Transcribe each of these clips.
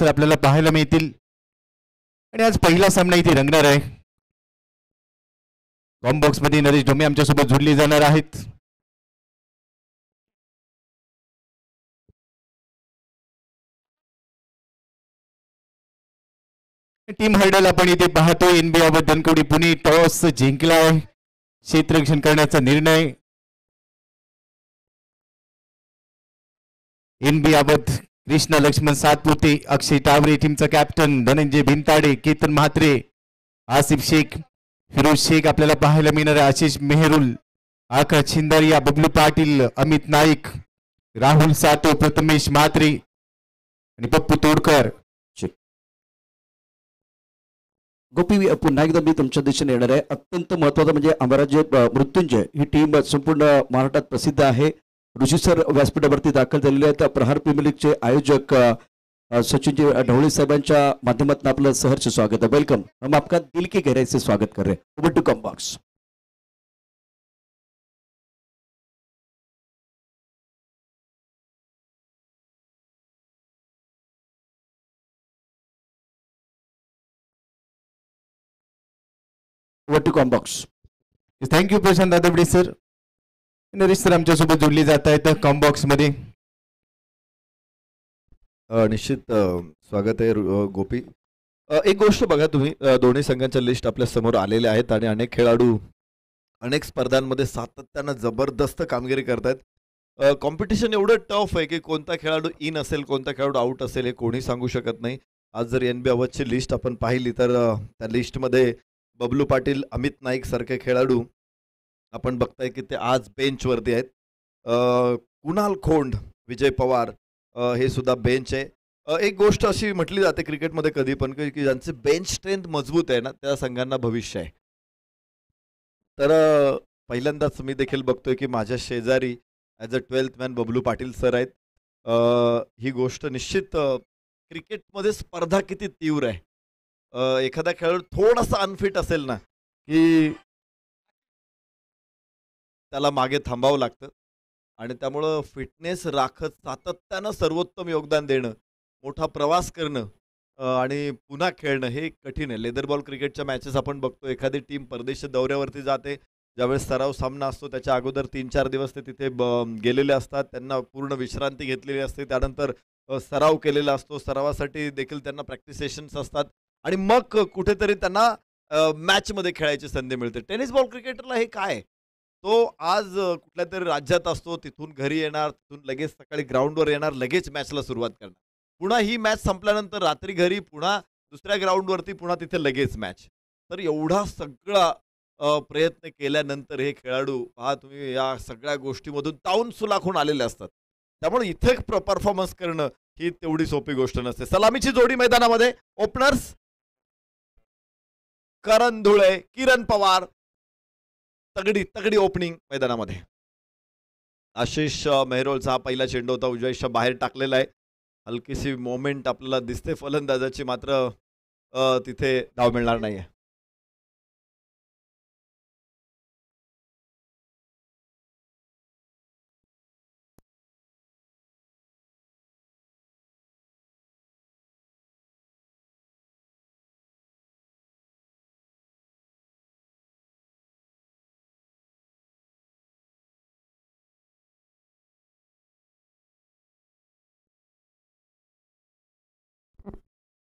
परिसर आपल्याला पाहायला मिळतील आणि आज पहिला सामना इथे रंगणार आहे। कॉम बॉक्स मध्ये नरेश डोमे आमच्या सोबत जोडले जाणार आहेत। टीम हर्डल आपण इथे पाहतो। एनबी अवध धनकवडी पुणे टॉस जिंकलाय, क्षेत्ररक्षण करण्याचा निर्णय। एनबी अवध कृष्ण लक्ष्मण सातपुते, अक्षय टावरे, टीमचा कॅप्टन धनंजय भिंताडे, केतन म्हात्रे, आसिफ शेख, फिरोज शेख आपल्याला पाहायला मिळणार आहे। आशिष मेहरुल, आकाश छिंदारिया, बबलू पाटील, अमित नाईक, राहुल सातो, प्रथमेश म्हात्रे आणि पप्पू तोडकर। गोपी पुन्हा एकदा मी तुमच्या दिशेने येणार आहे। अत्यंत महत्त्वाचं म्हणजे अमराज्य मृत्युंजय ही टीम संपूर्ण महाराष्ट्रात प्रसिद्ध आहे। ऋषीसर व्यासपीठावरती दाखल झालेले आहेत। प्रहार प्रीमियर लीगचे आयोजक सचिनजी ढवळे साहेबांच्या माध्यमातून आपलं सहर्ष स्वागत है। वेलकम, हम आपका दिल की गहराई से स्वागत कर रहे हैं। Over to comm box. Over to comm box. Thank you Prashant Dadwade sir. Naresh sir आमच्या सोबत जोडले जात आहेत कॉम बॉक्स मध्ये। निश्चित स्वागत आहे गोपी। एक गोष्ट बघा तुम्ही, दोन्ही संघांच्या लिस्ट आपल्या समोर आलेल्या आहेत आणि अनेक खेळाडू अनेक स्पर्धांमध्ये सातत्यानं जबरदस्त कामगिरी करतायत। कॉम्पिटिशन एवढं टफ आहे की कोणता खेळाडू इन असेल कोणता खेळाडू आउट असेल हे कोणी सांगू शकत नाही। आज जर एनबी अवधची लिस्ट आपण पाहिली तर त्या लिस्टमध्ये बबलू पाटील, अमित नाईक सारखे खेळाडू आपण बघताय की ते आज बेंचवरती आहेत। कुणाल खोंड, विजय पवार हे सुद्धा बेंच आहे। एक गोष्ट अशी म्हटली जाते क्रिकेटमध्ये कधी पण की ज्यांचे बेंच स्ट्रेंथ मजबूत आहे ना त्या संघांना भविष्य आहे। तर पहिल्यांदाच मी देखील बघतोय की माझ्या शेजारी as a 12th man Bablu Patil sir आहेत। ही गोष्ट निश्चित क्रिकेटमध्ये स्पर्धा किती तीव्र आहे। एखादा खेळाडू थोडासा अनफिट असेल ना की त्याला मागे थांबावं लागतं आणि त्यामुळं फिटनेस राखत सातत्यानं सर्वोत्तम योगदान देणं, मोठा प्रवास करणं आणि पुन्हा खेळणं हे कठीण आहे। लेदर बॉल क्रिकेटच्या मॅचेस आपण बघतो, एखादी टीम परदेशी दौऱ्यावरती जाते, ज्यावेळेस सराव सामना असतो त्याच्या अगोदर 3-4 दिवस ते तिथे गेलेले असतात, त्यांना पूर्ण विश्रांती घेतलेली असते, त्यानंतर सराव केलेला असतो, सरावासाठी देखील त्यांना प्रॅक्टिस सेशन्स असतात आणि मग कुठेतरी त्यांना मॅचमध्ये खेळायची संधी मिळते। टेनिस बॉल क्रिकेटरला हे काय, तो आज कुठल्या तरी राज्यात असतो, तिथून घरी येणार, तिथून लगेच सकाळी ग्राउंडवर येणार, लगेच मॅचला सुरुवात करणार, पुन्हा ही मॅच संपल्यानंतर रात्री घरी पुन्हा दुसऱ्या ग्राउंडवरती पुन्हा तिथे लगेच मॅच। तर एवढा सगळा प्रयत्न केल्यानंतर हे खेळाडू पहा तुम्ही या सगळ्या गोष्टीमधून तावून सुलाखून आलेले असतात। त्यामुळे इथे परफॉर्मन्स करणं ही तेवढी सोपी गोष्ट नसते। सलामीची जोडी मैदानामध्ये, ओपनर्स करण धुळे, किरण पवार, तगडी ओपनिंग मैदानामध्ये। आशिष मेहरोलचा हा पहिला चेंडू होता, उजव्याच्या बाहेर टाकलेला आहे। हलकीशी मोमेंट आपल्याला दिसते फलंदाजाची, मात्र तिथे धाव मिळणार नाहीये।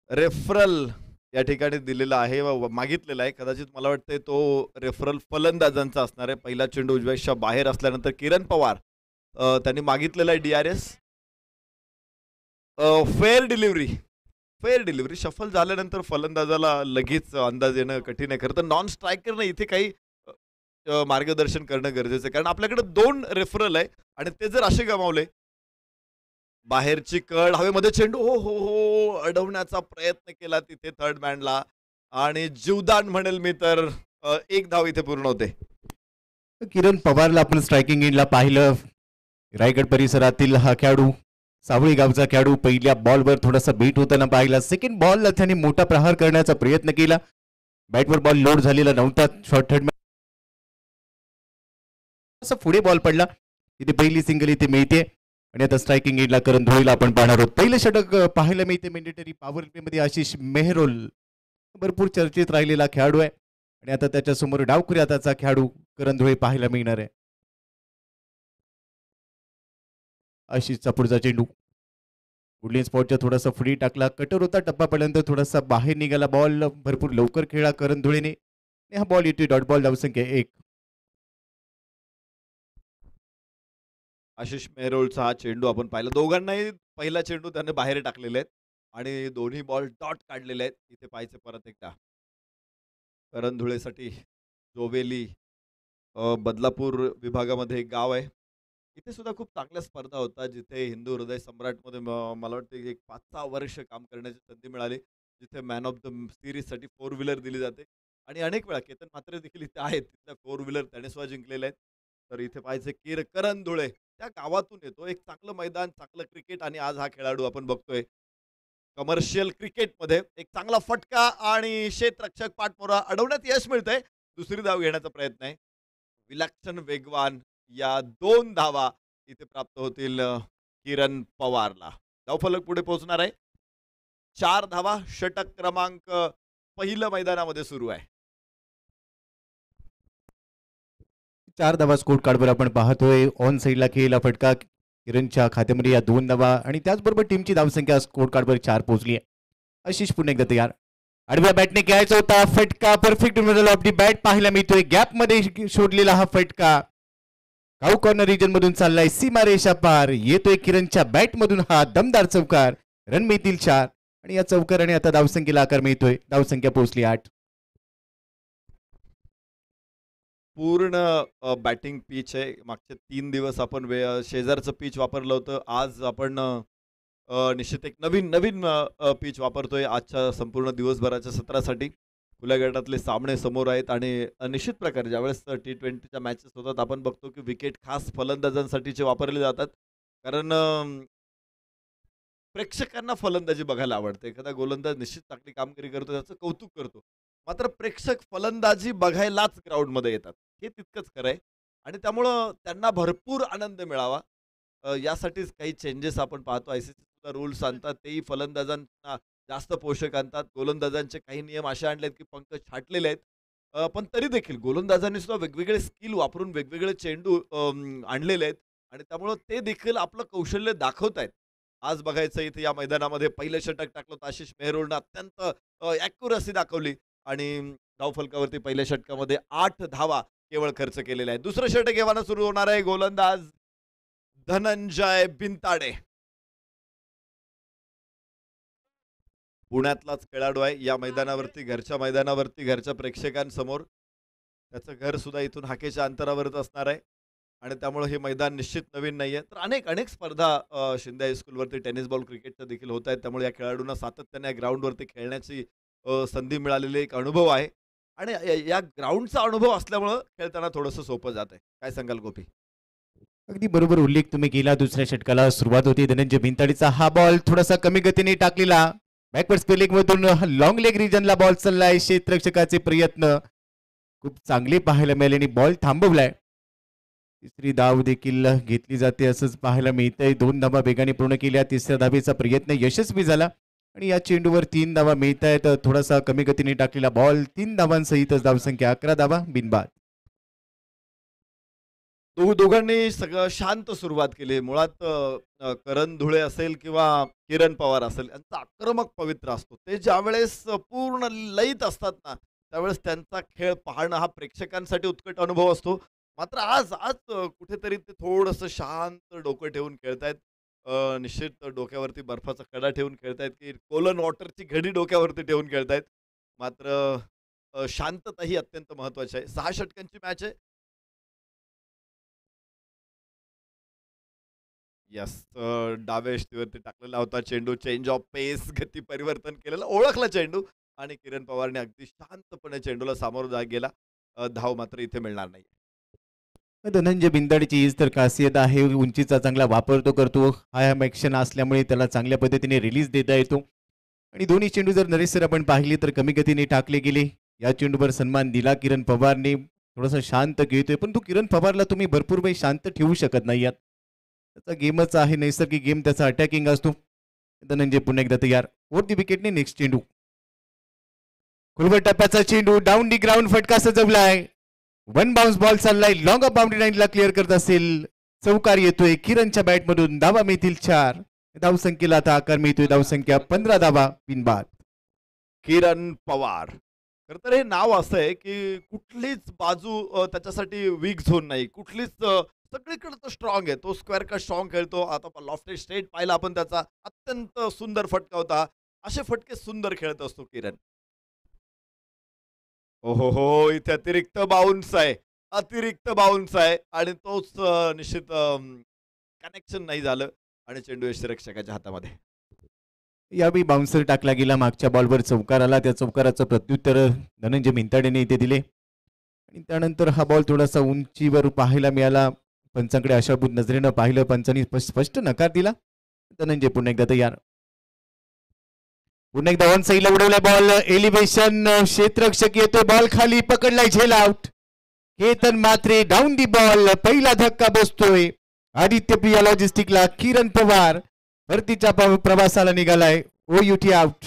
रेफरल या ठिकाणी दिलेला आहे, मागितलेला आहे, कदाचित मला वाटते तो रेफरल फलंदाजांचा असणार आहे। पहिला चेंडू उजव्याच्या बाहेर असल्यानंतर किरण पवार त्यांनी मागितलेला आहे DRS। फेअर डिलिव्हरी शफल झाल्यानंतर फलंदाजाला लगेच अंदाज येणं कठीण आहे। खरं तर नॉन स्ट्रायकरने इथे काही मार्गदर्शन करणं गरजेचं आहे, कारण आपल्याकडे 2 रेफरल आहे आणि ते जर असे गमावले, बाहेरची कड, हवेमध्ये चेंडू हो अडवण्याचा प्रयत्न केला तिथे थर्ड मॅनला आणि जीवदान म्हणेल मी तर 1 धाव इथे पूर्ण होते। किरण पवारला आपण स्ट्रायकिंग एंडला पाहिलं। रायगड परिसरातील हा खेळाडू, सावळी गावचा खेळाडू, पहिल्या बॉलवर थोडासा बीट होताना पाहिला। सेकंड बॉलला त्याने मोठा प्रहार करण्याचा प्रयत्न केला, बॅटवर बॉल लोड झालेला नव्हता। शॉर्ट थर्ड पुढे बॉल पडला, इथे पहिली सिंगल इथे मिळते। आणि आता स्ट्रायकिंग एंडला करण धुळेला आपण पाहणार आहोत. पहिलं षटक पाहायला मिळते मॅन्डेटरी पॉवर प्ले मध्ये आशिष मेहरोल भरपूर चर्चेत राहिलेला खेळाडू आहे आणि आता त्याच्यासमोर डावखुरी हाताचा खेळाडू करण धुळे पाहायला मिळणार आहे. आशिषचा पुढचा चेंडू वुडलँड स्पॉटच्या थोडासा फ्री टाकला, कटर होता, टप्पा पडल्यानंतर थोडासा बाहेर निघाला बॉल, भरपूर लवकर खेळला करण धुळेने आणि हा बॉल येतोय डॉट बॉल, धावसंख्या 1. आशिष मेहरोलचा हा चेंडू आपण पाहिला. दोघांनाही पहिला चेंडू त्याने बाहेर टाकलेले आहेत आणि दोन्ही बॉल डॉट काढलेले आहेत. इथे पाहायचे परत एकदा करण धुळेसाठी जोवेली बदलापूर विभागामध्ये एक गाव आहे. इथे सुद्धा खूप चांगल्या स्पर्धा होतात जिथे हिंदू हृदय सम्राटमध्ये मला वाटतं एक 5-6 वर्ष काम करण्याची संधी मिळाली, जिथे मॅन ऑफ द सिरीजसाठी 4 व्हीलर दिली जाते आणि अनेक वेळा केतन म्हात्रे देखील इथे आहेत, तिथल्या 4 व्हीलर त्याने सुद्धा जिंकलेले आहेत. तर इथे पाहायचे करण धुळे त्या गावातून येतो, एक चांगलं मैदान, चांगलं क्रिकेट आणि आज हा खेळाडू आपण बघतोय कमर्शियल क्रिकेटमध्ये एक चांगला फटका आणि क्षेत्ररक्षक पाठमोरा अडवण्यात यश मिळतंय. दुसरी धाव घेण्याचा प्रयत्न आहे. विलक्षण वेगवान या 2 धावा इथे प्राप्त होतील किरण पवारला. धावफलक पुढे पोहोचणार आहे. 4 धावा, षटक क्रमांक पहिलं मैदानामध्ये सुरू आहे. 4 धावा स्कोर कार्डवर आपण पाहतोय. ऑन साईडला खेळला फटका किरणच्या खात्यामध्ये या 2 धावा आणि त्याचबरोबर टीमची धावसंख्या स्कोर कार्डवर 4 पोहोचली आहे. आशिष पुन्हा एकदा तयार, आडव्या बॅटने खेळायचा होता फटका, perfect middle of the bat पाहायला मिळतोय. गॅप मध्ये शोधलेला हा फटका काऊ कॉर्नर रिजन मधून चाललाय, सीमारेषा पार येतोय किरणच्या बॅट मधून हा दमदार चौकार. रन मिळतील 4 आणि या चौकाराने आता धावसंख्येला आकार मिळतोय. धावसंख्या पोहोचली 8. पूर्ण बॅटिंग पिच आहे. मागचे 3 दिवस आपण शेजारचं पिच वापरलं होतं. आज आपण निश्चित एक नवीन पिच वापरतोय आजच्या संपूर्ण दिवसभराच्या सत्रासाठी. खुल्या गटातले सामने समोर आहेत आणि निश्चित प्रकारे ज्यावेळेस T20च्या मॅचेस होतात आपण बघतो की विकेट खास फलंदाजांसाठीचे वापरले जातात, कारण प्रेक्षकांना फलंदाजी बघायला आवडते. एखादा गोलंदाज निश्चित चांगली कामगिरी करतो, त्याचं कौतुक करतो, मात्र प्रेक्षक फलंदाजी बघायलाच ग्राउंडमध्ये येतात, हे तितकंच खरं आहे. आणि त्यामुळं त्यांना भरपूर आनंद मिळावा यासाठीच काही चेंजेस आपण पाहतो. ICC सुद्धा रूल्स आणतात, तेही फलंदाजांना जास्त पोषक आणतात. गोलंदाजांचे काही नियम असे आणलेत की पंख छाटलेले आहेत, पण तरी देखील गोलंदाजांनी सुद्धा वेगवेगळे स्किल वापरून वेगवेगळे चेंडू आणलेले आहेत आणि त्यामुळं ते देखील आपलं कौशल्य दाखवत आहेत. आज बघायचं इथे या मैदानामध्ये पहिलं षटक टाकलं होतं आशिष मेहरोलनं, अत्यंत ॲक्युरसी दाखवली आणि धावफलकावरती पहिल्या षटकामध्ये 8 धावा केवळ खर्च केलेल्या आहेत. दुसरं षटक एव्हाना सुरू होणार आहे. गोलंदाज धनंजय बिनताडे पुण्यातलाच खेळाडू आहे. या मैदानावरती, घरच्या मैदानावरती, घरच्या प्रेक्षकांसमोर त्याचं घर सुद्धा इथून हाकेच्या अंतरावरच असणार आहे आणि त्यामुळे हे मैदान निश्चित नवीन नाही आहे. तर अनेक स्पर्धा शिंदे हायस्कूलवरती टेनिस बॉल क्रिकेटच्या देखील होत आहेत. त्यामुळे या खेळाडूंना सातत्याने या ग्राउंडवरती खेळण्याची संधी मिळालेली एक अनुभव आहे आणि या ग्राउंडचा अनुभव असल्यामुळं खेळताना थोडंसं सोपं जात आहे. काय सांगाल गोपी? अगदी बरोबर उल्लेख तुम्ही केला. दुसऱ्या षटकाला सुरुवात होती. धनंजय भिंताडीचा हा बॉल थोडासा कमी गतीने टाकलेला, बॅकवर्ड स्पेलिंग मधून लॉंग लेग रिजनला बॉल चाललाय. क्षेत्ररक्षकाचे प्रयत्न खूप चांगले पाहायला मिळाले आणि बॉल थांबवलाय. तिसरी धाव देखील घेतली जाते असंच पाहायला मिळतंय. 2 धावा वेगाने पूर्ण केल्या. तिसऱ्या धावेचा प्रयत्न यशस्वी झाला आणि या चेंडूवर 3 धावा मिळत आहेत. थोडासा कमी गतीने टाकलेला बॉल, 3 धावांसहितच धावसंख्या 11 धावा बिनबाद. दोघांनी सगळं शांत सुरुवात केली. मुळात करण धुळे असेल किंवा किरण पवार असेल, यांचा आक्रमक पवित्र असतो. ते ज्यावेळेस पूर्ण लयीत असतात ना, त्यावेळेस त्यांचा खेळ पाहणं हा प्रेक्षकांसाठी उत्कट अनुभव असतो. मात्र आज कुठेतरी ते थोडंसं शांत डोकं ठेवून खेळतायत. निश्चित डोक्यावरती बर्फाचा कडा ठेवून खेळतायत की कोलन वॉटरची घडी डोक्यावरती ठेवून खेळतायत. मात्र शांतता ही अत्यंत महत्वाची आहे. 6 षटकांची मॅच आहे. यस, डाव्या यष्टीवरती टाकलेला होता चेंडू. चेंज ऑफ पेस, गती परिवर्तन केलेलं, ओळखला चेंडू आणि किरण पवारने अगदी शांतपणे चेंडूला सामोरं गेला. धाव मात्र इथे मिळणार नाही. धनंजय बिंदाडीची हीच तर खासियत आहे. उंचीचा चांगला वापर तो करतो. हाय ॲक्शन असल्यामुळे त्याला चांगल्या पद्धतीने रिलीज देता येतो आणि दोन्ही चेंडू जर नरेश सर आपण पाहिली तर कमी गतीने टाकले गेले. या चेंडूवर सन्मान दिला किरण पवारने. थोडासा शांत खेळतोय, पण तो किरण पवारला तुम्ही भरपूर वेळ शांत ठेवू शकत नाही आहात. त्याचा गेमच आहे, नैसर्गिक गेम त्याचा अटॅकिंग असतो. धनंजय पुन्हा एकदा तयार. वर दी विकेटने नेक्स्ट चेंडू. खुलवट टप्प्याचा चेंडू डाऊन दी ग्राउंड फटका सजवलाय. वन बाउन्स बॉल चाललाय, लॉंग ऑफ बाउंड्री लाईनला क्लिअर करत असेल. चौकार येतोय किरणच्या बॅटमधून. धावा मिळतील 4. धावसंख्येला आता आकार मिळतोय. धावसंख्या 15 धावा बिनबाद. किरण पवार. खरं तर हे नाव असं आहे की कुठलीच बाजू त्याच्यासाठी वीक झोन नाही, कुठलीच सगळीकडे तो स्ट्रॉंग आहे. तो स्क्वेअर कट स्ट्रॉंग खेळतो. आता लॉफ्टेड स्ट्रेट पाहिला आपण, त्याचा अत्यंत सुंदर फटका होता. असे फटके सुंदर खेळत असतो किरण. हो हो, इथे अतिरिक्त बाउन्स आहे, अतिरिक्त बाउन्स आहे आणि तोच निश्चित कनेक्शन नाही झालं आणि चेंडू यष्टिरक्षकाच्या हातामध्ये. यावेळी बाउन्सर टाकला गेला. मागच्या बॉलवर चौकार आला. त्या चौकाराचं प्रत्युत्तर धनंजय भिंताडेने इथे दिले आणि त्यानंतर हा बॉल थोडासा उंचीवर पाहायला मिळाला. पंचांकडे आशाभूत नजरेनं पाहिलं. पंचांनी स्पष्ट नकार दिला. धनंजय पुन्हा एकदा तयार. पुन्हा एकदा ऑन साईडला उडवलाय बॉल. एलिव्हेशन, क्षेत्ररक्षक येतोय. बॉल खाली पकडलाय. झेल out. Ketan Mhatre down the ball. पहिला धक्का बसतोय आदित्य प्रिया लॉजिस्टिकला. किरण पवार परतीच्या प्रवासाला निघालाय. OUT out.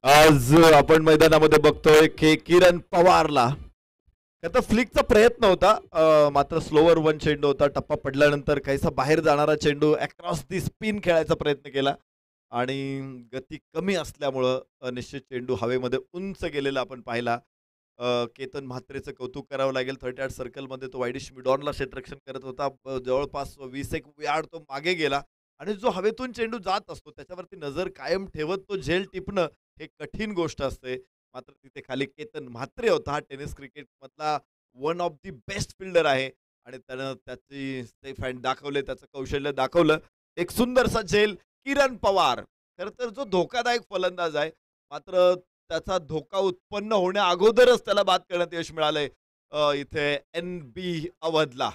आज आपण मैदानामध्ये बघतोय की किरण पवारला त्याचा फ्लिकचा प्रयत्न होता, मात्र स्लोवर वन चेंडू होता. टप्पा पडल्यानंतर काहीसा बाहेर जाणारा चेंडू अक्रॉस दी स्पिन खेळायचा प्रयत्न केला आणि गती कमी असल्यामुळं निश्चित चेंडू हवेमध्ये उंच गेलेला आपण पाहिला. केतन म्हात्रेचं कौतुक करावं लागेल. 38 सर्कलमध्ये तो वायडिश मिडॉनला क्षेत्ररक्षण करत होता. जवळपास 20 यार्ड तो मागे गेला आणि जो हवेतून चेंडू जात असतो त्याच्यावरती नजर कायम ठेवत तो झेल टिपणं हे कठीण गोष्ट असते. मात्र तिथे खाली केतन म्हात्रे होता. हा टेनिस क्रिकेटमधला one of the best fielder आहे आणि त्यानं त्याची सेफ हँड दाखवले, त्याचं कौशल्य दाखवलं. एक सुंदरसा झेल. किरण पवार खरं तर जो धोकादायक फलंदाज आहे, मात्र त्याचा धोका उत्पन्न होण्या अगोदरच त्याला बाद करण्यात यश मिळालंय इथे NB अवधला.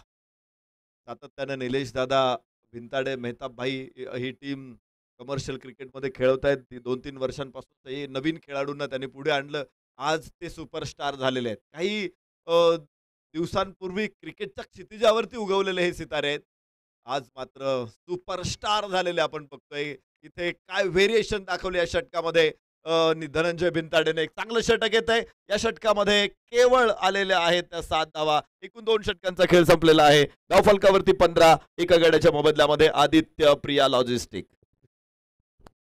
सातत्यानं निलेश दादा भिंताडे, मेहताब भाई ही टीम कमर्शियल क्रिकेटमध्ये खेळवत आहेत. 2-3 वर्षांपासून हे नवीन खेळाडूंना त्यांनी पुढे आणलं. आज ते सुपरस्टार झालेले आहेत. काही दिवसांपूर्वी क्रिकेटच्या क्षितिजावरती उगवलेले हे सितारे आहेत. आज मात्र सुपरस्टार झालेले आपण बघतोय. इथे काय व्हेरिएशन दाखवले या षटकामध्ये. धनंजय भिंताडेने एक चांगलं षटक येत आहे. या षटकामध्ये केवळ आलेल्या आहेत त्या 7 धावा. एकूण 2 षटकांचा खेळ संपलेला आहे. धावफलकावरती 15. एका गड्याच्या मोबदल्यामध्ये आदित्य प्रिया लॉजिस्टिक.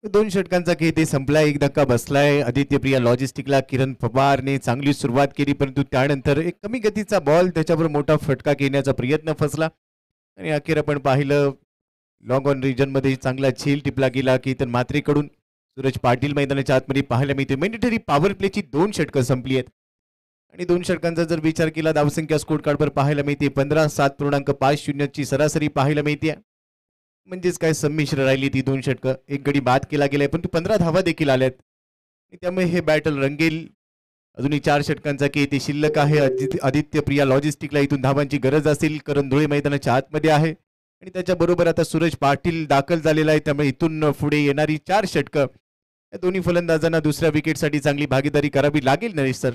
2 षटकांचा खेळ ते संपलाय. एक धक्का बसलाय आदित्य प्रिया लॉजिस्टिकला. किरण पवारने चांगली सुरुवात केली, परंतु त्यानंतर एक कमी गतीचा बॉल त्याच्यावर मोठा फटका घेण्याचा प्रयत्न फसला आणि अखेर आपण पाहिलं लॉंग ऑन रिजनमध्ये चांगला झेल टिपला गेला केतन म्हात्रेकडून. सूरज पाटील मैदानाच्या आतमध्ये पाहायला मिळते. मॅन्डेटरी पॉवर प्लेची 2 षटकं संपली आहेत आणि 2 षटकांचा जर विचार केला धावसंख्या स्कोर कार्डवर पाहायला मिळते 15. 7.50 ची सरासरी पाहायला मिळते. म्हणजेच काय संमिश्र राहिली ती 2 षटकं. एक गडी बाद केला गेलाय, परंतु 15 धावा देखील आल्यात. त्यामुळे हे बॅटल रंगेल. अजूनही 4 षटकांचा खेळ ते शिल्लक आहे. आदित्य प्रिया लॉजिस्टिकला इथून धावांची गरज असेल. करण धुळे मैदानाच्या आतमध्ये आहे आणि त्याच्याबरोबर आता सूरज पाटील दाखल झालेला आहे. त्यामुळे इथून पुढे येणारी 4 षटकं या दोन्ही फलंदाजांना दुसऱ्या विकेटसाठी चांगली भागीदारी करावी लागेल. नरेश सर,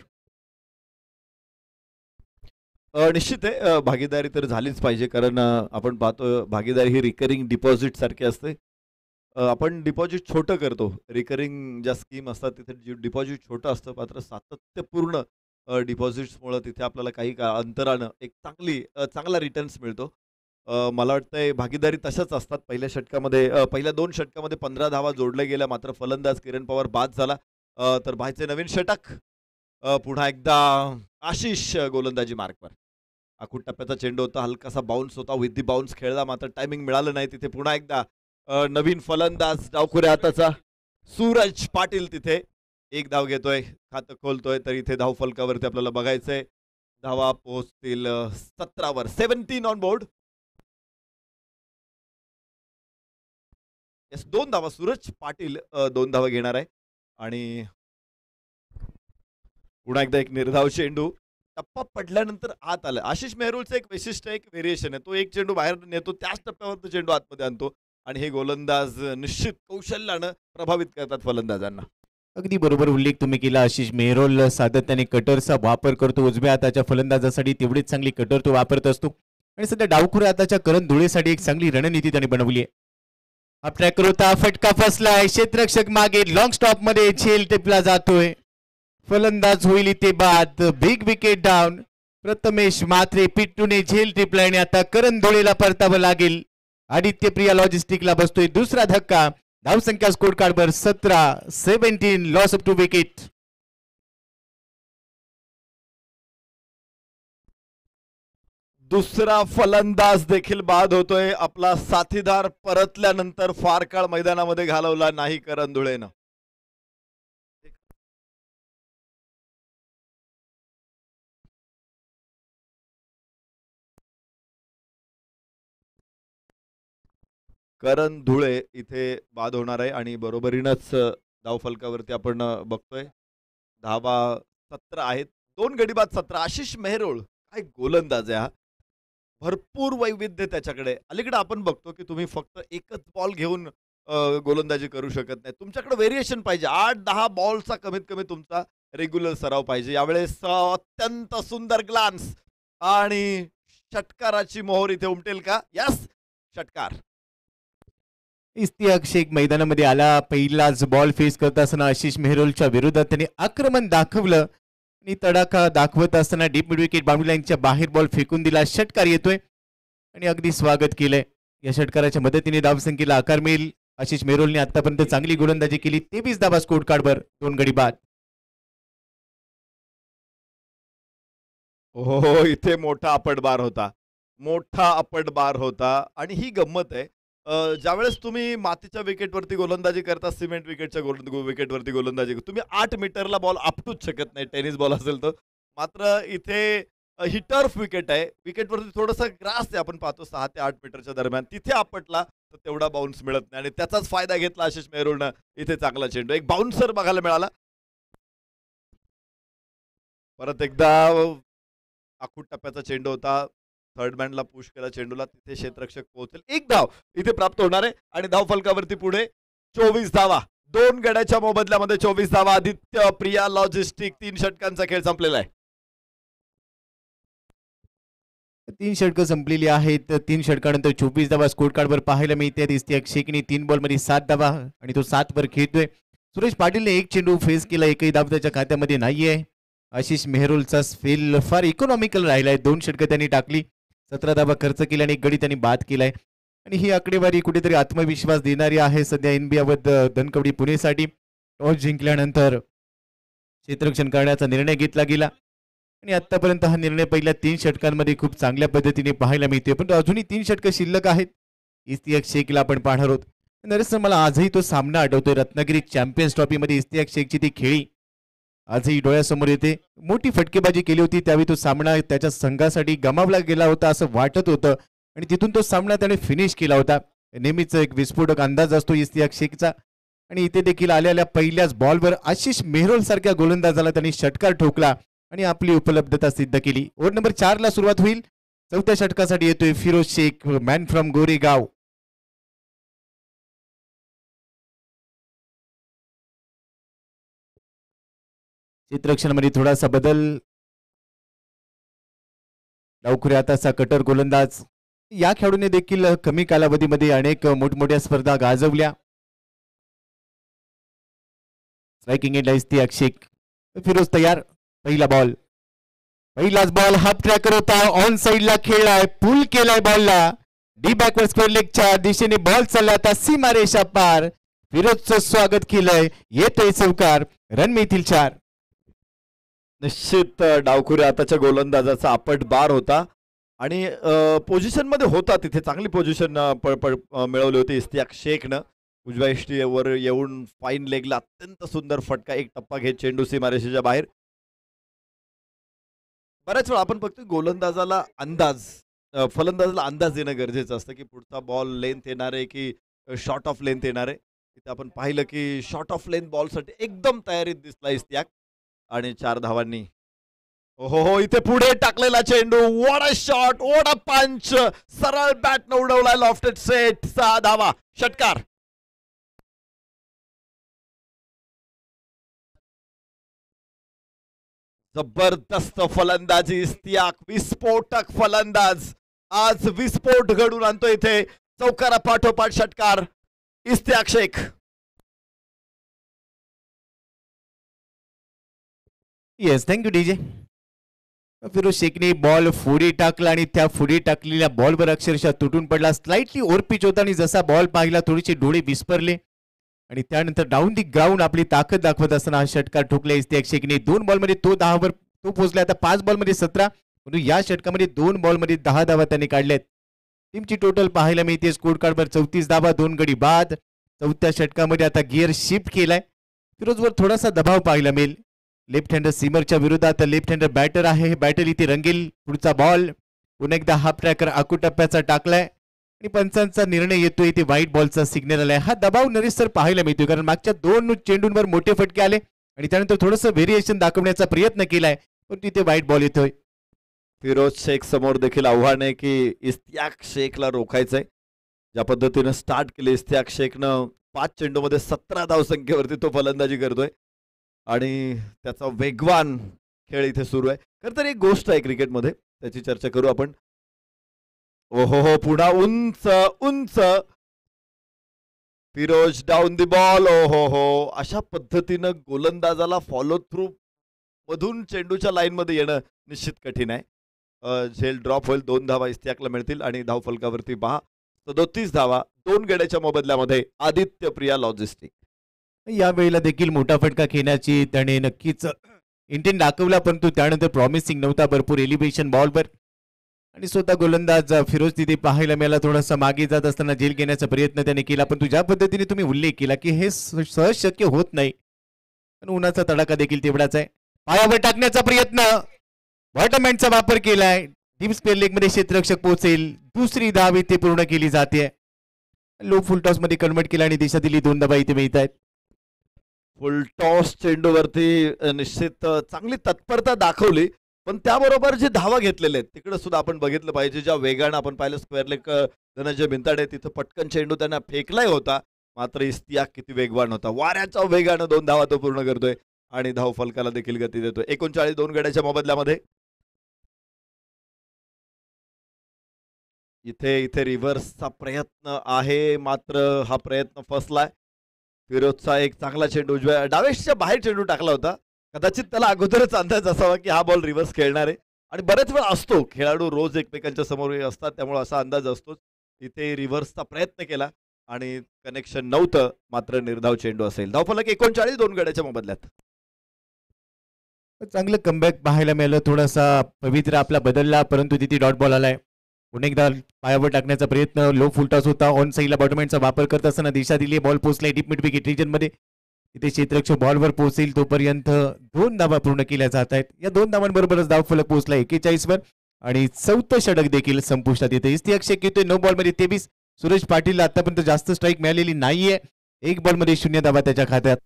निश्चित आहे भागीदारी तर झालीच पाहिजे, कारण आपण पाहतो भागीदारी ही रिकरिंग डिपॉझिट सारखी असते. आपण डिपॉझिट छोटं करतो. रिकरिंग ज्या स्कीम असतात तिथे डिपॉझिट छोटं असतं, मात्र सातत्यपूर्ण डिपॉझिट्समुळं तिथे आपल्याला काही अंतरानं एक चांगला रिटर्न्स मिळतो. मला वाटतंय भागीदारी तशाच असतात. पहिल्या 2 षटकामध्ये 15 धावा जोडल्या गेल्या, मात्र फलंदाज किरण पवार बाद झाला. तर भाईचे नवीन षटक. पुन्हा एकदा आशिष गोलंदाजी मार्कवर. आखूड टप्प्याचा चेंडू होता, हलकासा बाउन्स होता, विथ दी बाउन्स खेळला, मात्र टायमिंग मिळालं नाही. तिथे पुन्हा एकदा नवीन फलंदाज डावखुऱ्या हाताचा सूरज पाटील तिथे एक धाव घेतोय, खातं खोलतोय. तर इथे धाव फलकावरती आपल्याला बघायचंय धावा पोहोचतील 17 17 ऑन बोर्ड. 2 धावा सूरज पाटील 2 धावा घेणार आहे आणि पुन्हा एकदा एक निर्धाव चेंडू. टप्पा पडल्यानंतर आत आलं. आशिष मेहरुलचं एक वैशिष्ट्य, एक व्हेरिएशन आहे. तो एक चेंडू बाहेर नेतो, त्याच टप्प्यावर तो चेंडू आतमध्ये आणतो. आणि हे गोलंदाज निश्चित कौशल्यानं प्रभावित करतात फलंदाजांना. अगदी बरोबर उल्लेख तुम्ही केला. आशिष मेहरोल सातत्याने कटरचा वापर करतो. उजव्या हाताच्या फलंदाजासाठी तेवढीच चांगली कटर तो वापरत असतो आणि सध्या डावखुऱ्या हाताच्या करण धुळेसाठी एक चांगली रणनीती त्याने बनवली आहे. हा ट्रॅकर होता, फटका फसलाय, क्षेत्ररक्षक मागे लॉंग स्टॉप मध्ये झेल टिपला जातोय. फलंदाज होईल इथे बाद. Big wicket down. Prathamesh Mhatre पिट्टूने झेल टिपलाय आणि आता करण धुळेला परतावं लागेल. आदित्य प्रिया लॉजिस्टिकला बसतोय दुसरा धक्का. धावसंख्या स्कोर कार्डवर 17 लॉस ऑफ 2 विकेट. दुसरा फलंदाज देखील बाद होतोय. आपला साथीदार परतल्यानंतर फार काळ मैदानामध्ये घालवला नाही करण धुळेनं. करण धुळे इथे बाद होणार आहे आणि बरोबरीनंच धावफलकावरती आपण बघतोय धावा 17 आहेत. 2 गडी बाद 17. आशिष मेहरोळ काय गोलंदाज आहे हा. भरपूर वैविध्य त्याच्याकडे. अलीकडे आपण बघतो की तुम्ही फक्त एकच बॉल घेऊन गोलंदाजी करू शकत नाही. तुमच्याकडे व्हेरिएशन पाहिजे. 8-10 बॉलचा कमीत कमी तुमचा रेग्युलर सराव पाहिजे. यावेळेस अत्यंत सुंदर ग्लान्स आणि षटकाराची मोहर इथे उमटेल का? यस, षटकार. इस्तियाक शेख मैदानामध्ये आला. पहिलाच बॉल फेस करत असताना आशिष मेहरोलच्या विरोधात त्याने आक्रमण दाखवलं आणि तडाखा दाखवत असताना डीप मिड विकेट बाउंड्री लाईनच्या बाहेर बॉल फेकून दिला. षटकार येतोय आणि अगदी स्वागत केलंय. या षटकाराच्या मदतीने धावसंख्येला आकार मिळेल. आशिष मेहरोलने आतापर्यंत चांगली गोलंदाजी केली. 23 धावा स्कोर कार्डवर. 2 गडी बाद. हो, इथे मोठा अपटबार होता. मोठा अपटबार होता आणि ही गंमत आहे. ज्यावेळेस तुम्ही मातीच्या विकेटवरती गोलंदाजी करता, सिमेंट विकेटच्या विकेटवरती गोलंदाजी तुम्ही 8 मीटरला बॉल आपटूच शकत नाही, टेनिस बॉल असेल तर. मात्र इथे ही टर्फ विकेट आहे. विकेटवरती थोडंसं ग्रास आहे, आपण पाहतो 6 ते 8 मीटरच्या दरम्यान. तिथे आपटला तर तेवढा बाउन्स मिळत नाही आणि त्याचाच फायदा घेतला आशिष मेहरोलनं. इथे चांगला चेंडू, एक बाउन्सर बघायला मिळाला. परत एकदा आखूड टप्प्याचा चेंडू होता. थर्ड मॅनला पुश केला चेंडूला, तिथे क्षेत्ररक्षक पोहोचेल. एक धाव इथे प्राप्त होणार आहे आणि धाव फलकावरती पुढे 24 धावा. 2 गड्याच्या मोबदल्यामध्ये 24 धावा. आदित्य प्रिया लॉजिस्टिक 3 षटकांचा खेळ संपलेला आहे. 3 षटकं संपलेली आहेत. 3 षटकानंतर 24 धावा स्कोर कार्डवर पाहायला मिळते. इस्तियाक शेखने 3 बॉलमध्ये 7 धावा आणि तो 7 वर खेळतोय. सुरेश पाटीलने 1 चेंडू फेस केला, एकही धाव त्याच्या खात्यामध्ये नाहीये. आशिष मेहरोलचा स्पेल फार इकॉनॉमिकल राहिलाय. 2 षटकं त्यांनी टाकली, 17 धावा खर्च केला आणि 1 गडी त्यांनी बाद केलाय आणि ही आकडेवारी कुठेतरी आत्मविश्वास देणारी आहे. सध्या एनबीआवर धनकवडी पुणेसाठी टॉस जिंकल्यानंतर क्षेत्ररक्षण करण्याचा निर्णय घेतला गेला आणि आतापर्यंत हा निर्णय पहिल्या 3 षटकांमध्ये खूप चांगल्या पद्धतीने पाहायला मिळते. पण अजूनही 3 षटकं शिल्लक आहेत. इस्तियाक शेखला आपण पाहणार आहोत. नरेश, मला आजही तो सामना आठवतोय. रत्नागिरी चॅम्पियन्स ट्रॉफीमध्ये इस्तियाक शेखची ती खेळी आजही डोळ्यासमोर येते. मोठी फटकेबाजी केली होती, त्यावेळी तो सामना त्याच्या संघासाठी गमावला गेला होता असं वाटत होतं आणि तिथून तो सामना त्याने फिनिश केला होता. नेहमीच एक विस्फोटक अंदाज असतो इस्तियाक शेखचा आणि इथे देखील आलेल्या पहिल्याच बॉलवर आशिष मेहरोल सारख्या गोलंदाजाला त्यांनी षटकार ठोकला आणि आपली उपलब्धता सिद्ध केली. ओव्हर नंबर 4 ला सुरुवात होईल. 4थ्या षटकासाठी येतोय फिरोज शेख, मॅन फ्रॉम गोरेगाव. क्षेत्ररक्षणामध्ये थोडासा बदल. डावखुऱ्या हाताचा कटर गोलंदाज. या खेळाडूने देखील कमी कालावधीमध्ये अनेक मोठमोठ्या स्पर्धा गाजवल्या. Striking end Istiyaq Shaikh. फिरोज तयार. पहिला बॉल, पहिलाच बॉल हाफ ट्रॅकर होता. ऑन साइडला खेळलाय, पुल केलाय बॉलला. डी बॅकवर्ड स्क्वेअर लेगच्या दिशेने बॉल चालला, आता सीमारेषा पार. फिरोजचं स्वागत केलंय, येतोय चौकार. रन मिळतील 4. निश्चित डावखुऱ्या हाताच्या गोलंदाजाचा अपटबार होता आणि पोझिशनमध्ये होता, तिथे चांगली पोझिशन मिळवली होती इस्तियाक शेखनं. उजव्या इष्टीवर येऊन फाईन लेगला अत्यंत सुंदर फटका, एक टप्पा घेत चेंडू सीमारेषेच्या बाहेर. बऱ्याच वेळा आपण बघतो गोलंदाजाला अंदाज, फलंदाजाला अंदाज देणं गरजेचं असतं की पुढचा बॉल लेंथ येणार आहे की शॉर्ट ऑफ लेंथ येणार आहे. तिथे आपण पाहिलं की शॉर्ट ऑफ लेंथ बॉलसाठी एकदम तयारीत दिसला इस्तियाक आणि 4 धावांनी हो इथे पुढे टाकलेला चेंडू, what a shot, what a पंच, सरळ बॅट न उडवलाय लॉफ्टेड सेट, 6 धावा, षटकार. जबरदस्त फलंदाजी इस्तियाक, विस्फोटक फलंदाज, आज विस्फोट घडून आणतो इथे, चौकारा पाठोपाठ षटकार, Istiyaq Shaikh. Yes, thank you DJ. Firoz शेखने बॉल फुडी टाकला आणि त्या फुडी टाकलेल्या बॉलवर अक्षरशः तुटून पडला. स्लाइटली ओव्हरपिच होता आणि जसा बॉल पाहिला थोडीशी डोळे विस्परले आणि त्यानंतर डाऊन दी ग्राउंड आपली ताकद दाखवत असताना हा षटकार ठोकला इस्तियाक शेखने. 2 बॉलमध्ये तो 10वर तो पोहोचला. आता 5 बॉलमध्ये 17, परंतु या षटकामध्ये 2 बॉलमध्ये 10 धावा त्यांनी काढल्यात. टीमची टोटल पाहायला मिळते स्कोर कार्डवर 34 धावा, 2 गडी बाद. चौथ्या षटकामध्ये आता गिअर शिफ्ट केलाय. फिरोजवर थोडासा दबाव पाहायला मिळेल. लेफ्ट हँडर सीमरच्या विरोधात लेफ्ट हँडर बॅटर आहे. बॅटर इथे रंगेल. पुढचा बॉल पुन्हा एकदा हाफ ट्रॅकर आकुटप्प्याचा टाकलाय आणि पंचांचा निर्णय येतोय. इथे व्हाईट बॉलचा सिग्नल आलाय. हा दबाव नरेश सर पाहायला मिळतोय, कारण मागच्या 2 चेंडूंवर मोठे फटके आले आणि त्यानंतर थोडंसं व्हेरिएशन दाखवण्याचा प्रयत्न केलाय, पण तिथे व्हाईट बॉल येतोय. फिरोज शेख समोर देखील आव्हान आहे की इस्तियाक शेखला रोखायचंय. ज्या पद्धतीनं स्टार्ट केले इस्तियाक शेखनं, 5 चेंडूमध्ये 17 धावसंख्येवरती तो फलंदाजी करतोय आणि त्याचा वेगवान खेळ इथे सुरू आहे. खरं तर एक गोष्ट आहे क्रिकेटमध्ये, त्याची चर्चा करू आपण. ओहो पुन्हा उंच उंच, फिरोज डाऊन दी बॉल. हो अशा पद्धतीनं गोलंदाजाला फॉलो थ्रू मधून चेंडूच्या लाईन मध्ये येणं निश्चित कठीण आहे. झेल ड्रॉप होईल. 2 धावा इस्तियाकला मिळतील आणि धावफलकावरती पहा 37 धावा, 2 गड्याच्या मोबदल्यामध्ये आदित्य प्रिया लॉजिस्टिक. या वेळेला देखील मोठा फटका खेळण्याची त्याने नक्कीच इंटेंट दाखवला, परंतु त्यानंतर प्रॉमिसिंग नव्हता. भरपूर एलिव्हेशन बॉलवर आणि स्वतः गोलंदाज फिरोज तिथे पाहायला मिळाला. थोडासा मागे जात असताना झेल घेण्याचा प्रयत्न त्याने केला, पण ज्या पद्धतीने तुम्ही उल्लेख केला की हे सहज शक्य होत नाही, पण उन्हाचा तडाखा देखील तेवढाच आहे. पायावर टाकण्याचा प्रयत्न, बॉटमहँडचा वापर केलाय. डीप स्क्वेअर लेग मध्ये क्षेत्ररक्षक पोहोचेल. दुसरी धाव इथे पूर्ण केली जाते. लो फुल टॉस मध्ये कन्वर्ट केला आणि दिशा दिली. 2 धावा इथे मिळत आहेत. फुल टॉस चेंडूवरती निश्चित चांगली तत्परता दाखवली, पण त्याबरोबर जे धावा घेतलेले आहेत तिकडे सुद्धा आपण बघितलं पाहिजे. ज्या वेगानं आपण पाहिलं स्क्वेअर लेग धनंजय भिंताडे, तिथं पटकन चेंडू त्यांना फेकलाय होता, मात्र इस्तियाक किती वेगवान होता. वाऱ्याच्या वेगानं 2 धावा तो पूर्ण करतोय आणि धाव फलकाला देखील गती देतोय. 39 2 गड्याच्या मोबदल्यामध्ये. इथे इथे रिव्हर्सचा प्रयत्न आहे, मात्र हा प्रयत्न फसलाय. फिरोजचा एक चांगला चेंडू उजव्या डावेच्या बाहेर चेंडू टाकला होता. कदाचित त्याला अगोदरच अंदाज असावा की हा बॉल रिव्हर्स खेळणार आहे, आणि बरेच वेळा असतो, खेळाडू रोज एकमेकांच्या समोर असतात त्यामुळे असा अंदाज असतोच. इथे रिव्हर्सचा प्रयत्न केला आणि कनेक्शन नव्हतं, मात्र निर्धाव चेंडू असेल. धावफलक 39 2 गड्याच्या मोबदल्यात. चांगलं कमबॅक पाहायला मिळालं. थोडासा पवित्र आपला बदलला, परंतु तिथे डॉट बॉल आलाय. पुन्हा एकदा पायावर टाकण्याचा प्रयत्न, लो फुलटॉस होता. ऑन साईडला बॉटमहँडचा वापर करत असताना दिशा दिली. बॉल पोहोचलाय डीप मिड विकेट रिजन मध्ये. तिथे क्षेत्ररक्षक बॉलवर पोहोचेल तोपर्यंत 2 धावा पूर्ण केल्या जात आहेत. या 2 धावांबरोबरच धावफलक पोहोचला 41 वर आणि 4थं षटक देखील संपुष्टात येते. इस्तियाक शेख येतोय 9 बॉलमध्ये 23. सुरेश पाटीलला आतापर्यंत जास्त स्ट्राईक मिळालेली नाहीये. 1 बॉलमध्ये 0 धावा त्याच्या खात्यात.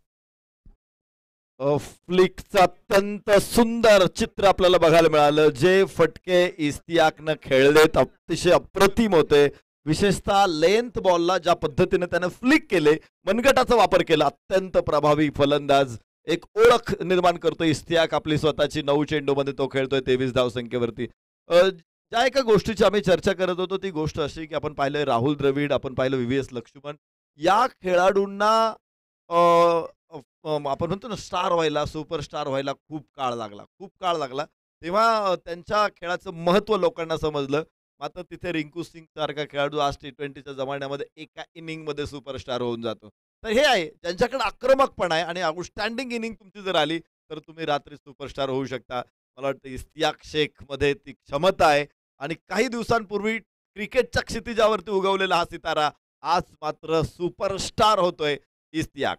फ्लिकचं अत्यंत सुंदर चित्र आपल्याला बघायला मिळालं. जे फटके इस्तियाकनं खेळलेत अतिशय अप्रतिम होते. विशेषतः लेंथ बॉलला ज्या पद्धतीने त्याने फ्लिक केले, मनगटाचा वापर केला, अत्यंत प्रभावी फलंदाज. एक ओळख निर्माण करतोय इस्तियाक आपली स्वतःची. 9 चेंडूमध्ये तो खेळतोय 23 धावसंख्येवरती. ज्या एका गोष्टीची आम्ही चर्चा करत होतो ती गोष्ट अशी की आपण पाहिलंय राहुल द्रविड, आपण पाहिलं VVS लक्ष्मण, या खेळाडूंना आपण म्हणतो ना स्टार व्हायला, सुपरस्टार व्हायला खूप काळ लागला. तेव्हा त्यांच्या खेळाचं महत्त्व लोकांना समजलं. मात्र तिथे रिंकू सिंग सारखा खेळाडू आज T20च्या जमान्यामध्ये एका इनिंगमध्ये सुपरस्टार होऊन जातो. तर हे आहे ज्यांच्याकडे आक्रमकपणा आहे आणि आउटस्टँडिंग इनिंग तुमची जर आली तर तुम्ही रात्री सुपरस्टार होऊ शकता. मला वाटतं इस्तियाक शेख मध्ये ती क्षमता आहे आणि काही दिवसांपूर्वी क्रिकेटच्या क्षितिजावरती उगवलेला हा सितारा आज मात्र सुपरस्टार होतोय इस्तियाक.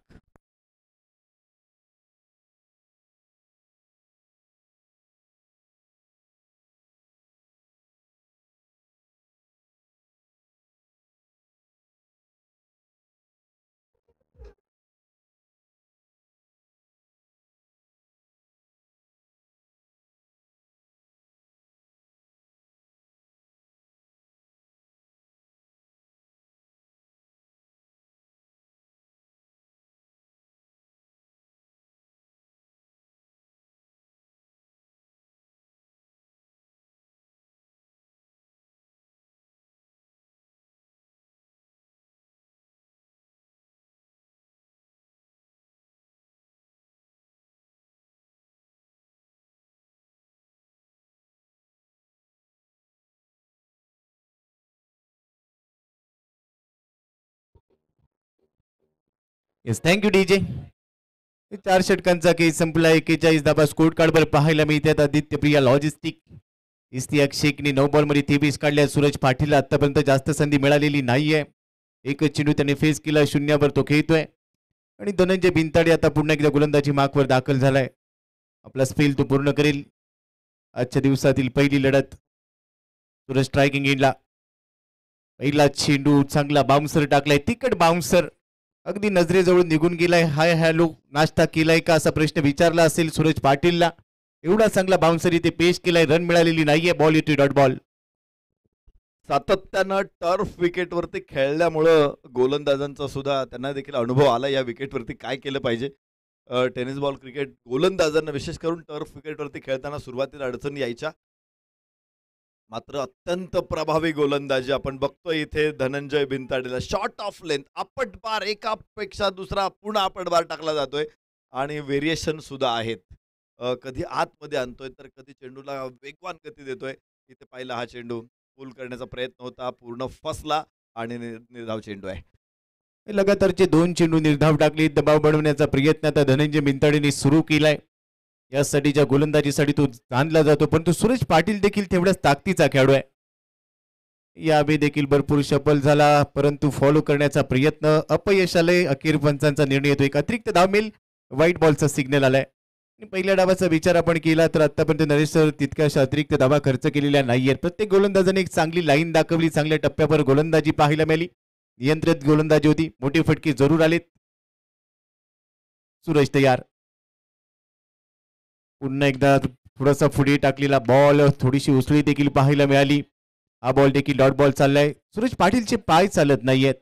Yes, thank you DJ. 4 षटकांचा केस संपला. 41 धाबा स्कोर कार्डवर पाहायला मिळतात. आदित्य प्रिया लॉजिस्टिक इस्तियाक शेखने 9 बॉलमध्ये 23 काढल्या. सूरज पाटीलला आतापर्यंत जास्त संधी मिळालेली नाहीये. एकच चेंडू त्याने फेस केला. शून्यावर तो खेळतोय आणि धनंजय बिनताडे आता पुन्हा एकदा गोलंदाजी मार्कवर दाखल झालाय. आपला स्पेल तो पूर्ण करेल. आजच्या दिवसातील पहिली लढत. सूरज स्ट्रायकिंग एंडला. पहिला चेंडू चांगला बाउन्सर टाकलाय. तिकट बाउन्सर अगदी नजरेजवळ निघून गेलाय. हाय हॅलो नाश्ता केलाय का असा प्रश्न विचारला असेल सूरज पाटीलला. एवढा चांगला बाउन्सर इथे पेश केलाय. रन मिळालेली नाहीये. बॉल येतोय डॉट बॉल. सातत्यानं टर्फ विकेटवरती खेळल्यामुळं गोलंदाजांचा सुद्धा त्यांना देखील अनुभव आला या विकेटवरती काय केलं पाहिजे. टेनिस बॉल क्रिकेट गोलंदाजांना विशेष करून टर्फ विकेटवरती खेळताना सुरुवातीला अडचणी यायच्या. मात्र अत्यंत प्रभावी गोलंदाजी आपण बघतोय इथे धनंजय बिनताडेला. शॉर्ट ऑफ लेंथ आपट बार एकापेक्षा दुसरा पुन्हा आपट बार टाकला जातोय आणि व्हेरिएशन सुद्धा आहेत. कधी आतमध्ये आणतोय तर कधी चेंडूला वेगवान गती देतोय. इथे पाहिला हा चेंडू पूल करण्याचा प्रयत्न होता, पूर्ण फसला आणि निर्धाव चेंडू आहे. लगातारचे 2 चेंडू निर्धाव टाकले. दबाव बनवण्याचा प्रयत्न आता धनंजय बिनताडेने सुरू केलाय. यासाठीच्या गोलंदाजीसाठी तो जाणला जातो, परंतु सूरज पाटील देखील तेवढ्याच ताकदीचा खेळाडू आहे. यावेळी देखील भरपूर सफल झाला, परंतु फॉलो करण्याचा प्रयत्न अपयश आले. अखेर पंचांचा निर्णय येतो. एक अतिरिक्त धाव मिळेल. व्हाईट बॉलचा सिग्नल आलाय. पहिल्या डावाचा विचार आपण केला तर आतापर्यंत नरेश सर तितक्याशा अतिरिक्त धावा खर्च केलेल्या नाहीयेत. प्रत्येक गोलंदाजाने एक चांगली लाईन दाखवली. चांगल्या टप्प्यावर गोलंदाजी पाहायला मिळाली. नियंत्रित गोलंदाजी होती. मोठे फटके जरूर आलेत. सूरज तयार. पुन्हा एकदा थोडासा पुढे टाकलेला बॉल, थोडीशी उसळी देखील पाहायला मिळाली. हा बॉल देखील डॉट बॉल चाललाय. सूरज पाटीलचे पाय चालत नाहीयेत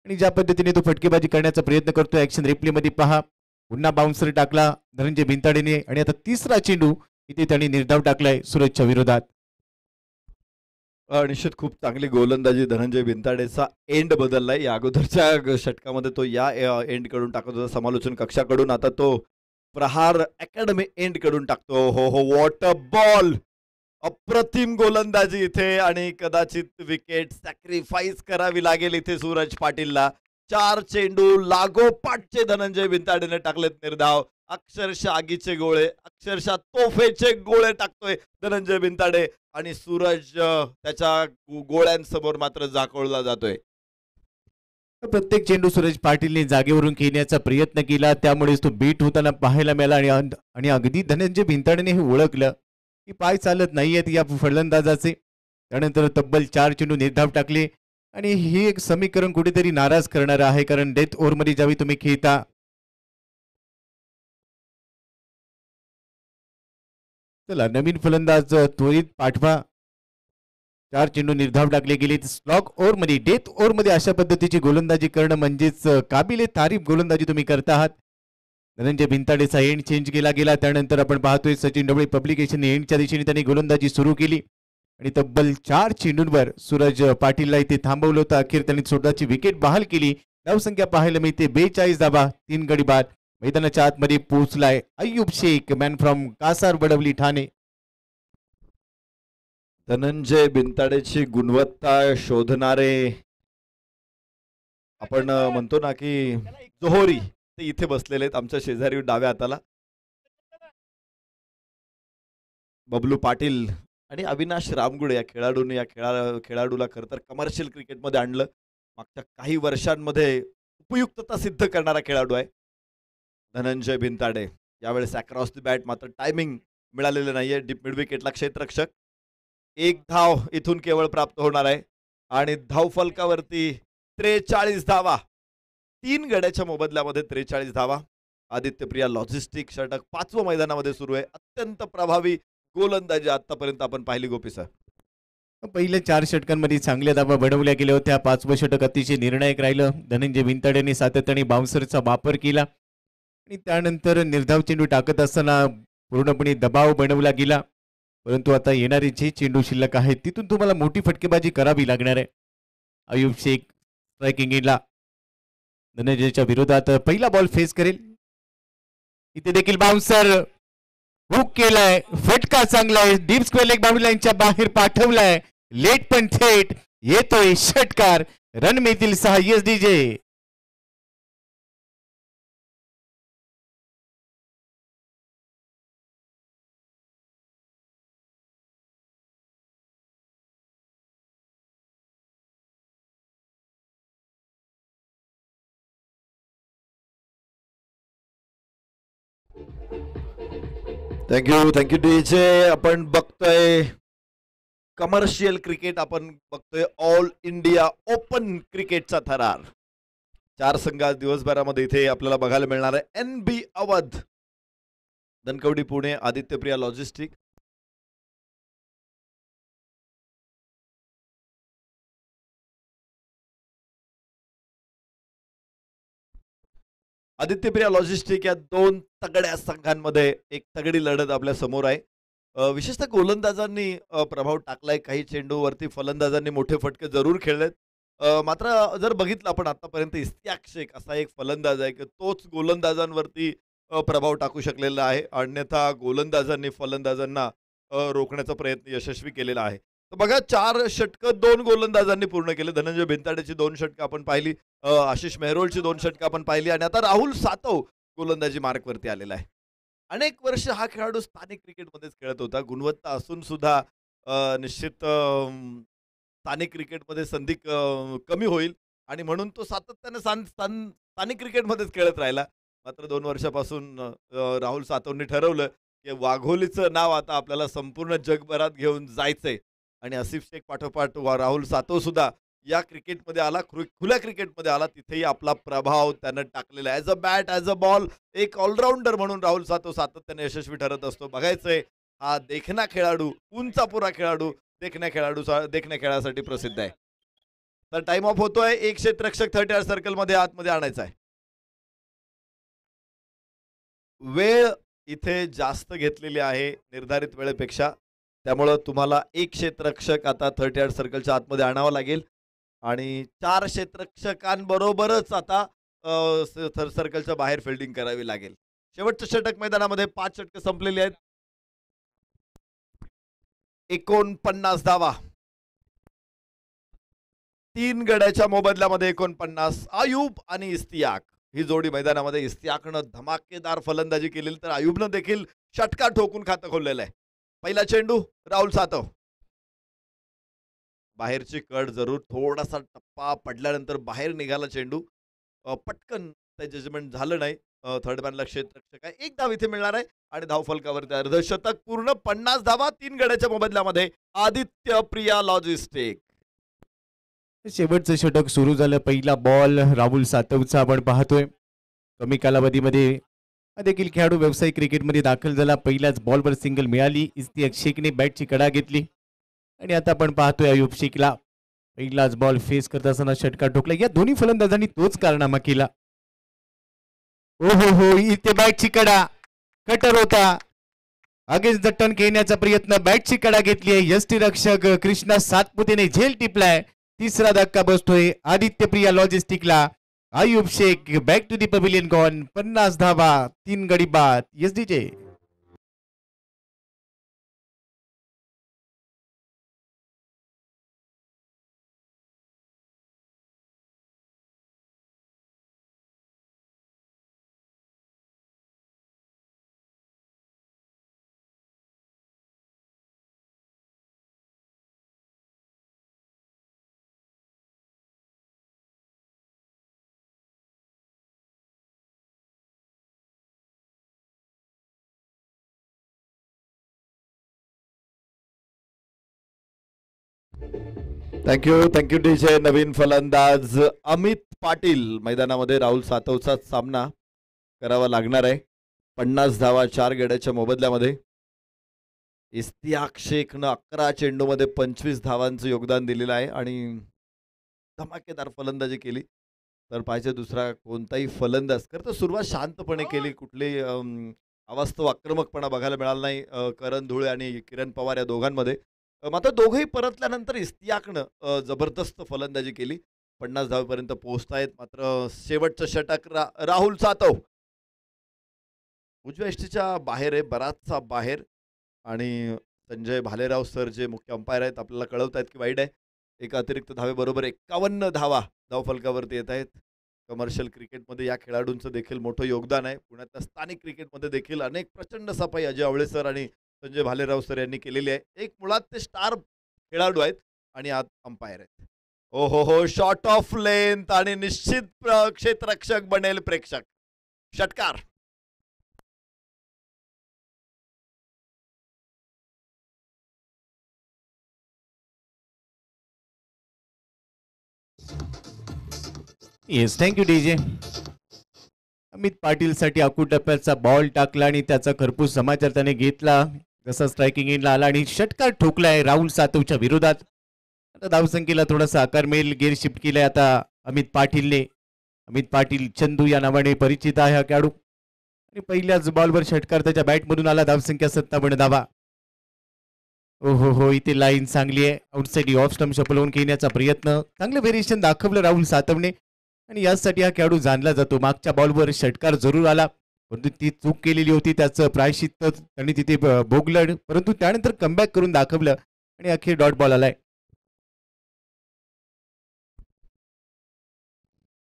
आणि ज्या पद्धतीने तो फटकेबाजी करण्याचा प्रयत्न करतोय. ऍक्शन रिप्ले मध्ये पहा. पुन्हा बाउन्सर टाकला धनंजय बिनताडेने आणि आता तिसरा चेंडू इथे त्यांनी निर्धाव टाकलाय सूरजच्या विरोधात. निश्चित खूप चांगली गोलंदाजी धनंजय बिनताडेचा. एंड बदललाय. या अगोदरच्या षटकामध्ये तो या एंड कडून टाकत होता समालोचन कक्षाकडून. आता तो प्रहार अकॅडमी एंड कडून टाकतो. हो हो, वॉट अ बॉल. अप्रतिम गोलंदाजी इथे आणि कदाचित विकेट सॅक्रिफाईस करावी लागेल इथे सूरज पाटीलला. 4 चेंडू लागोपाठचे धनंजय बिनताडेने टाकलेत निर्धाव. अक्षरशः आगीचे गोळे, अक्षरशः तोफेचे गोळे टाकतोय धनंजय बिनताडे आणि सूरज त्याच्या गोळ्यांसमोर मात्र झाकोळला जातोय. प्रत्येक चेंडू सूरज पाटीलने जागेवरून खेळण्याचा प्रयत्न केला, त्यामुळेच तो बीट होताना पाहायला मिळाला. आणि अगदी धनंजय बिनताडेने हे ओळखलं की पाय चालत नाहीयेत या फलंदाजाचे. त्यानंतर तब्बल 4 चेंडू निर्धाव टाकले आणि हे एक समीकरण कुठेतरी नाराज करणार आहे, कारण डेथ ओव्हरमध्ये ज्यावेळी तुम्ही खेळता चला नवीन फलंदाज त्वरित पाठवा. 4 चेंडू निर्धाव टाकले गेले. स्लॉग ओव्हरमध्ये डेथ ओव्हरमध्ये अशा पद्धतीची गोलंदाजी करणं म्हणजेच काबिले तारीफ गोलंदाजी तुम्ही करता आहात. धनंजय बिनताडेचा एंड चेंज केला गेला. त्यानंतर आपण पाहतोय सचिन ढवळे पब्लिकेशन एंडच्या दिशेने त्यांनी गोलंदाजी सुरू केली आणि तब्बल 4 चेंडूंवर सूरज पाटीलला इथे थांबवलं होतं. अखेर त्यांनी स्वतःची विकेट बहाल केली. धावसंख्या पाहायला मिळते 42 धावा, 3 गडी बाद. मैदानाच्या आतमध्ये पोहोचलाय अय्यूब शेख, मॅन फ्रॉम कासार बडवली ठाणे. धनंजय बिनताडेची गुणवत्ता शोधणारे आपण म्हणतो ना की जोहोरी ते इथे बसलेले आहेत आमच्या शेजारी डाव्या हाताला. बबलू पाटील आणि अविनाश रामगुडे या खेळाडूने खेळाडूला खरं तर कमर्शियल क्रिकेटमध्ये आणलं. मागच्या काही वर्षांमध्ये उपयुक्तता सिद्ध करणारा खेळाडू आहे धनंजय बिनताडे. यावेळेस अक्रॉस द बॅट मात्र टायमिंग मिळालेलं नाहीये. Deep mid विकेटला क्षेत्ररक्षक. 1 धाव इथून केवळ प्राप्त होणार आहे आणि धावफलकावरती 43 धावा. 3 गड्याच्या मोबदल्यामध्ये 43 धावा. आदित्य प्रिया लॉजिस्टिक षटक 5वं मैदानामध्ये सुरू आहे. अत्यंत प्रभावी गोलंदाजी आतापर्यंत आपण पाहिली गोपी सर. पहिल्या 4 षटकांमध्ये चांगल्या धावा बनवल्या गेल्या होत्या. 5वं षटक अतिशय निर्णायक राहिलं. धनंजय बिनताडेने सातत्याने बाउन्सरचा वापर केला आणि त्यानंतर निर्धाव चेंडू टाकत असताना पूर्णपणे दबाव बनवला गेला. परंतु आता येणारे जे चेंडू शिल्लक आहेत तिथून तुम्हाला मोठी फटकेबाजी करावी लागणार आहे. अय्यूब शेख स्ट्रायकिंग एंडला धनंजयच्या विरोधात पहिला बॉल फेस करेल. इथे देखील बाउन्सर हुक केलाय. फटका चांगला आहे. डीप स्क्वेअर लेग बाउंड्री लाईनच्या बाहेर पाठवलाय. लेट पण थेट येतोय षटकार. रन मिळतील 6. S DJ thank you DJ. आपण बघतोय कमर्शियल क्रिकेट, आपण बघतोय ऑल इंडिया ओपन क्रिकेटचा थरार. 4 संघ आज दिवसभरामध्ये इथे आपल्याला बघायला मिळणार आहे. NB Awadh, Dhankawadi Pune, Adityapriya logistic. Adityapriya logistic या 2 तगड्या संघांमध्ये एक तगडी लढत आपल्या समोर आहे. विशेषतः गोलंदाजांनी प्रभाव टाकलाय. काही चेंडूवरती फलंदाजांनी मोठे फटके जरूर खेळलेत. मात्र जर बघितलं आपण आतापर्यंत इस्तियाक शेख असा एक फलंदाज आहे की तोच गोलंदाजांवरती प्रभाव टाकू शकलेला आहे. अन्यथा गोलंदाजांनी फलंदाजांना रोखण्याचा प्रयत्न यशस्वी केलेला आहे. तर बघा, 4 षटकं 2 गोलंदाजांनी पूर्ण केले. धनंजय भिंताडेची 2 षटकं आपण पाहिली, आशिष मेहरोलची 2 षटकं आपण पाहिली, आणि आता राहुल सातव गोलंदाजी मार्कवरती आलेला आहे. अनेक वर्ष हा खेळाडू स्थानिक क्रिकेटमध्येच खेळत होता. गुणवत्ता असून सुद्धा निश्चित स्थानिक क्रिकेटमध्ये संधी कमी होईल आणि म्हणून तो सातत्याने स्थानिक क्रिकेटमध्येच खेळत राहिला. मात्र 2 वर्षापासून राहुल सातवने ठरवलं की वाघोलीचं नाव आता आपल्याला संपूर्ण जगभरात घेऊन जायचंय आणि आसिफ शेख पाठोपाठ राहुल सातव सुद्धा या क्रिकेटमध्ये आला, खुल्या क्रिकेटमध्ये आला. तिथेही आपला प्रभाव त्यानं टाकलेला आहे. As a bat, as a ball, एक ऑलराऊंडर म्हणून राहुल सातव सातत्याने यशस्वी ठरत असतो. बघायचंय, हा देखणा खेळाडू, उंचापुरा खेळाडू, देखण्या खेळासाठी प्रसिद्ध आहे. तर टाइम ऑफ होतोय. एक क्षेत्ररक्षक 30 सर्कलमध्ये आतमध्ये आणायचा आहे. वेळ इथे जास्त घेतलेली आहे निर्धारित वेळेपेक्षा, त्यामुळं तुम्हाला एक क्षेत्ररक्षक आता 30 सर्कलच्या आतमध्ये आणावं लागेल आणि 4 क्षेत्ररक्षकांबरोबरच आता सर्कलच्या बाहेर फिल्डिंग करावी लागेल. शेवटचं षटक मैदानामध्ये 5 षटकं संपलेली आहेत. 49 धावा, 3 गड्याच्या मोबदल्यामध्ये 49. आयुब आणि इस्तियाक ही जोडी मैदानामध्ये. इस्तियाकनं धमाकेदार फलंदाजी केलेली तर आयुबनं देखील षटका ठोकून खातं खोललेलं आहे. पहिला चेंडू राहुल सातव, बाहेरची कड, जरूर थोडासा टप्पा पडल्यानंतर बाहेर निघाला चेंडू. पटकन ते जजमेंट झालं नाही. थर्ड मॅनला क्षेत्ररक्षक आहे. 1 धाव इथे मिळणार आहे आणि धावफलकावरती अर्धशतक पूर्ण. 50 धावा 3 गड्याच्या मोबदल्यामध्ये आदित्य प्रिया लॉजिस्टिक. शेवटचं षटक सुरू झालं. पहिला बॉल राहुल सातवचा आपण पाहतोय. कमी कालावधीमध्ये हा देखील खेळाडू व्यावसायिक क्रिकेटमध्ये दाखल झाला. पहिल्याच बॉलवर सिंगल मिळाली. इस्तियाक शेखने बॅटची कडा घेतली आणि आता आपण पाहतोय आयुब शेखला पहिलाच बॉल फेस करत असताना षटका ठोकला. या दोन्ही फलंदाजांनी तोच कारनामा केला. ओ हो, इथे बॅटची कडा, कटर होता, अगेन्स्ट द टर्न खेळण्याचा प्रयत्न, बॅटची कडा घेतली आहे. यष्टीरक्षक कृष्णा सातपुतेने झेल टिपलाय. तिसरा धक्का बसतोय आदित्य प्रिया लॉजिस्टिकला. Ayub Shaikh back to the pavilion gone. 50 धावा 3 गडी बाद. SDJ thank you DJ. नवीन फलंदाज अमित पाटील मैदानामध्ये. राहुल सातवचाच सामना करावा लागणार आहे. 50 धावा 4 गड्याच्या मोबदल्यामध्ये. इस्तियाक शेखनं 11 चेंडूमध्ये 25 धावांचं योगदान दिलेलं आहे आणि धमाकेदार फलंदाजी केली. तर पाहिजे दुसरा कोणताही फलंदाज खरं तर सुरुवात शांतपणे केली. कुठली अवास्तव आक्रमकपणा बघायला मिळाला नाही करण धुळे आणि किरण पवार या दोघांमध्ये. मात्र दोघेही परतल्यानंतर इस्तियाकनं जबरदस्त फलंदाजी केली. 50 धावेपर्यंत पोहोचतायत. मात्र शेवटचं षटक राहुल सातव उजव्या यष्टीच्या बाहेर आहे, बराचसा बाहेर. आणि संजय भालेराव सर जे मुख्य अंपायर आहेत आपल्याला कळवत आहेत की वाईट आहे. एक अतिरिक्त धावेबरोबर 51 धावा धावफलकावरती येत आहेत. कमर्शियल क्रिकेटमध्ये या खेळाडूंचं देखील मोठं योगदान आहे. पुण्यातल्या स्थानिक क्रिकेटमध्ये देखील अनेक प्रचंड सफाई अजय आवळे सर आणि संजय भालेराव सर यांनी केलेली आहे. एक मुळात ते स्टार खेळाडू आहेत आणि आत अंपायर आहेत. हो, शॉर्ट ऑफ लेंथ आणि निश्चित क्षेत्ररक्षक बनेल प्रेक्षक. षटकार. Yes, thank you DJ. Amit Patil साठी अकूट टप्प्याचा बॉल टाकला आणि त्याचा खरपूस समाचार त्याने घेतला. जसा स्ट्रायकिंग इनला आला आणि षटकार ठोकलाय राहुल सातवच्या विरोधात. आता धावसंख्येला थोडासा आकार मिळेल. गेअर शिफ्ट केलाय आता अमित पाटीलने. अमित पाटील चंदू या नावाने परिचित आहे हा खेळाडू आणि पहिल्याच बॉलवर षटकार त्याच्या बॅटमधून आला. धावसंख्या 57 धावा. ओहो हो, इथे लाईन चांगली आहे. आउटसाइड ऑफ स्टंप शपलवून घेण्याचा प्रयत्न. चांगलं व्हेरिएशन दाखवलं राहुल सातवने आणि यासाठी हा खेळाडू जाणला जातो. मागच्या बॉलवर षटकार जरूर आला परंतु ती चूक केलेली होती. त्याचं प्रायश्चित्त त्यांनी तिथे भोगलं परंतु त्यानंतर कमबॅक करून दाखवलं आणि अखेर डॉट बॉल आलाय.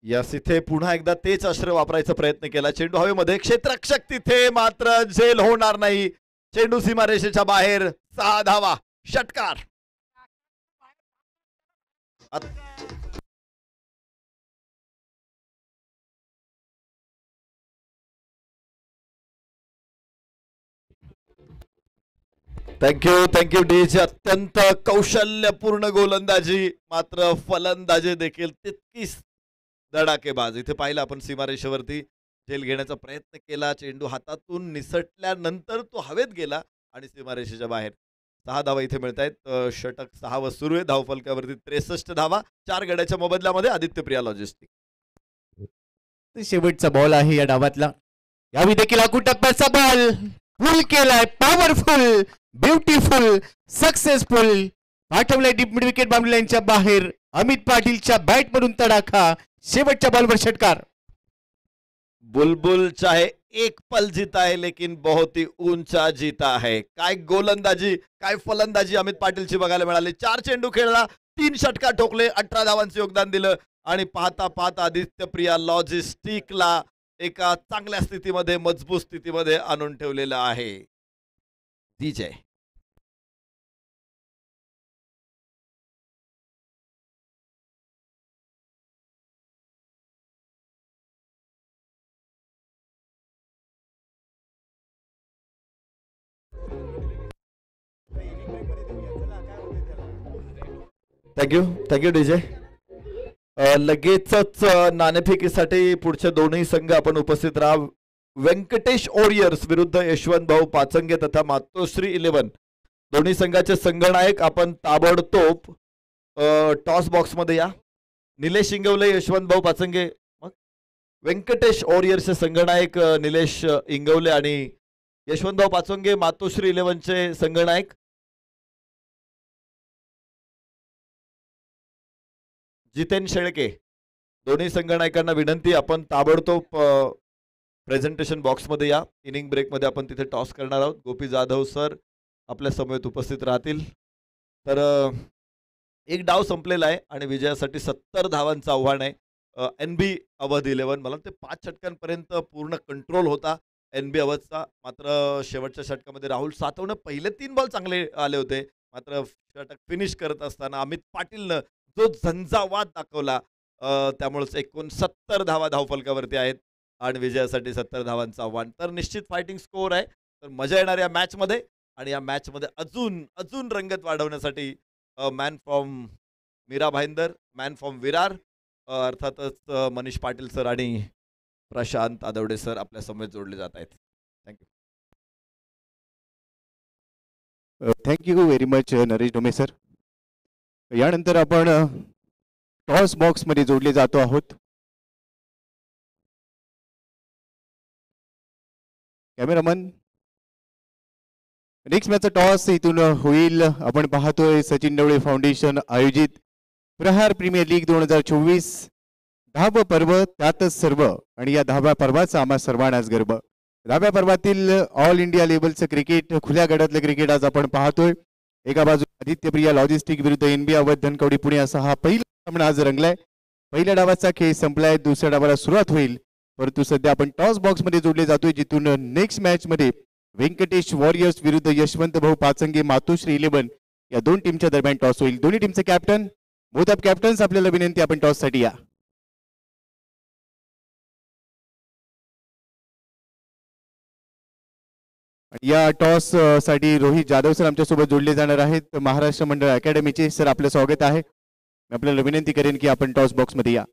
यास इथे पुन्हा एकदा तेच अस्त्र वापरायचा प्रयत्न केला. चेंडू हवेमध्ये, क्षेत्ररक्षक तिथे, मात्र झेल होणार नाही. चेंडू सीमारेषेच्या बाहेर. 6 धावा, षटकार. Thank you DJ. अत्यंत कौशल्यपूर्ण गोलंदाजी, मात्र फलंदाजी देखील तितकीच धडाकेबाज. इथे पाहिलं आपण सीमारेषेवरती झेल घेण्याचा प्रयत्न केला. चेंडू हातातून निसटल्यानंतर तो हवेत गेला आणि सीमारेषेच्या बाहेर. 6 धावा इथे मिळत आहेत. षटक 6 वर सुरू आहे. धावफलकावरती 63 धावा. 4 गड्याच्या मोबदल्यामध्ये आदित्य प्रिया लॉजिस्टिक. शेवटचा बॉल आहे या डावातला. यावेळी देखील अकूट टप्प्याचा बॉल फुल केलाय. Powerful, beautiful, successful. पाठवलाय डीप मिड विकेट बाउंड्री लाईनच्या बाहेर. अमित पाटीलच्या बॅट मधून तडाखा. शेवटच्या बॉलवर षटकार. बुलबुल चाहे एक पल जीता है लेकिन बहुत ही ऊंचा जीता है. काय गोलंदाजी, काय फलंदाजी अमित पाटीलची बघायला मिळाली. 4 चेंडू खेळला, 3 षटकार ठोकले, 18 धावांचे योगदान दिलं आणि पाहता पाहता आदित्य प्रिया लॉजिस्टिकला एका चांगल्या स्थितीमध्ये, मजबूत स्थितीमध्ये आणून ठेवलेलं आहे. डीजे. Thank you DJ. लगेचच नाणेफेकीसाठी पुढचे दोन्ही संघ आपण उपस्थित राहा. व्यंकटेश ओरियर्स विरुद्ध यशवंत भाऊ पाचंगे तथा मातोश्री 11. दोन्ही संघाचे संघनायक आपण ताबडतोब टॉस बॉक्स मध्ये या. निलेश इंगवले, यशवंत भाऊ पाचंगे. मग व्यंकटेश ओरियर्सचे संघनायक निलेश इंगवले आणि यशवंत भाऊ पाचंगे मातोश्री 11 चे संघनायक. जितेन शेळके. दोन्ही संघनायकांना विनंती, आपण ताबडतोब प्रेझेंटेशन बॉक्समध्ये या. इनिंग ब्रेकमध्ये आपण तिथे टॉस करणार आहोत. गोपी जाधव सर आपल्या समवेत उपस्थित राहतील. तर एक डाव संपलेला आहे आणि विजयासाठी 70 धावांचं आव्हान आहे. NB अवध 11. मला ते 5 षटकांपर्यंत पूर्ण कंट्रोल होता NB अवधचा. मात्र शेवटच्या षटकामध्ये राहुल सातवनं पहिले 3 बॉल चांगले आले होते, मात्र षटक फिनिश करत असताना अमित पाटीलनं जो झंझावात दाखवला, त्यामुळेच 69 धावा धावफलकावरती आहेत आणि विजयासाठी 70 धावांचं आव्हान. तर निश्चित फायटिंग स्कोअर आहे. तर मजा येणार या मॅचमध्ये आणि या मॅचमध्ये अजून रंगत वाढवण्यासाठी man from Mira Bhayandar, man from Virar, अर्थातच मनीष पाटील सर आणि प्रशांत आदवडे सर आपल्या समवेत जोडले जात आहेत. Thank you. Thank you very much Naresh Dome sir. यानंतर आपण टॉस बॉक्स मध्ये जोडले जातो आहोत. कॅमेरामन, नेक्स्ट मॅचचा टॉस इथून होईल. आपण पाहतोय सचिन ढवळे फाउंडेशन आयोजित प्रहार प्रीमियर लीग 2024 10वे पर्व, त्यातच सर्व. आणि या 10व्या पर्वाचा आम्हा सर्वांनाच गर्व. 10व्या पर्वातील ऑल इंडिया लेवलचं क्रिकेट, खुल्या गटातलं क्रिकेट आज आपण पाहतोय. एका बाजू आदित्य प्रिया लॉजिस्टिक विरुद्ध NB अवध धनकवडी पुणे असा हा पहिला सामना आज रंगलाय. पहिल्या डावाचा खेळ संपलाय, दुसऱ्या डावाला सुरुवात होईल. परंतु सध्या आपण टॉस बॉक्स मध्ये जोडले जातोय, जिथून नेक्स्ट मॅच मध्ये व्यंकटेश वॉरियर्स विरुद्ध यशवंत भाऊ पाचंगे मातोश्री 11 या दोन टीमच्या दरम्यान टॉस होईल. दोन्ही टीमचे कॅप्टन, बोथ ऑफ कॅप्टन्स, आपल्याला विनंती आपण टॉस साठी या. या टॉस साठी रोहित जाधव सर आमच्या सोबत जोडले जाणार आहेत, महाराष्ट्र मंडळ अकॅडमीचे. सर आपलं स्वागत आहे. मी आपल्याला विनंती करेन की आपण टॉस बॉक्स मध्ये या.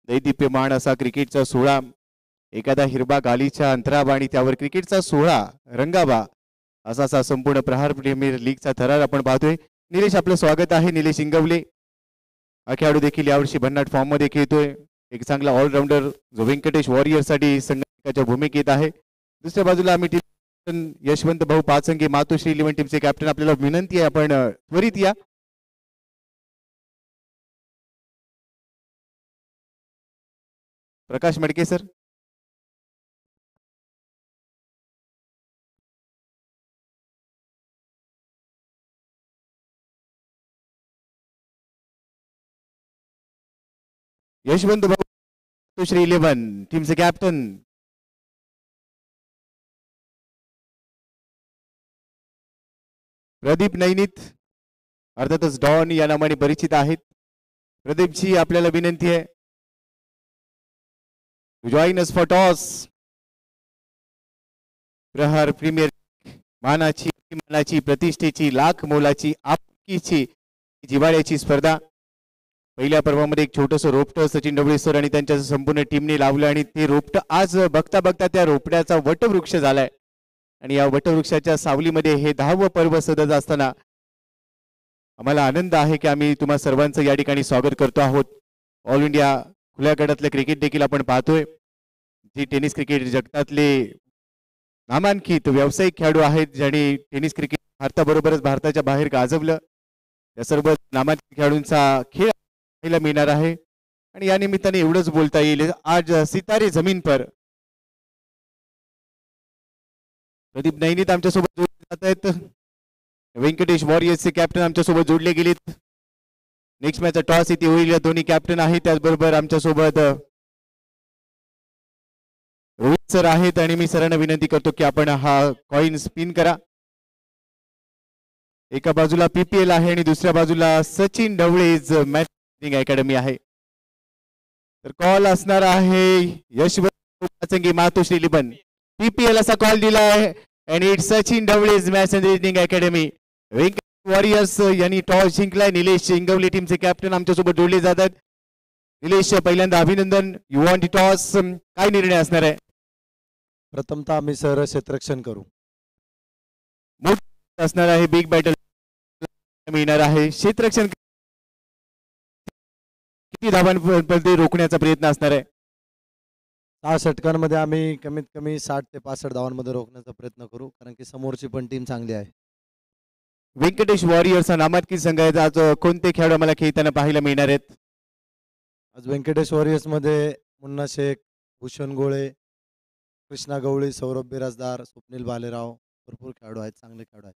दैदिप्यमान असा क्रिकेटचा सोहळा, एखादा हिरबा गालीच्या अंतरावा आणि त्यावर क्रिकेटचा सोहळा रंगावा असा संपूर्ण प्रहार प्रीमियर लीगचा थरार आपण पाहतोय. निलेश, आपलं स्वागत आहे. निलेश इंगवले हा खेळाडू देखील यावर्षी भन्नाट फॉर्म मध्ये खेळतोय. एक चांगला ऑलराऊंडर जो व्यंकटेश वॉरियर्ससाठी संघटकाच्या भूमिकेत आहे. दुसऱ्या बाजूला आम्ही टीम यशवंत भाऊ पाचंगे मातोश्री 11 टीमचे कॅप्टन. आपल्याला विनंती आहे आपण त्वरित या. प्रकाश मडके सर. यशवंत भाऊ श्री 11 टीमचे कॅप्टन. प्रदीप नैनित अर्थातच डॉन या नावाने परिचित आहेत. प्रदीपची आपल्याला विनंती आहे to join us for toss. Prahar premier मानाची अभिमानाची प्रतिष्ठेची लाख मोलाची आपकीची जिव्हाळ्याची स्पर्धा. पहिल्या पर्वामध्ये एक छोटंसं रोपटं सचिन ढवळे सर आणि त्यांच्या संपूर्ण टीमने लावलं आणि ते रोपटं आज बघता बघता त्या रोपट्याचा वटवृक्ष झालाय. आणि या वटवृक्षाच्या सावलीमध्ये हे 10वं पर्व सदत असताना आम्हाला आनंद आहे की आम्ही तुम्हा सर्वांचं या ठिकाणी स्वागत करतो आहोत. ऑल इंडिया खुल्या गटातलं क्रिकेट देखील आपण पाहतोय. जी टेनिस क्रिकेट जगतातले नामांकित व्यावसायिक खेळाडू आहेत ज्यांनी टेनिस क्रिकेट भारताबरोबरच भारताच्या बाहेर गाजवलं, त्या सर्व नामांकित खेळाडूंचा खेळ पाहायला मिळणार आहे. आणि या निमित्ताने एवढंच बोलता येईल, आज सितारे जमीन पर प्रदीप नैनित आमच्यासोबत जोडले जात आहेत. व्यंकटेश वॉरियर्सचे कॅप्टन आमच्यासोबत जोडले गेलेत. नेक्स्ट मॅचचा टॉस इथे होईल. दोन्ही कॅप्टन आहेत. त्याचबरोबर आमच्यासोबत रोहित सर आहेत आणि मी सरांना विनंती करतो की आपण हा कॉइन स्पिन करा. एका बाजूला PPL आहे आणि दुसऱ्या बाजूला सचिन ढवळेज मॅच अकॅडमी आहे. तर कॉल असणार आहे यशवंत पाचंगे मातोश्री 11. PPL असा कॉल दिला आहे आणि इट्स सचिन ढवळेज match rating academy. Venkatesh warriors यांनी टॉस जिंकलाय. निलेश इंगवले टीमचे कॅप्टन आमच्यासोबत जोडले जातात. निलेश, पहिल्यांदा अभिनंदन. यू वॉन्ट टॉस, काय निर्णय असणार आहे? प्रथमतः आम्ही सर क्षेत्ररक्षण करू. मोठं असणार आहे, बिग बॅटल मिळणार आहे. क्षेत्ररक्षण किती धावांपर्यंत रोखण्याचा प्रयत्न असणार आहे? 6 षटकांमध्ये आम्ही कमीत कमी 60 ते 65 धावांमध्ये रोखण्याचा प्रयत्न करू, कारण की समोरची पण टीम चांगली आहे. व्यंकटेश वॉरियर्स नामांकित संघ आहे. आज कोणते खेळाडू आम्हाला खेळताना पाहायला मिळणार आहेत? आज व्यंकटेश वॉरियर्समध्ये मुन्ना शेख, भूषण गोळे, कृष्णा गवळी, सौरभ बिराजदार, स्वप्नील भालेराव, भरपूर खेळाडू आहेत, चांगले खेळाडू आहेत.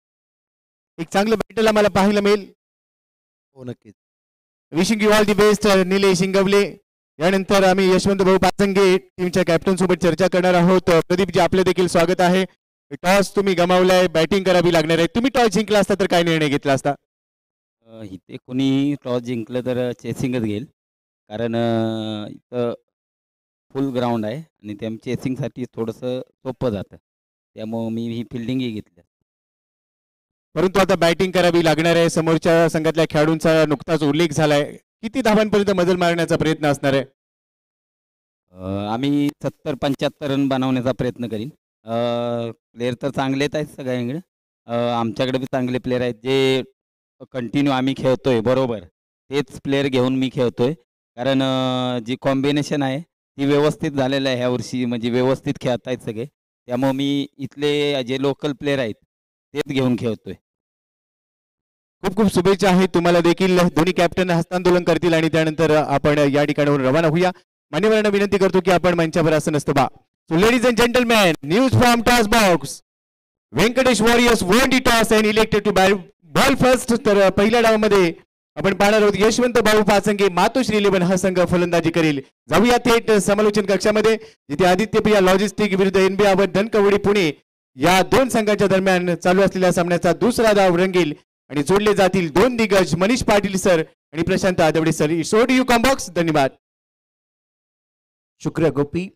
एक चांगलं बॅटल आम्हाला पाहायला मिळेल. हो, नक्कीच. Wishing you all the best Nilesh Ingawale. यानंतर आम्ही यशवंत भाऊ पाचंगे टीमच्या कॅप्टन सोबत चर्चा करणार आहोत. प्रदीपजी, आपलं देखील स्वागत आहे. टॉस तुम्ही गमावलाय, बॅटिंग करावी लागणार आहे. तुम्ही टॉस जिंकला असता तर काय निर्णय घेतला असता? इथे कोणी टॉस जिंकलं तर चेसिंगच घेईल, कारण इथं फुल ग्राउंड आहे आणि त्या चेसिंगसाठी थोडंसं सोपं जातं, त्यामुळं मी ही फिल्डिंगही घेतली. परंतु आता बॅटिंग करावी लागणार आहे. समोरच्या संघातल्या खेळाडूंचा नुकताच उल्लेख झालाय. किती धावांपर्यंत मजल मारण्याचा प्रयत्न असणार आहे? आम्ही 70-75 रन बनवण्याचा प्रयत्न करीन. प्लेयर तर चांगलेच आहेत सगळ्यांकडे. आमच्याकडे बी चांगले प्लेयर आहेत जे कंटिन्यू आम्ही खेळतोय बरोबर, तेच प्लेयर घेऊन मी खेळतोय, कारण जी कॉम्बिनेशन आहे ती व्यवस्थित झालेलं आहे ह्या वर्षी, म्हणजे व्यवस्थित खेळत आहेत सगळे, त्यामुळे मी इथले जे लोकल प्लेयर आहेत तेच घेऊन खेळतोय. खूप खूप शुभेच्छा आहेत तुम्हाला देखील. दोन्ही कॅप्टन हस्तांदोलन करतील आणि त्यानंतर आपण या ठिकाणाहून रवाना होऊया. मान्यवरांना विनंती करतो की आपण मंचावर असं नसतं बा. So ladies and gentleman, news from toss box. Venkatesh warriors won the toss and elected to bowl first. तर पहिल्या डावामध्ये आपण पाहणार आहोत यशवंत भाऊ पाचंगे मातोश्री 11 हा संघ फलंदाजी करेल. जाऊया थेट समालोचन कक्षामध्ये, जिथे आदित्य प्रिया लॉजिस्टिक विरुद्ध NBA व धनकवडी पुणे या दोन संघांच्या दरम्यान चालू असलेल्या सामन्याचा दुसरा डाव रंगेल आणि जोडले जातील दोन दिग्गज मनीष पाटील सर आणि Prashant Adwade sir. So do you comm box. धन्यवाद. शुक्रिया गोपी.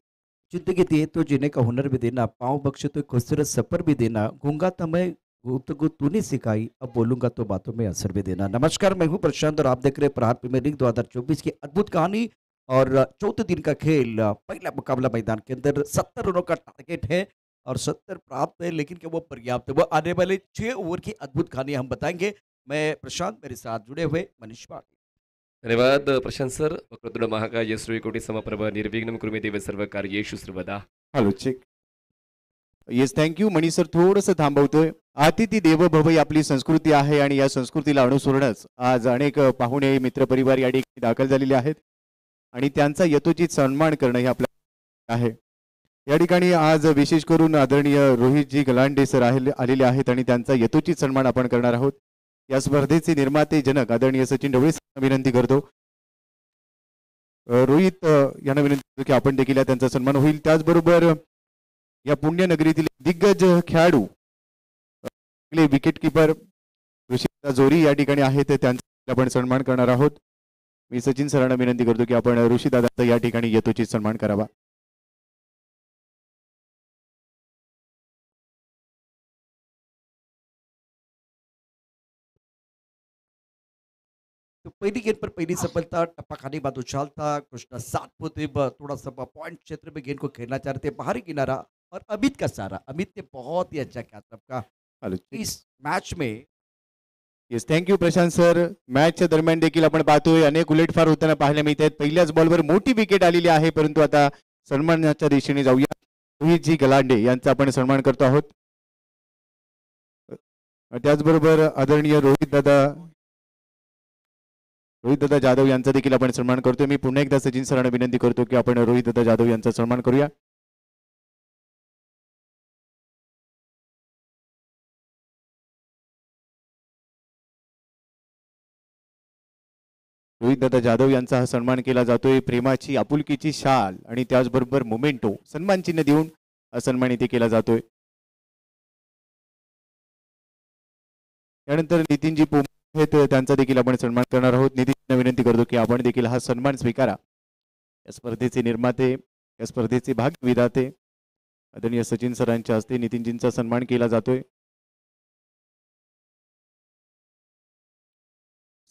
जिंदगी दिए तो जीने का हुनर भी देना, पाँव बख्शे तो खूबसूरत सफर भी देना, गूंगा था मैं गुफ्तगू तूने सिखाई, अब बोलूंगा तो बातों में असर भी देना. नमस्कार, मैं हूं प्रशांत और आप देख रहे हैं प्रहार प्रीमियर लीग 2024 की अद्भुत कहानी और चौथे दिन का खेल पहला मुकाबला मैदान के अंदर 70 रनों का टारगेट है और 70 प्राप्त है, लेकिन क्या वो पर्याप्त है? वो आने वाले 6 ओवर की अद्भुत कहानी हम बताएंगे। मैं प्रशांत, मेरे साथ जुड़े हुए मनीष पाटिल। धन्यवाद प्रशांत सर. वक्रतुंड महाकाय सूर्यकोटी समप्रभ निर्विघ्नं कुरु मे देव सर्व कार्येषु सर्वदा. Hello check. Yes thank you Mani sir. थोडंसं थांबवतोय. अतिथी देवो भव ही आपली संस्कृती आहे आणि या संस्कृतीला अनुसरूनच आज अनेक पाहुणे मित्रपरिवार या ठिकाणी दाखल झालेले आहेत आणि त्यांचा यथोचित सन्मान करणं हे आपल्या आहे. या ठिकाणी आज विशेष करून आदरणीय रोहितजी गलांडे सर आलेले आहेत आणि त्यांचा यथोचित सन्मान आपण करणार आहोत. या स्पर्धेचे निर्माते जनक आदरणीय सचिन ढवळे यांना विनंती करतो. रोहित यांना विनंती करतो की आपण देखील त्यांचा सन्मान होईल. त्याचबरोबर या पुण्यनगरीतील दिग्गज खेळाडू विकेट किपर ऋषिता जोरी या ठिकाणी आहेत, त्यांचा आपण सन्मान करणार आहोत. मी सचिन सरांना विनंती करतो की आपण ऋषिदादांचा या ठिकाणी यथोचित सन्मान करावा. तो पहली गेंद पर पहली सफलता, टप्पा खाने बाद उछालता कृष्णा 7 पोते थोड़ा सा पॉइंट क्षेत्र में गेंद को खेलना चाह रहे थे, बाहरी किनारा और अमित का सारा, अमित ने बहुत ही अच्छा किया सबका इस मैच में. Yes thank you Prashant sir. मॅचच्या दरम्यान देखील आपण पाहतोय अनेक उलटफार होताना पाहायला मिळत आहेत. पहिल्याच बॉलवर मोठी विकेट आलेली आहे, परंतु आता सन्मानाच्या दिशेने जाऊया. रोहितजी गलांडे यांचा आपण सन्मान करतो आहोत. त्याचबरोबर आदरणीय रोहितदादा जाधव यांचा देखील आपण सन्मान करतोय. मी पुन्हा एकदा सचिन सरांना विनंती करतो की आपण रोहितदादा जाधव यांचा सन्मान करूया. रोहितदादा जाधव यांचा हा सन्मान केला जातोय. प्रेमाची आपुलकीची शाल आणि त्याचबरोबर मोमेंटो सन्मान चिन्ह देऊन हा सन्मान इथे केला जातोय. त्यानंतर नितीनजी पोम आहेत, त्यांचा देखील आपण सन्मान करणार आहोत. नितीनना विनंती करतो की आपण देखील हा सन्मान स्वीकारा. या स्पर्धेचे निर्माते, या स्पर्धेचे भाग्य विधाते आदरणीय सचिन सरांच्या हस्ते नितीनजींचा सन्मान केला जातोय.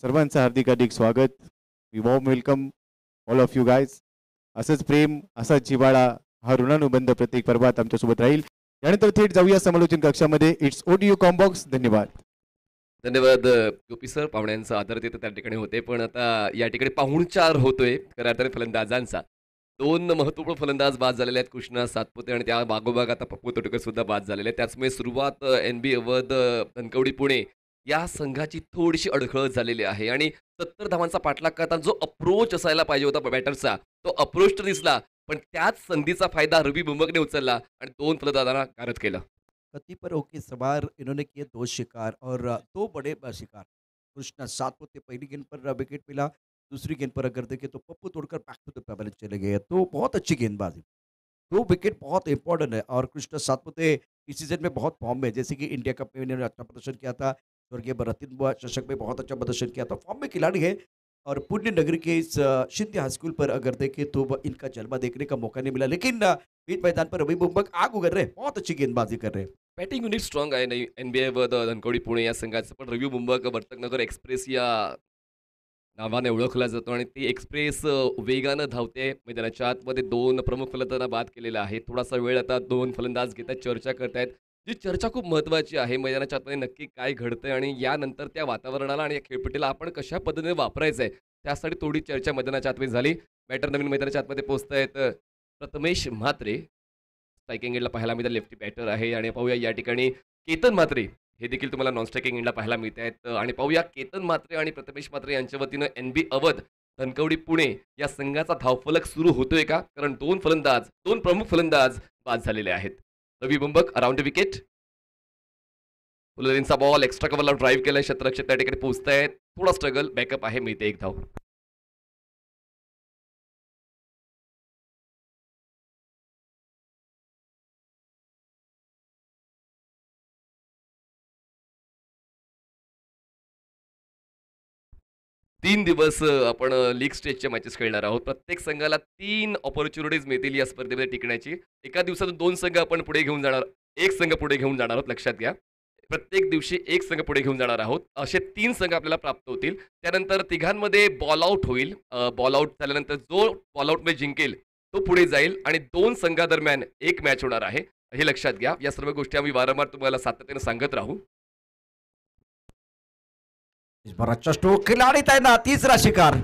सर्वांचं हार्दिक हार्दिक स्वागत. We warm welcome all of you guys. असंच प्रेम, असाच जिव्हाळा, हा ऋणानुबंध प्रत्येक पर्वात आमच्यासोबत राहील. त्यानंतर थेट जाऊया समालोचन कक्षामध्ये. It's audio combox. धन्यवाद. धन्यवाद गोपी सर. पाहुण्यांचा आदर तिथं त्या ठिकाणी होते, पण आता या ठिकाणी पाहुणचार होतोय खऱ्या अर्थाने फलंदाजांचा. 2 महत्त्वपूर्ण फलंदाज बाद झालेले आहेत, कृष्णा सातपुते आणि त्या बागोबाग आता पप्पू तोटकर सुद्धा बाद झालेले आहेत. त्याचमुळे सुरुवात NB अवध धनकवडी पुणे या संघाची थोडीशी अडखळ झालेली आहे आणि 70 धावांचा पाठलाग करताना जो अप्रोच असायला पाहिजे होता बॅटरचा, तो अप्रोच तर दिसला, पण त्याच संधीचा फायदा रवी बुंबकने उचलला आणि 2 फलंदाजांना कारत केलं. कति पर होके सवार इन्होंने किए 2 शिकार और 2 बड़े शिकार. कृष्णा 7 पोते पहली गेंद पर विकेट मिला, दूसरी गेंद पर अगर देखें तो पप्पू तोड़कर बैक टू द पेबल चले गए. तो बहुत अच्छी गेंदबाजी, 2 विकेट बहुत इंपॉर्टेंट है और कृष्णा 7 पोते इस सीजन में बहुत फॉर्म में, जैसे कि इंडिया कप में इन्होंने अच्छा प्रदर्शन किया था, स्वर्गीय रतिन बुआ चषक में बहुत अच्छा प्रदर्शन किया था, फॉर्म में खिलाड़ी है. और पुण्य नगरी के इस शिंदे हाई स्कूल पर अगर देखें तो इनका जलवा देखने का मौका नहीं मिला, लेकिन बीच मैदान पर रवि बुंबक आग उगल रहे, बहुत अच्छी गेंदबाजी कर रहे हैं. बॅटिंग युनिट स्ट्रॉंग आहे नाही NBA व धनकवडी पुणे या संघाचं, पण रवी बुंबक वर्तकनगर एक्सप्रेस या नावाने ओळखला जातो आणि ती एक्सप्रेस वेगानं धावते. मैदानाच्या आतमध्ये 2 प्रमुख फलंदाजांना बाद केलेला आहे. थोडासा वेळ आता 2 फलंदाज घेतात, चर्चा करतायत. जी चर्चा खूप महत्त्वाची आहे, मैदानाच्या आतमध्ये नक्की काय घडतंय आणि यानंतर त्या वातावरणाला आणि या खेळपट्टीला आपण कशा पद्धतीने वापरायचं आहे, त्यासाठी थोडी चर्चा मैदानाच्या आतमध्ये झाली. बॅटर नवीन मैदानाच्या आतमध्ये पोहोचतायत. प्रथमेश म्हात्रे स्ट्रायकिंग एंडला पाहायला मिळतात, लेफ्टी बॅटर आहे. आणि पाहूया या ठिकाणी केतन म्हात्रे हे देखील तुम्हाला नॉन स्ट्रायकिंग एंडला पाहायला मिळत आहेत. आणि पाहूया केतन म्हात्रे आणि प्रथमेश म्हात्रे यांच्या वतीनं NB अवध धनकवडी पुणे या संघाचा धावफलक सुरू होतोय का, कारण 2 प्रमुख फलंदाज बाद झालेले आहेत. रवी बुंबक अराउंड विकेट, फुलरींचा बॉल एक्स्ट्रा कव्हरला ड्राईव्ह केलाय, शतरक्षक त्या ठिकाणी पोहोचतायत. थोडा स्ट्रगल, बॅकअप आहे, मिळते 1 धाव. तीन दिवस आपण लीग स्टेजच्या मॅचेस खेळणार आहोत. प्रत्येक संघाला 3 ऑपॉर्च्युनिटीज मिळतील या स्पर्धेमध्ये टिकण्याची. एका दिवसात 2 संघ आपण पुढे घेऊन जाणार, 1 संघ पुढे घेऊन जाणार आहोत, लक्षात घ्या. प्रत्येक दिवशी एक संघ पुढे घेऊन जाणार आहोत. असे 3 संघ आपल्याला प्राप्त होतील. त्यानंतर तिघांमध्ये बॉल आउट होईल. बॉल आउट झाल्यानंतर जो बॉल आउटमध्ये जिंकेल तो पुढे जाईल आणि 2 संघादरम्यान एक मॅच होणार आहे. हे लक्षात घ्या. या सर्व गोष्टी आम्ही वारंवार तुम्हाला सातत्याने सांगत राहू. इस बार अच्छा स्ट्रोक, खिलाड़ी तैनात, तीसरा शिकार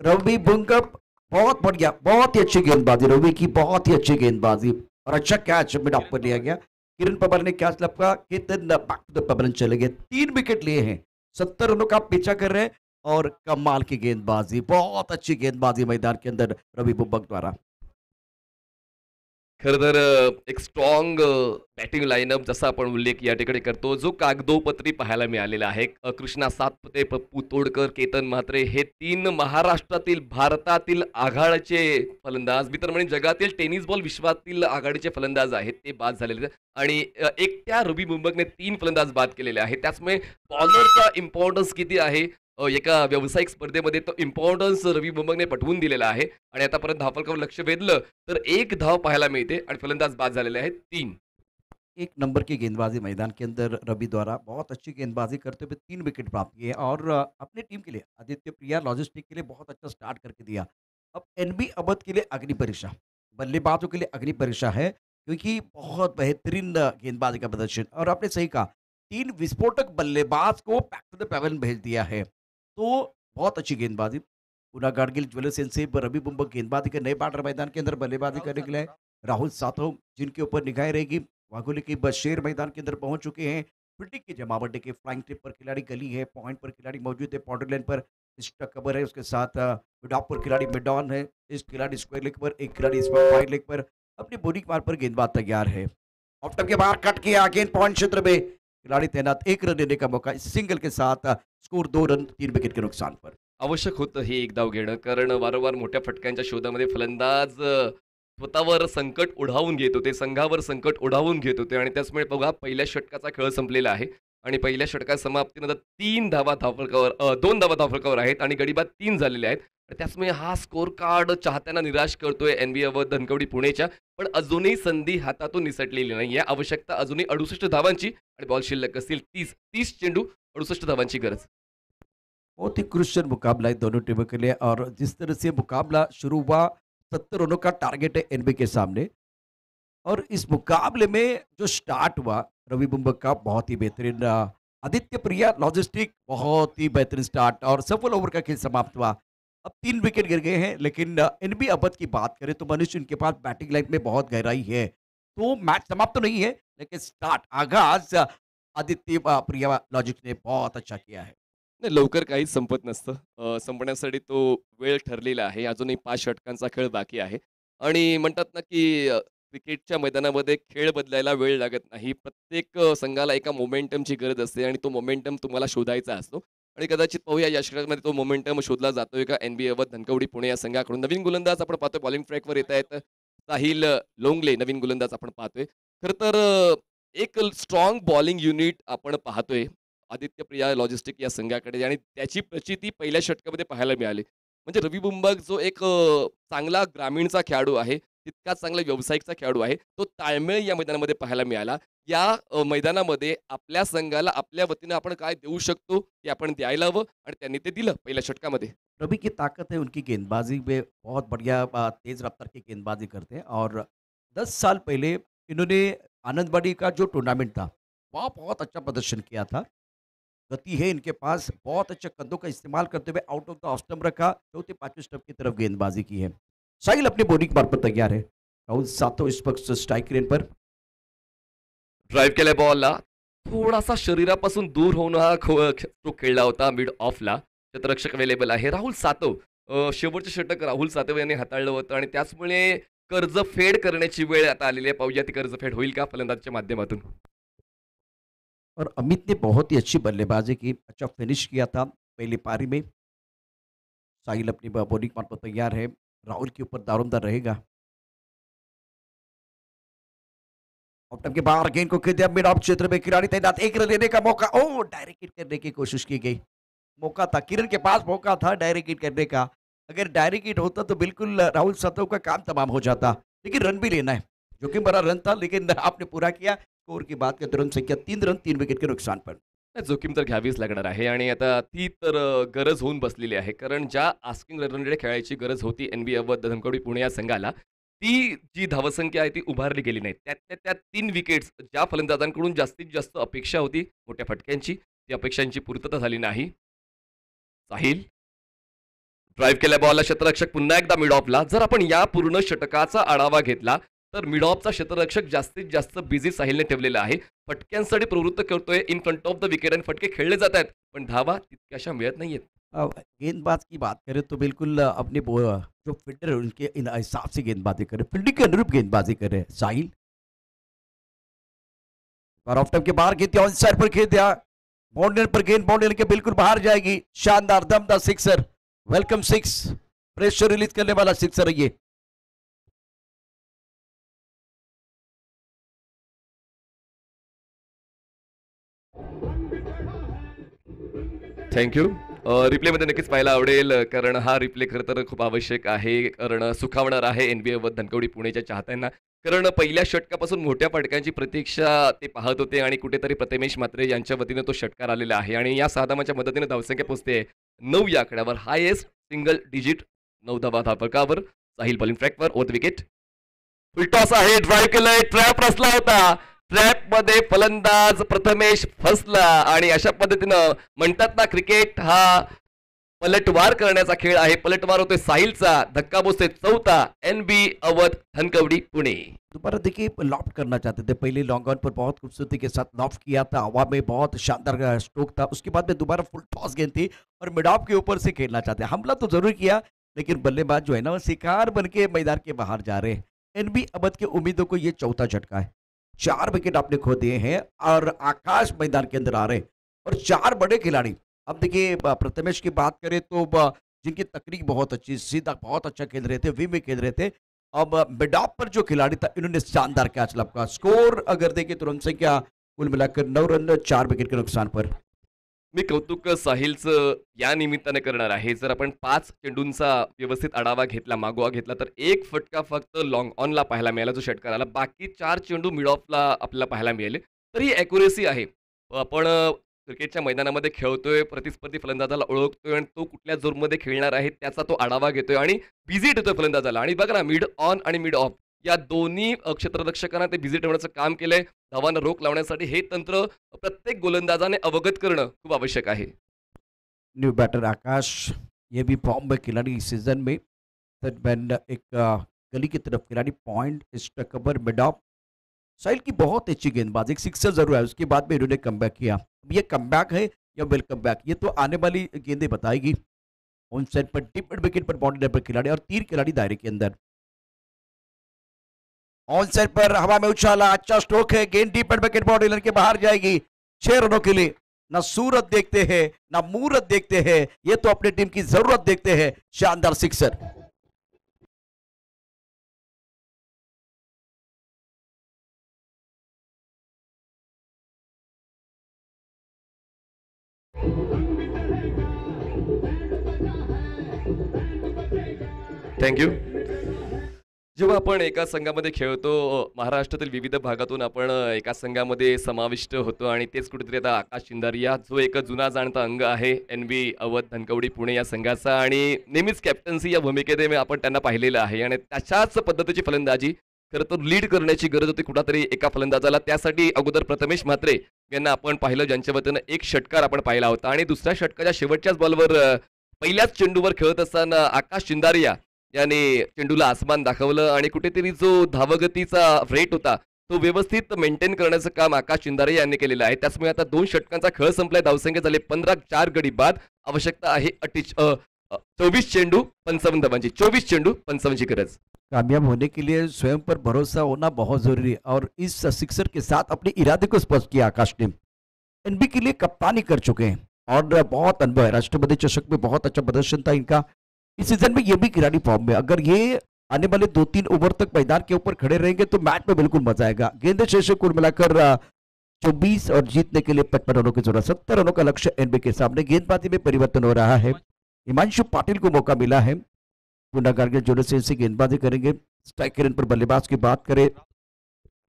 रवि बुंगप, बहुत बढ़िया, बहुत ही अच्छी गेंदबाजी रवि की, बहुत ही अच्छी गेंदबाजी और अच्छा कैच मिड ऑफ पर लिया गया। किरण पवार ने कैच लपका, केतन बैक टू द पवन चले गए, 3 विकेट लिए हैं, 70 रनों का पीछा कर रहे हैं और कमाल की गेंदबाजी, बहुत अच्छी गेंदबाजी मैदान के अंदर रवि बुंबक द्वारा। खरं तर एक स्ट्रॉंग बॅटिंग लाईनअप जसा आपण उल्लेख या ठिकाणी करतो, जो कागदोपत्री पाहायला मिळालेला आहे. कृष्णा सातपुते, पप्पू तोडकर, केतन म्हात्रे हे 3 महाराष्ट्रातील, भारतातील आघाडीचे फलंदाज, मी तर म्हणेन जगातील टेनिस बॉल विश्वातील आघाडीचे फलंदाज आहेत, ते बाद झालेले आहेत. आणि एकट्या रवि बुंबकने 3 फलंदाज बाद केलेले आहेत. त्याचमुळे बॉलरचा इम्पॉर्टन्स किती आहे, एका व्यावसायिक स्पर्धेमध्ये तो इम्पॉर्टन्स रवि बुंबकने पटवून दिलेला आहे. आणि आतापर्यंत धावफलकावर लक्ष वेधलं तर 1 धाव पाहायला मिळते आणि फलंदाज बाद झालेले आहेत 3. एक नंबर की गेंदबाजी मैदान के अंदर रवि द्वारा बहुत अच्छी गेंदबाजी करते हुए 3 विकेट प्राप्त किए और अपनी टीम के लिए आदित्य प्रिया लॉजिस्टिक के लिए बहुत अच्छा स्टार्ट करके दिया। अब एनबी अवध के लिए अग्नि परीक्षा, बल्लेबाजों के लिए अग्नि परीक्षा है, क्योंकि बहुत बेहतरीन गेंदबाजी का प्रदर्शन और आपने सही कहा 3 विस्फोटक बल्लेबाज को बैक टू द पेवन भेज दिया है, तो बहुत अच्छी गेंदबाजी। पुना गाडगिल, ज्वेलर सेन से रवि बुंबक गेंदबाजी के नए बैटर मैदान के अंदर बल्लेबाजी करने के लिए राहुल सातव, जिनके ऊपर निगाहें रहेगी। वाघोली के बशेर मैदान के अंदर पहुंच चुके हैं। फील्डिंग की जमावट के फ्लाइंग टिप पर खिलाड़ी गली है, पॉइंट पर खिलाड़ी मौजूद है, बाउंड्री लाइन पर स्टक कवर है, उसके साथ मिड ऑफ पर खिलाड़ी मिड ऑन है, इस खिलाड़ी स्क्वायर लेग पर, एक खिलाड़ी इस पर वाइड लेग पर अपनी बॉडी मार पर गेंदबाज तैयार है। ऑफ टप के बाहर कट किया, गेंद पॉइंट क्षेत्र में खिलाड़ी तैनात, 1 रन देने का मौका, इस सिंगल के साथ स्कोर 2 रन 3 विकेट के नुकसान पर। आवश्यक होतं हे एक धाव घेणं, कारण वारंवार मोठ्या फटक्यांच्या शोधामध्ये फलंदाज स्वतःवर संकट ओढावून घेत होते, संघावर संकट ओढावून घेत होते. आणि त्याचमुळे बघा पहिल्या षटकाचा खेळ संपलेला आहे आणि पहिल्या षटकाच्या समाप्तीनंतर 2 धावा धावफलकावर आहेत आणि गडीबाद 3 झालेले आहेत. आणि त्याचमुळे हा स्कोर कार्ड चाहत्यांना निराश करतोय एनबी अवध धनकवडी पुणेच्या, पण अजूनही संधी हातातून निसटलेली नाही आहे. आवश्यकता अजूनही 68 धावांची आणि बॉल शिल्लक असतील 30 चेंडू, 68 धावांची गरज. बहुत ही क्रुशियल मुकाबला है दोनों टीमों के लिए और जिस तरह से मुकाबला शुरू हुआ 70 रनों का टारगेट है एनबी के सामने और इस मुकाबले में जो स्टार्ट हुआ रवि बुंबक का बहुत ही बेहतरीन, आदित्य प्रिया लॉजिस्टिक बहुत ही बेहतरीन स्टार्ट और सफल ओवर का खेल समाप्त हुआ। अब 3 विकेट गिर गए हैं, लेकिन एनबी अवध की बात करें तो मनुष्य इनके पास बैटिंग लाइन में बहुत गहराई है, तो मैच समाप्त तो नहीं है, लेकिन स्टार्ट आगाज आदित्य प्रिया लॉजिक ने बहुत अच्छा किया है। नाही, लवकर काहीच संपत नसतं. संपण्यासाठी तो वेळ ठरलेला आहे. अजूनही 5 षटकांचा खेळ बाकी आहे आणि म्हणतात ना, की क्रिकेटच्या मैदानामध्ये खेळ बदलायला वेळ लागत नाही. प्रत्येक संघाला एका मोमेंटमची गरज असते आणि तो मोमेंटम तुम्हाला शोधायचा असतो आणि कदाचित पाहूया या षटकामध्ये तो मोमेंटम शोधला जातोय का एनबी अवध धनकवडी पुणे या संघाकडून. नवीन गोलंदाज आपण पाहतोय, बॉलिंग ट्रॅकवर येत आहेत साहिल लोंगले, नवीन गोलंदाज आपण पाहतोय. खरं तर एक स्ट्रॉंग बॉलिंग युनिट आपण पाहतोय आदित्य प्रिया लॉजिस्टिक या संघाकडे आणि त्याची प्रचिती पहिल्या षटकामध्ये पाहायला मिळाली. म्हणजे रवि बुंबक जो एक चांगला ग्रामीणचा खेळाडू आहे, तितकाच चांगला व्यावसायिकचा खेळाडू आहे, तो ताळमेळ या मैदानामध्ये पाहायला मिळाला. या मैदानामध्ये आपल्या संघाला आपल्या वतीने आपण काय देऊ शकतो ते आपण द्यायला हवं आणि त्यांनी ते दिलं पहिल्या षटकामध्ये. रवि की ताकत है उनकी गेंदबाजी में, बहुत बढ़िया तेज रफ्तार की गेंदबाजी करते हैं और 10 साल पहले इन्होंने आनंदवाड़ी का जो टूर्नामेंट था वहाँ बहुत अच्छा प्रदर्शन किया था। गति है इनके पास, बहुत अच्छे कंधों का इस्तेमाल करते हुए out of the off stump रखा, चौथे 5वें स्टंप की तरफ गेंदबाजी की है। साहिल अपनी बॉलिंग मार पर तैयार है, राहुल सातव इस वक्त स्ट्राइक रेन पर। ड्राईव्ह केल्या बॉलला, थोडासा शरीरापासून दूर होऊन हा तो खेळला होता मिड ऑफला. क्षेत्ररक्षक अवेलेबल आहे राहुल सातव. शेवटचे षटक राहुल सातव यांनी हाताळलं होतं आणि त्याचमुळे कर्ज फेड करण्याची वेळ आता आलेली आहे. पाहूया ती कर्ज फेड होईल का फलंदाजच्या माध्यमातून. और अमित ने बहुत ही अच्छी बल्लेबाजी की, अच्छा फिनिश किया था पहली पारी में। साहिल अपनी बॉलिंग मार पर तैयार है, राहुल के ऊपर दारोमदार रहेगा। ऑफ टप के बाहर गेंद को खेलते मिड ऑफ क्षेत्र में खिलाड़ी तैनात, 1 रन लेने का मौका, ओ डायरेक्ट हिट करने की कोशिश की गई। मौका था, किरण के पास मौका था डायरेक्ट हिट करने का। अगर डायरेक्ट हिट होता तो बिल्कुल राहुल सातव का काम तमाम हो जाता, लेकिन रन भी लेना है। जोखिम भरा रन था, लेकिन आपने पूरा किया, स्कोर की बात करें तो रन संख्या 3 रन 3 विकेट के नुकसान पर। जोखीम तर घ्यावीच लागणार आहे आणि आता ती तर गरज होऊन बसलेली आहे कारण ज्या आस्किंग रनरेट खेळायची गरज होती NBA अवध धनकवडी पुणे या संघाला ती जी धावसंख्या आहे ती उभारली गेली नाही त्या 3 विकेट्स ज्या फलंदाजांकडून जास्तीत जास्त अपेक्षा होती मोठ्या फटक्यांची ती अपेक्षांची पूर्तता झाली नाही. साहिल ड्राईव्ह केल्या बॉलला क्षेत्ररक्षक पुन्हा एकदा मिड ऑफला. जर आपण या पूर्ण षटकाचा आढावा घेतला तर मिड ऑफचा क्षेत्ररक्षक जास्तीत जास्त बिझी साहिलने ठेवलेला आहे. फटक्यांसाठी प्रवृत्त करतोय in front of the wicket आणि फटके खेळले जात आहेत पण धावा तितक्याशा मिळत नाहीयेत. गेंदबाज की बात करें तो बिल्कुल अपने जो फील्डर है उनके हिसाब से गेंदबाजी करें, फील्डिंग के अनुरूप गेंदबाजी करें. साहिल और ऑफ टाइम के बाहर गेंद ऑन साइड पर खेल दिया, बाउंड्री पर गेंद बाउंड्री के बिल्कुल बाहर जाएगी. शानदार दमदार sixer, welcome six, pressure release करने वाला सिक्सर है ये. थँक्यू. रिप्लेमध्ये नक्कीच पाहायला आवडेल कारण हा रिप्ले खरं तर खूप आवश्यक आहे कारण सुखावणार आहे NBA व धनकवडी पुणेच्या चाहत्यांना कारण पहिल्या षटकापासून मोठ्या फटक्यांची प्रतीक्षा ते पाहत होते आणि कुठेतरी प्रथमेश म्हात्रे यांच्या वतीनं तो षटकार आलेला आहे आणि या 6 धावांच्या मदतीने धावसंख्या पोहोचते 9 या आकड्यावर. हायेस्ट सिंगल डिजिट 9 धावा धावकावर. साहिल बॉलिंग ट्रॅकवर ओव्हर विकेट. फुलटॉस आहे, ड्राईव्ह केलंय, ट्रॅप रचला होता. ट्रॅप मध्ये फलंदाज प्रथमेश फसला आणि अशा पद्धतीनं म्हणतात ना क्रिकेट हा पलटवार करण्याचा खेळ आहे. पलटवार होतोय साहिलचा, धक्का बसतोय 4था. NB अवध धनकवडी पुणे. दोबारा देखिए लॉफ्ट करना चाहते थे, पहले लॉन्ग ऑन पर बहुत खूबसूरती के साथ लॉफ्ट किया था, हवा में बहुत शानदार स्ट्रोक था. उसके बाद में दोबारा फुल टॉस गेंद थी और मिड ऑफ के ऊपर से खेलना चाहते हैं. हमला तो जरूर किया लेकिन बल्लेबाज जो है ना वो शिकार बन के मैदान के बाहर जा रहे हैं. NB अवध के उम्मीदों को ये 4था झटका है. 4 विकेट आपने खो दिए हैं और आकाश मैदान के अंदर आ रहे हैं और 4 बड़े खिलाड़ी. अब देखिए प्रथमेश की बात करें तो जिनकी तकनीक बहुत अच्छी, सीधा बहुत अच्छा खेल रहे थे, वी में खेल रहे थे. अब मिड ऑफ पर जो खिलाड़ी था इन्होंने शानदार कैच लपका. स्कोर अगर देखें तो रन संख्या कुल मिलाकर 9 रन 4 विकेट के नुकसान पर. मी कौतुक साहिलचं या निमित्ताने करणार आहे. जर आपण 5 चेंडूंचा व्यवस्थित आढावा घेतला, मागोवा घेतला तर एक फटका फक्त लॉंग ऑनला पाहायला मिळाला जो षटकार आला. बाकी 4 चेंडू मिड ऑफला आपल्याला पाहायला मिळाले. तर ही ॲक्युरेसी आहे. आपण क्रिकेटच्या मैदानामध्ये खेळतोय, प्रतिस्पर्धी फलंदाजाला ओळखतोय आणि तो कुठल्या झोनमध्ये खेळणार आहे त्याचा तो आढावा घेतोय आणि बिझी ठेवतोय फलंदाजाला. आणि बघा ना मिड ऑन आणि मिड ऑफ या दोन्ही क्षेत्ररक्षकांना ते बिझी ठेवण्याचं काम केलंय. धावांना रोख लावण्यासाठी हे तंत्र प्रत्येक गोलंदाजाने अवगत करणं खूप आवश्यक आहे. न्यू बैटर आकाश, ये भी फॉर्म में खिलाड़ी इस सीजन में. थर्ड एक गली की तरफ खिलाड़ी, point struck cover mid off. Sahil की बहुत अच्छी गेंदबाजी, एक सिक्सर जरूर है, उसके बाद में इन्होंने कमबैक किया. अब ये कमबैक है या वेलकम बैक ये तो आने वाली गेंदें बताएगी. ऑन साइड पर डीप मिड विकेट पर बाउंड्री पर खिलाड़ी और 3 खिलाड़ी दायरे के अंदर. ऑन साइड पर हवा में उछाला, अच्छा स्ट्रोक है, गेंद deep mid wicket boundary line के बाहर जाएगी. 6 रनों के लिए. ना सूरत देखते हैं ना मूरत देखते हैं, ये तो अपनी टीम की जरूरत देखते हैं. शानदार सिक्सर. थँक्यू. जेव्हा आपण एका संघामध्ये खेळतो महाराष्ट्रातील विविध भागातून आपण एका संघामध्ये समाविष्ट होतो आणि तेच कुठेतरी आता आकाश चिंदारिया जो एक जुना जाणता अंग आहे NB अवध धनकवडी पुणे या संघाचा आणि नेहमीच कॅप्टन्सी या भूमिकेत आपण त्यांना पाहिलेलं आहे आणि त्याच्याच पद्धतीची फलंदाजी खरं तर लीड करण्याची गरज होती कुठेतरी एका फलंदाजाला. त्यासाठी अगोदर प्रथमेश म्हात्रे यांना आपण पाहिलं ज्यांच्या वतीनं एक षटकार आपण पाहिला होता आणि दुसऱ्या षटकाच्या शेवटच्याच बॉलवर पहिल्याच चेंडूवर खेळत असताना आकाश चिंदारिया याने चेंडूला आसमान दाखवलं आणि कुठेतरी जो धावगतीचा रेट होता तो व्यवस्थित मेंटेन करण्याचं काम आकाश चिंदारे यांनी केलेलं आहे. त्याचमुळे आता 2 षटकांचा खेळ संपलाय. धावसंख्या झाली 15, 4 गडी बाद. आवश्यकता आहे 24 चेंडू 55 धावांची. 24 चेंडू 55 ची गरज. कामयाब होने के लिए स्वयं पर भरोसा होना बहुत जरूरी है और इस सिक्सर के साथ अपने इरादे को स्पष्ट किया आकाश ने. NB के लिए कप्तानी कर चुके हैं और बहुत अनुभव है. राष्ट्रपति चषक में बहुत अच्छा प्रदर्शन था इनका. इस सीजन में ये भी खिलाड़ी फॉर्म में, अगर ये आने वाले 2-3 ओवर तक मैदान के ऊपर खड़े रहेंगे तो मैच में बिल्कुल मजा आएगा. गेंद शेष कुल मिलाकर 24 और जीतने के लिए 55 रनों की जरूरत. 70 रनों का लक्ष्य NB के सामने. गेंदबाजी में परिवर्तन हो रहा है. हिमांशु पाटिल को मौका मिला है. पुनः गार्गिल जोड़े से गेंदबाजी करेंगे. स्ट्राइक रेट पर बल्लेबाज की बात करें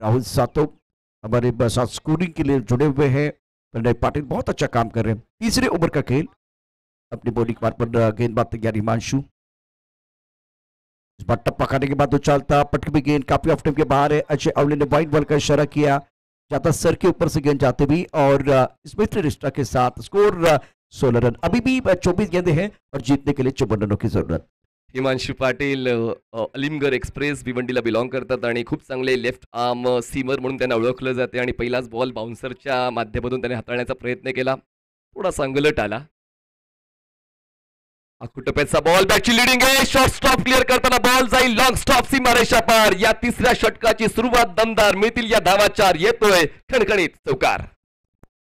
राहुल सातव, हमारे साथ स्कोरिंग के लिए जुड़े हुए हैं प्रणय पाटिल, बहुत अच्छा काम कर रहे हैं। तीसरे ओवर का खेल, अपनी बॉडी मार पर गेंदबाज तैयार हिमांशु, इस बार टप्पा खाने के बाद उछालता पटक भी गेंद काफी ऑफ टाइम के बाहर है। अजय अवले ने वाइड बॉल का इशारा किया, जाता सर के ऊपर से गेंद जाते भी, और स्मिथ रिस्टा के साथ स्कोर 16 रन। अभी भी 24 गेंदें हैं और जीतने के लिए 54 रनों की जरूरत। हिमांशु पाटील अलिमगड एक्सप्रेस भिवंडीला बिलॉंग करतात आणि खूप चांगले लेफ्ट आर्म सीमर म्हणून त्यांना ओळखलं जाते आणि पहिलाच बॉल बाउन्सरच्या माध्यमातून त्याने हाताळण्याचा प्रयत्न केला, थोडासा अंगलट आला. टप्प्याचा बॉल बॅकची लिडिंग आहे, शॉर्ट स्टॉप क्लिअर करताना बॉल जाईल लॉंग स्टॉप सीमारेषा पार. या तिसऱ्या षटकाची सुरुवात दमदार, मिळतील या धावाचार, येतोय खणखणीत चौकार.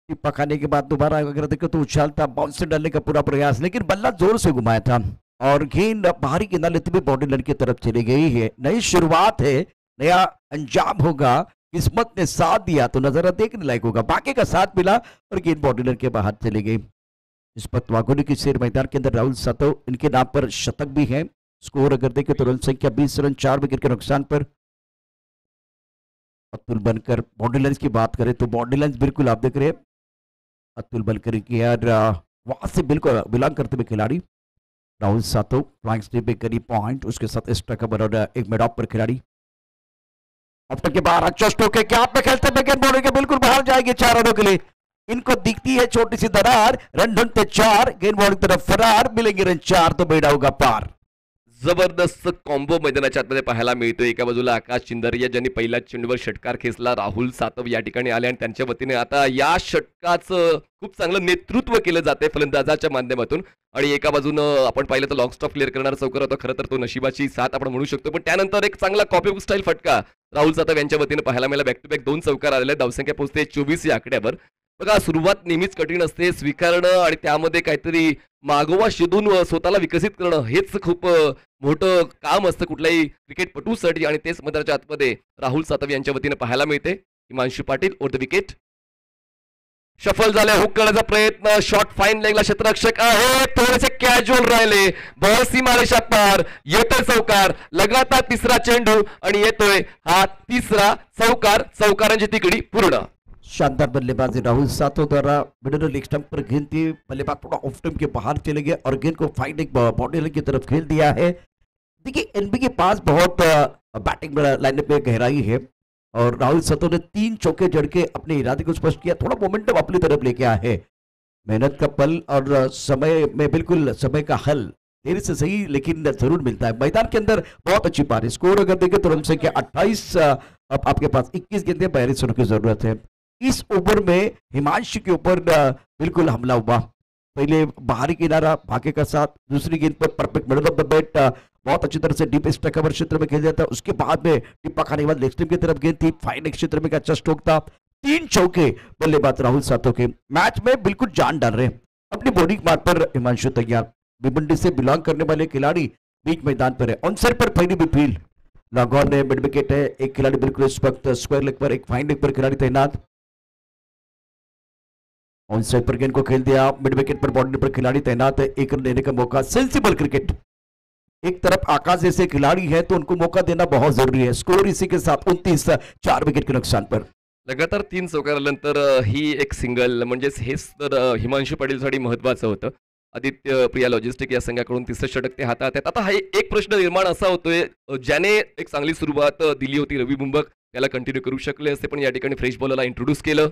टिप्पा खाने के बाद दोबारा अगर देखो तो उछालता, बाउंसर डालने का पूरा प्रयास, लेकिन बल्ला जोर से घुमाया था और गेंद बाहरी किनारे लेते हुए बॉडी लाइन की तरफ चली गई है। नई शुरुआत है, नया अंजाम होगा, किस्मत ने साथ दिया तो नजारा देखने लायक होगा। बाकी का साथ मिला और गेंद बॉडी लाइन के बाहर चली गई। इस पर वाघोली की शेर मैदान के अंदर राहुल सातव, इनके नाम पर शतक भी है। स्कोर अगर देखें तो रन संख्या 20 रन 4 विकेट के नुकसान पर। अतुल बनकर बॉडी लाइन की बात करें तो बॉडी लाइन बिल्कुल आप देख रहे हैं अतुल बनकर की यार वहां से बिल्कुल बिलोंग करते हुए खिलाड़ी राहुल सातव फ्लाइंग स्ट्रीप पे करीब पॉइंट, उसके साथ एक्स्ट्रा कवर और एक मिड ऑफ पर खिलाड़ी। अब तक के बाहर अच्छा स्ट्रोक है, क्या आप में खेलते हुए गेंद बॉडी के बिल्कुल बाहर जाएगी 4 रनों के लिए। इनको दिखती है छोटी सी दरार, रन ढूंढते 4, गेंद बॉल की तरफ फरार, मिलेंगे रन 4 तो बेड़ा होगा पार। जबरदस्त कॉम्बो मैदानाच्या आतमध्ये पाहायला मिळतो। एका बाजूला आकाश चिंदरिया ज्यांनी पहिल्या चेंडूवर षटकार खेचला, राहुल सातव या ठिकाणी आले आणि त्यांच्या वतीने आता या षटकाचं खूप चांगलं नेतृत्व केलं जाते फलंदाजाच्या माध्यमातून। आणि एका बाजूनं आपण पाहिलं तर लॉंग स्टॉप क्लिअर करणारा चौकार होता, खरं तर तो नशिबाची साथ आपण म्हणू शकतो। पण त्यानंतर एक चांगला कॉपी स्टाईल फटका राहुल सातव यांच्या वतीने पाहायला मिळाला। बॅक टू बॅक 2 चौकार आलेले, धावसंख्या पोहोचते 24 या आकड्यावर। बघा सुरुवात नेहमीच कठीण असते, स्वीकारणं आणि त्यामध्ये काहीतरी मागोवा शोधून स्वतःला विकसित करणं हेच खूप मोठं काम असतं कुठल्याही क्रिकेटपटूसाठी, आणि तेच मैदानाच्या आतमध्ये राहुल सातव यांच्या वतीने पाहायला मिळते। Himanshu Patil over the wicket, shuffle झाले, हुक करण्याचा प्रयत्न, शॉट फाईन लेगला क्षेत्ररक्षक आहे, थोडेसे कॅज्युअल राहिले, बॉल सीमारेषा पार, येतोय चौकार, लगातार तिसरा चेंडू आणि येतोय हा तिसरा चौकार, चौकारांची तिकडी पूर्ण। शानदार बल्लेबाजी राहुल सातव द्वारा मिडल लेग स्टंप पर गेंद थी, बल्लेबाज थोड़ा ऑफ स्टंप के बाहर चले गए और गेंद को फाइट एक बॉडी लाइन की तरफ खेल दिया है। देखिए एनबी के पास बहुत बैटिंग लाइनअप में गहराई है और राहुल सातव ने 3 चौके जड़ के अपने इरादे को स्पष्ट किया, थोड़ा मोमेंटम अपनी तरफ लेके आया है। मेहनत का पल और समय में बिल्कुल समय का हल देर से सही लेकिन जरूर मिलता है। मैदान के अंदर बहुत अच्छी पारी, स्कोर अगर देखें तो रन संख्या 28, अब आपके पास 21 गेंदें 42 रनों की जरूरत है। इस ओवर में हिमांशु के ऊपर बिल्कुल हमला हुआ, पहले बाहरी किनारा भागे का साथ, दूसरी गेंद पर perfect middle of the bat बहुत अच्छी तरह से डीप एक्स्ट्रा कवर क्षेत्र में खेल जाता है। उसके बाद में टिप्पा खाने के बाद लेग स्टंप की तरफ गेंद थी, फाइन क्षेत्र में अच्छा स्ट्रोक था, 3 चौके बल्लेबाज राहुल सातव के मैच में बिल्कुल जान डाल रहे हैं। अपनी बॉडी मार्क पर हिमांशु तैयार, भिवंडी से बिलोंग करने वाले खिलाड़ी बीच मैदान पर है, ऑनसाइड पर पहली भी फील्ड लॉन्ग है, मिड विकेट है, एक खिलाड़ी बिल्कुल इस वक्त स्क्वायर लेग पर, एक फाइन लेग पर खिलाड़ी तैनात। ऑन साइड पर गेंद को खेल दिया, मिड विकेट पर बॉडी पर खिलाड़ी तैनात है, 1 रन देने का मौका। सेंसिबल क्रिकेट, एक तरफ आकाश जैसे खिलाड़ी है तो उनको मौका देना बहुत जरूरी है। स्कोर इसी के साथ 29, 4 विकेट के नुकसान पर। लगातार 3 चौकारानंतर ही एक सिंगल, म्हणजेच हेच तर हिमांशु पाटीलसाठी महत्वाचं होतं। आदित्य प्रिया लॉजिस्टिक या संघाकडून तिसरं षटक ते हातात आहेत। आता हा एक प्रश्न निर्माण असा होतोय, ज्याने एक चांगली सुरुवात दिली होती रवी बुंबक, त्याला कंटिन्यू करू शकले असते, पण या ठिकाणी फ्रेश बॉलरला इंट्रोड्यूस केलं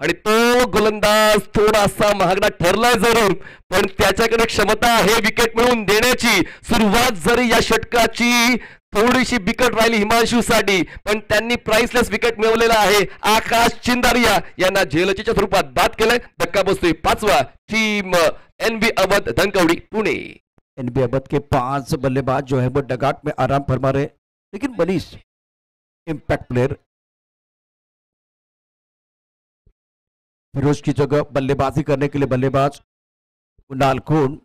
आणि तो गोलंदाज थोडासा महागडा ठरलाय जरूर, पण त्याच्याकडे क्षमता आहे विकेट मिळवून देण्याची। सुरुवात जरी या षटकाची थोडीशी बिकट राहिली हिमांशूसाठी, पण त्यांनी प्राइसलेस विकेट मिळवलेला आहे। आकाश चिंदारिया यांना झेलचीच्या स्वरूपात बाद केलंय। धक्का बसतोय 5वा, team NB Awadh Dhankawadi Pune. NB Awadh के 5 बल्लेबाज जो है वो डगाट में आराम फरमा रहे, लेकिन मनीष इंपैक्ट प्लेयर फिरोज की जगह बल्लेबाजी करने के लिए बल्लेबाज कुणाल खून,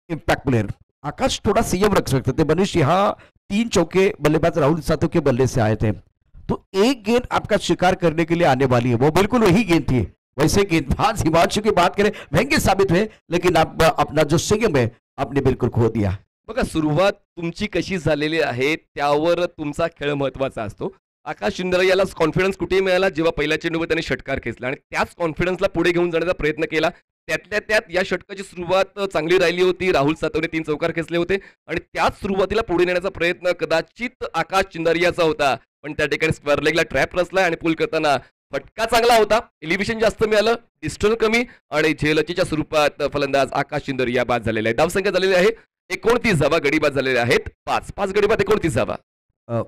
इंपैक्ट प्लेयर आकाश थोड़ा संयम रख सकते थे। मनीष यहाँ 3 चौके बल्लेबाज राहुल सातव के बल्ले से आए थे, तो एक गेंद आपका शिकार करने के लिए आने वाली है, वो बिल्कुल वही गेंद थी। वैसे गेंदबाज हिमांशु की बात करें महंगे साबित हुए, लेकिन आप अपना जो संयम है आपने बिल्कुल खो दिया। बघा सुरुवात तुमची कशी झालेली आहे त्यावर तुमचा खेळ महत्वाचा असतो। आकाश चिंदरयाला कॉन्फिडन्स कुठे मिळाला जेव्हा पहिल्या चेंडूवर त्याने षटकार खेचला आणि त्याच कॉन्फिडन्सला पुढे घेऊन जाण्याचा प्रयत्न केला. त्यातल्या त्यात या षटकाची सुरुवात चांगली राहिली होती. राहुल सातवने 3 चौकार खेचले होते आणि त्याच सुरुवातीला पुढे नेण्याचा प्रयत्न कदाचित आकाश चिंदरयाचा होता, पण त्या ठिकाणी स्क्वेअर लेगला ट्रॅप रचला आणि पूल करताना फटका चांगला होता, एलिव्हेशन जास्त मिळालं, डिस्टन्स कमी आणि झेलचीच्या स्वरूपात फलंदाज आकाश चिंदरया बाद झालेला आहे. धावसंख्या झालेली आहे 29 धावा, गडी बाद झालेले आहेत 5 गडी बाद 29 धावा.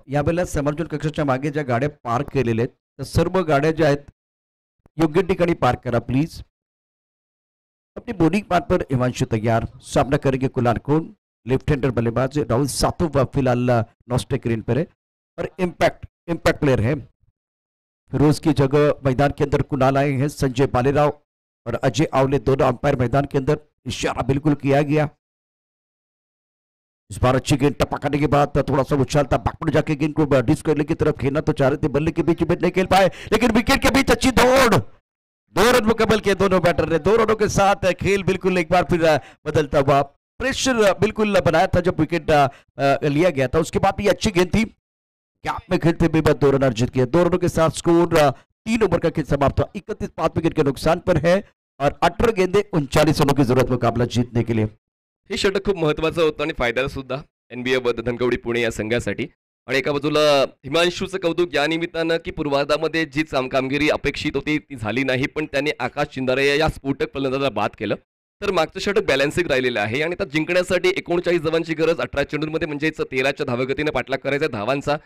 यावेळेला समालोचन कक्षाच्या मागे ज्या गाड्या पार्क केलेल्या आहेत त्या सर्व गाड्या ज्या आहेत योग्य ठिकाणी पार्क करा प्लीज. अपनी बॉलिंग पार्ट पर हिमांशु तैयार, सामना करेंगे कुलान कौन, लेफ्ट हैंडर बल्लेबाज राहुल सातव फिलहाल नॉस्टे ग्रीन पर है और इम्पैक्ट प्लेयर है. फिरोज की जगह मैदान के अंदर कुणाल आए हैं. संजय बालेराव और अजय आवले दोनों अंपायर मैदान के अंदर. इशारा बिल्कुल किया गया. इस बार अच्छी गेंद टपकाने के बाद थोड़ा सा उछाल था, बैकवर्ड जाके गेंद को डिस्क करने की तरफ खेलना तो चाह रहे थे, बल्ले के बीच में नहीं खेल पाए, लेकिन विकेट के बीच अच्छी दौड़, 2 रन मुकम्मल किए दोनों बैटर ने. 2 रनों के साथ खेल बिल्कुल एक बार फिर बदलता हुआ. प्रेशर बिल्कुल बनाया था जब विकेट लिया गया था. उसके बाद भी अच्छी गेंद थी, गैप में खेलते हुए 2 रन अर्जित किए. 2 रनों के साथ स्कोर 3 ओवर का खेल समाप्त हुआ. 31 5 विकेट के नुकसान पर है और 18 गेंदे 39 रनों की जरूरत मुकाबला जीतने के लिए. हे षटक खूप महत्त्वाचं होतं आणि फायद्याचं सुद्धा NBA धनकवडी पुणे या संघासाठी. आणि एका बाजूला हिमांशूचं कौतुक या निमित्तानं की पूर्वार्धामध्ये जी कामगिरी अपेक्षित होती ती झाली नाही, पण त्यांनी आकाश चिंदरया या स्फोटक फलंदाजाला बाद केलं. तर मागचं षटक बॅलन्सिंग राहिलेलं आहे आणि आता जिंकण्यासाठी 39 धावांची गरज 18 चेंडूंमध्ये म्हणजेच 13च्या धावगतीने पाठलाग करायचा धावांचा.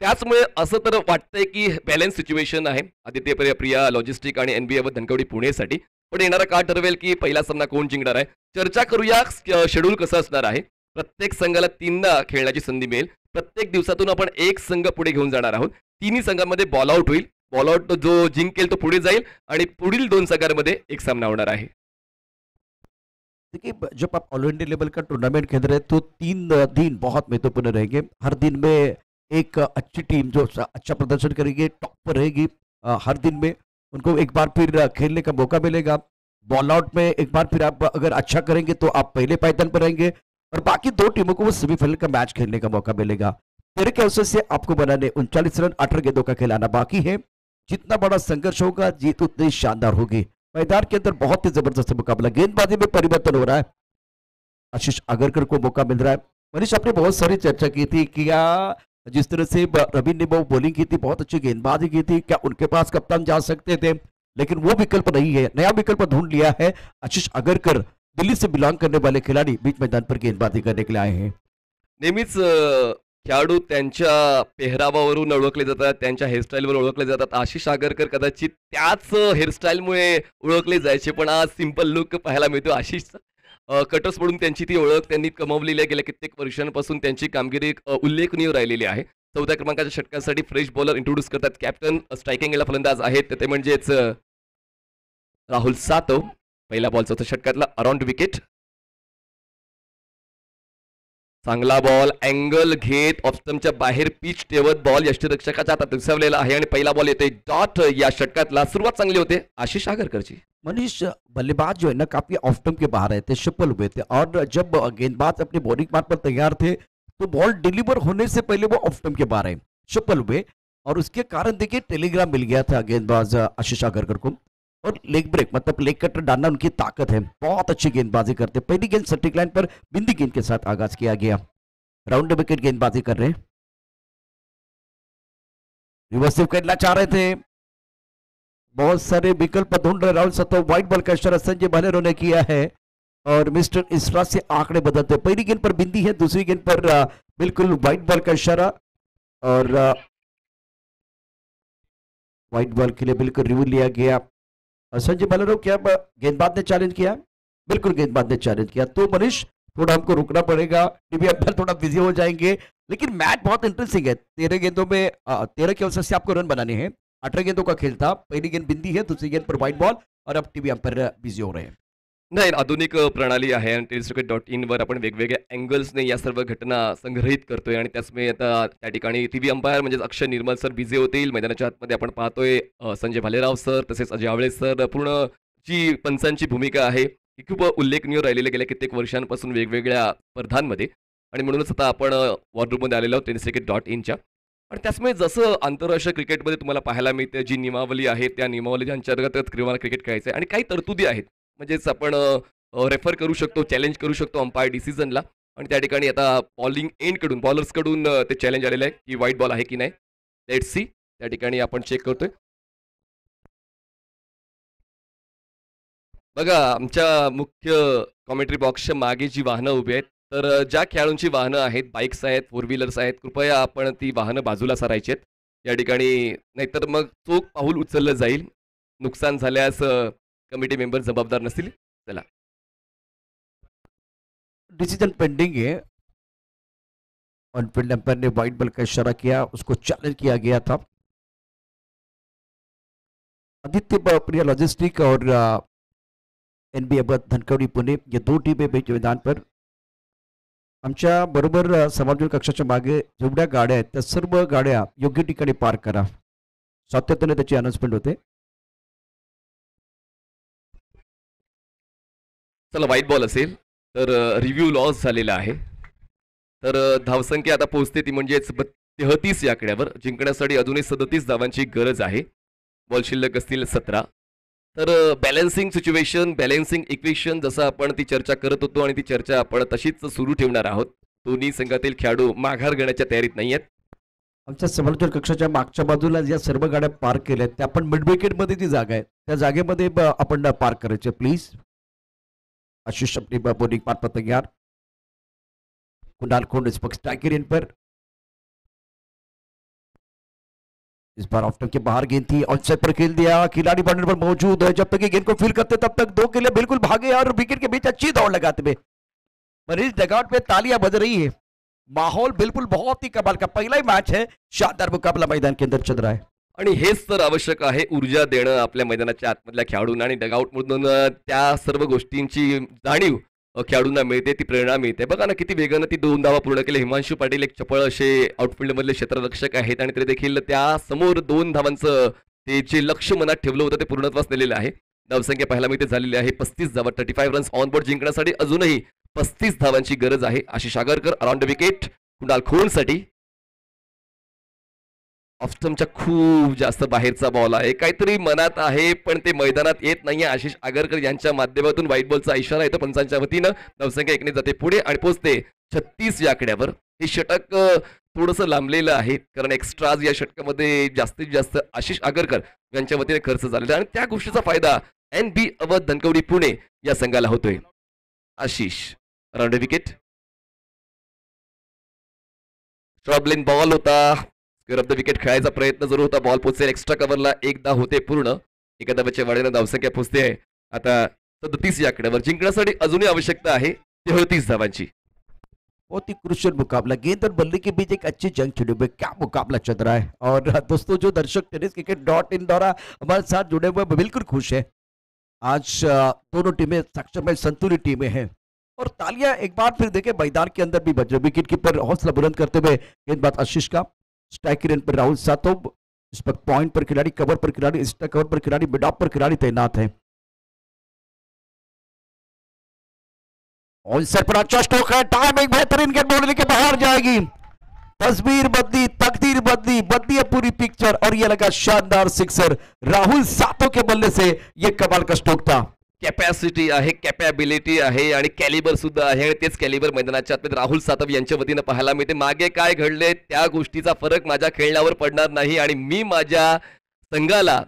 त्याचमुळे असं तर वाटतंय की बॅलन्स सिच्युएशन आहे आदित्य प्रिया लॉजिस्टिक आणि NBA धनकवडी पुणेसाठी. पण येणारा काळ ठरवेल की पहिला सामना कोण जिंकणार आहे. चर्चा करूया शेड्यूल कसं असणार आहे. प्रत्येक संघाला 3दा खेळण्याची संधी मिळेल. प्रत्येक दिवसातून आपण एक संघ पुढे घेऊन जाणार आहोत. तिन्ही संघांमध्ये बॉल आउट होईल. बॉल आउट जो जिंकेल तो पुढे जाईल आणि पुढील 2 संघांमध्ये एक सामना होणार आहे. देखिए जब आप ऑल इंडिया लेवल का टूर्नामेंट खेल रहे हैं तो 3 दिन बहुत महत्वपूर्ण रहेंगे. हर दिन में एक अच्छी टीम जो अच्छा प्रदर्शन करेगी टॉप पर रहेगी. हर दिन में उनको एक बार फिर खेलने का मौका मिलेगा. बॉल आउट में एक बार फिर आप अगर अच्छा करेंगे तो आप पहले पायदान पर रहेंगे और बाकी 2 टीमों को वो सेमीफाइनल का मैच खेलने का मौका मिलेगा. तेरे के अवसर से आपको बनाने 39 रन 18 गेंदों का खिलाना बाकी है. जितना बड़ा संघर्ष होगा जीत उतनी शानदार होगी. मैदान के अंदर बहुत ही जबरदस्त मुकाबला. गेंदबाजी में परिवर्तन हो रहा है. आशीष आगरकर को मौका मिल रहा है. मनीष आपने बहुत सारी चर्चा की थी कि क्या जिस तरह से रवि ने वो बॉलिंग की थी, बहुत अच्छी गेंदबाजी की थी, क्या उनके पास कप्तान जा सकते थे, लेकिन वो विकल्प नहीं है. नया विकल्प ढूंढ लिया है. आशीष आगरकर दिल्ली से बिलोंग करने वाले खिलाड़ी बीच मैदान पर गेंदबाजी करने के लिए आए हैं. नेहमीच खेळाडू त्यांच्या पेहरावावरून ओळखले जातात, त्यांच्या हेअरस्टाईलवर ओळखले जातात. आशिष आगरकर कदाचित त्याच हेअरस्टाईलमुळे ओळखले जायचे, पण आज सिंपल लुक पाहायला मिळतो आशिषचा. कटर्स पडून त्यांची ती ओळख त्यांनी कमावलेली आहे. गेल्या कित्येक वर्षांपासून त्यांची कामगिरी उल्लेखनीय राहिलेली आहे. 4थ्या क्रमांकाच्या षटकासाठी फ्रेश बॉलर इंट्रोड्यूस करतात कॅप्टन. स्ट्रायकिंगला फलंदाज आहेत ते म्हणजेच राहुल सातव. पहिला बॉल 4थ्या षटकातला अराउंड विकेट. चांगला बॉल अँगल घेत ऑफस्टम्पच्या बाहेर पिच ठेवत बॉल यष्टिरक्षकाच्या हातात घुसवलेला आहे आणि पहिला बॉल येतोय डॉट. या षटकातला सुरुवात चांगली होते आशिष आगरकरची. मनीष बल्लेबाज जो है ना काफी ऑफ स्टंप के बाहर रहते, शफल हुए थे और जब गेंदबाज अपने बॉलिंग पार्ट पर तैयार थे तो बॉल डिलीवर होने से पहले वो ऑफ स्टंप के बाहर है, शफल हुए और उसके कारण देखिए टेलीग्राम मिल गया था गेंदबाज आशीष आगरकर को. और लेग ब्रेक मतलब लेग कटर डालना उनकी ताकत है. बहुत अच्छी गेंदबाजी करते. पहली गेंद सटीक लाइन पर बिंदी गेंद के साथ आगाज किया गया. राउंड विकेट गेंदबाजी कर रहे हैं. रिवर्सिव करना चाह रहे थे, बहुत सारे विकल्प ढूंढ रहे राहुल सातव. व्हाइट बॉल का इशारा संजय बालेरो ने किया है और मिस्टर इसरा से आंकड़े बदलते. पहली गेंद पर बिंदी है, दूसरी गेंद पर बिल्कुल व्हाइट बॉल का इशारा और व्हाइट बॉल के लिए बिल्कुल रिव्यू लिया गया. संजय बालेरो क्या गेंदबाज ने चैलेंज किया? बिल्कुल गेंदबाज ने चैलेंज किया. तो मनीष थोड़ा हमको रुकना पड़ेगा, टीवी अंदर थोड़ा बिजी हो जाएंगे, लेकिन मैच बहुत इंटरेस्टिंग है. 13 गेंदों में 13 के अवसर से आपको रन बनाने हैं. 18 गेंदों का खेल था. पहली गेंद बिंदी है, दूसरी गेंद पर व्हाइट बॉल और अब टीवी अंपायर बिजी हो रहे हैं. नाही, आधुनिक प्रणाली आहे आणि टेलिस्क्रिकेट.in वर आपण वेगवेगळ्या अँगल्सने या सर्व घटना संग्रहित करतोय आणि त्याचमुळे आता त्या ठिकाणी टीव्ही अंपायर म्हणजे अक्षय निर्मल सर बिझी होतील. मैदानाच्या आतमध्ये आपण पाहतोय संजय भालेराव सर तसेच अजय आवळे सर. पूर्ण जी पंचांची भूमिका आहे ही खूप उल्लेखनीय राहिलेली गेल्या कित्येक वर्षांपासून वेगवेगळ्या स्पर्धांमध्ये आणि म्हणूनच आता आपण वॉररूममध्ये आलेलो आहोत टेलिस्क्रिकेट.in च्या. आणि त्याचमुळे जसं आंतरराष्ट्रीय क्रिकेटमध्ये तुम्हाला पाहायला मिळते जी नियमावली आहे त्या नियमावलीच्या अंतर्गत क्रिकेट खेळायचं आहे आणि काही तरतुदी आहेत म्हणजेच आपण रेफर करू शकतो चॅलेंज करू शकतो अंपायर डिसिजनला आणि त्या ठिकाणी आता बॉलिंग एंडकडून बॉलर्सकडून ते चॅलेंज आलेलं आहे की वाईट बॉल आहे की नाही लेट्स सी त्या ठिकाणी आपण चेक करतोय बघा आमच्या मुख्य कॉमेंट्री बॉक्सच्या मागे जी वाहनं उभी आहेत तर ज्या खेळाडूंची वाहनं आहेत बाईक्स आहेत फोर व्हीलर्स आहेत कृपया आपण ती वाहनं बाजूला सारायची आहेत या ठिकाणी नाहीतर मग चोख पाऊल उचललं जाईल नुकसान झाल्यास कमिटी मेंबर जबाबदार नसतील चला डिसीजन पेंडिंग है। ऑन फील्ड एम्पायर ने वाइट बॉल का इशारा किया, उसको चैलेंज किया गया था। आदित्य प्रिया लॉजिस्टिक और एनबी धनकवडी पुणे ये दो टीमें मैदान पर आमच्या बरोबर समाजून कक्षाच्या मागे जेवढ्या गाड्या आहेत त्या सर्व गाड्या योग्य ठिकाणी पार्क करा, सातत्याने त्याची अनाउन्समेंट होते। चला वाईट बॉल असेल तर रिव्ह्यू लॉस झालेला आहे तर धावसंख्या आता पोहोचते ती म्हणजेच 33 या आकड्यावर जिंकण्यासाठी अजूनही 37 धावांची गरज आहे बॉल शिल्लक असतील 17 तर बॅलन्सिंग सिच्युएशन बॅलन्सिंग इक्वेशन जसं आपण ती चर्चा करत होतो आणि ती चर्चा आपण तशीच सुरू ठेवणार आहोत दोन्ही संघातील खेळाडू माघार घेण्याच्या तयारीत नाही आहेत आमच्या समालोचन कक्षाच्या मागच्या बाजूला ज्या सर्व गाड्या पार्क केल्या त्या आपण मिड विकेट मध्ये ती जागा आहे त्या जागेमध्ये आपण पार्क करायचे प्लीज। आशीष अपनी बॉलिंग पार्ट पर तैयार, कुणाल खोंड इस वक्त स्ट्राइकर इन पर, इस बार ऑफ स्टंप के बाहर गेंद थी ऑन साइड पर खेल दिया, खिलाड़ी बाउंड्री पर मौजूद है, जब तक ये गेंद को फील करते तब तक दो के लिए बिल्कुल भागे और विकेट के बीच अच्छी दौड़ लगाते हुए मरीज डगआउट में तालियां बज रही है, माहौल बिल्कुल बहुत ही कमाल का पहला ही मैच है, शानदार मुकाबला मैदान के अंदर चल रहा है आणि हेच तर आवश्यक आहे ऊर्जा देणं आपल्या मैदानाच्या आतमधल्या खेळाडूंना आणि डगआउटमधून त्या सर्व गोष्टींची जाणीव खेळाडूंना मिळते ती प्रेरणा मिळते बघा ना किती वेगानं ती 2 धावा पूर्ण केले हिमांशू पाटील एक चपळ असे आउटफील्डमधले क्षेत्ररक्षक आहेत आणि तरी देखील त्या समोर 2 धावांचं ते जे लक्ष मनात ठेवलं होतं ते पूर्णत्वास नेलेलं आहे धावसंख्या पाहायला मिळते झालेली आहे 35 धावा 35 रन्स ऑन बोर्ड जिंकण्यासाठी अजूनही 35 धावांची गरज आहे Ashish Agarkar around the wicket Kunal खोंडसाठी ऑफस्टमच्या खूप जास्त बाहेरचा बॉल आहे काहीतरी मनात आहे पण ते मैदानात येत नाहीये आशिष आगरकर यांच्या माध्यमातून व्हाईट बॉलचा इशारा येतो पंचांच्या वतीनं धावसंख्या 1 ने जाते पुढे आणि पोहोचते 36 या आकड्यावर हे षटक थोडंसं लांबलेलं आहे कारण एक्स्ट्राज या षटकामध्ये जास्तीत जास्त आशिष आगरकर यांच्या वतीने खर्च झालेला आणि त्या गोष्टीचा फायदा NB अवध धनकवडी पुणे या संघाला होतोय Ashish round wicket troubling ball होता स्क्वेअर ऑफ द विकेट खेळायचा प्रयत्न जरूर होता बॉल पोचेल एक्स्ट्रा कव्हरला एकदा होते पूर्ण एका धाब्याच्या वाढीनं धावसंख्या पोचते आहे आता 37 या आकड्यावर जिंकण्यासाठी अजूनही आवश्यकता आहे 33 धावांची बहुत ही क्रुशियल मुकाबला, गेंद और बल्ले के बीच एक अच्छी जंग छिड़ी हुई, क्या मुकाबला चल रहा है। और दोस्तों जो दर्शक टेनिस क्रिकेट .in द्वारा हमारे साथ जुड़े हुए बिल्कुल खुश है। आज दोनों टीमें सक्षम है, संतुलित टीमें हैं और तालियां एक बार फिर देखें मैदान के अंदर भी बज रहे। विकेट कीपर हौसला बुलंद करते हुए गेंदबाज आशीष का, स्ट्राइकर इन पर राहुल सातव, इस वक्त पॉइंट पर खिलाड़ी, कवर पर खिलाड़ी, इंस्टा कवर पर खिलाड़ी, मिड ऑफ पर खिलाड़ी तैनात है। और सर पर अच्छा स्ट्रोक है, टाइमिंग बेहतरीन, गेंद बोलने के बाहर जाएगी, तस्वीर बदली, तकदीर बदली, बदली है पूरी पिक्चर और ये लगा शानदार सिक्सर राहुल सातव के बल्ले से, ये कमाल का स्ट्रोक था। कॅपॅसिटी आहे कॅपॅबिलिटी आहे आणि कॅलिबर सुद्धा आहे आणि तेच कॅलिबर मैदानाच्या आतमध्ये राहुल सातव यांच्या वतीनं पाहायला मिळते मागे काय घडले त्या गोष्टीचा फरक माझ्या खेळण्यावर पडणार नाही आणि मी माझ्या संघाला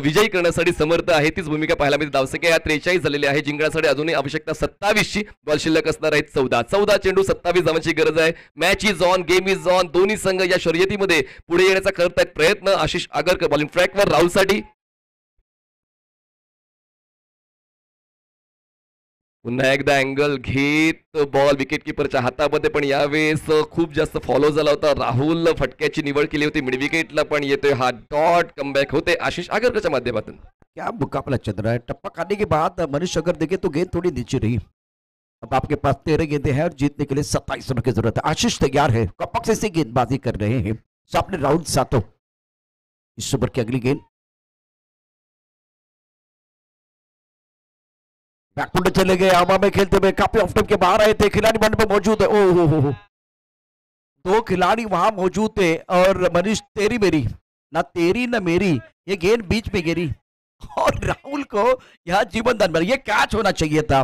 विजयी करण्यासाठी समर्थ आहे तीच भूमिका पाहायला मिळते धावसंख्या या 43 झालेली आहे जिंकण्यासाठी अजूनही आवश्यकता 27 ची बॉल शिल्लक असणार आहेत 14 चेंडू 27 धावांची गरज आहे match is on game is on दोन्ही संघ या शर्यतीमध्ये पुढे येण्याचा करतायत प्रयत्न आशिष आगरकर बॉलिंग ट्रॅकवर राहुलसाठी पुन्हा एकदा अँगल घेत बॉल विकेट किपरच्या हातामध्ये पण यावेळेस खूप जास्त फॉलो झाला होता राहुल फटक्याची निवड केली होती मिड विकेटला पण येतोय हा डॉट कमबॅक होते आशिष आगरकरच्या माध्यमातून क्या मुकाबला चल रहा है। टप्पा खाने के बाद मनीष अगर देखे तो गेंद थोड़ी नीचे रही। अब आपके पास 13 गेंदें हैं और जीतने के लिए 27 रनों की जरूरत है। आशीष तैयार है, कपक से गेंदबाजी कर रहे हैं, सामने राहुल सातव। इस ओवर की अगली गेंद बैकफुट चले गए, हवा में खेलते हुए काफी ऑफ टाइम के बाहर आए थे, खिलाड़ी बंड पे मौजूद है। ओह दो खिलाड़ी वहां मौजूद थे और मनीष तेरी मेरी ना तेरी ना मेरी, ये गेंद बीच में गिरी और राहुल को यहाँ जीवन दान मिला। ये कैच होना चाहिए था।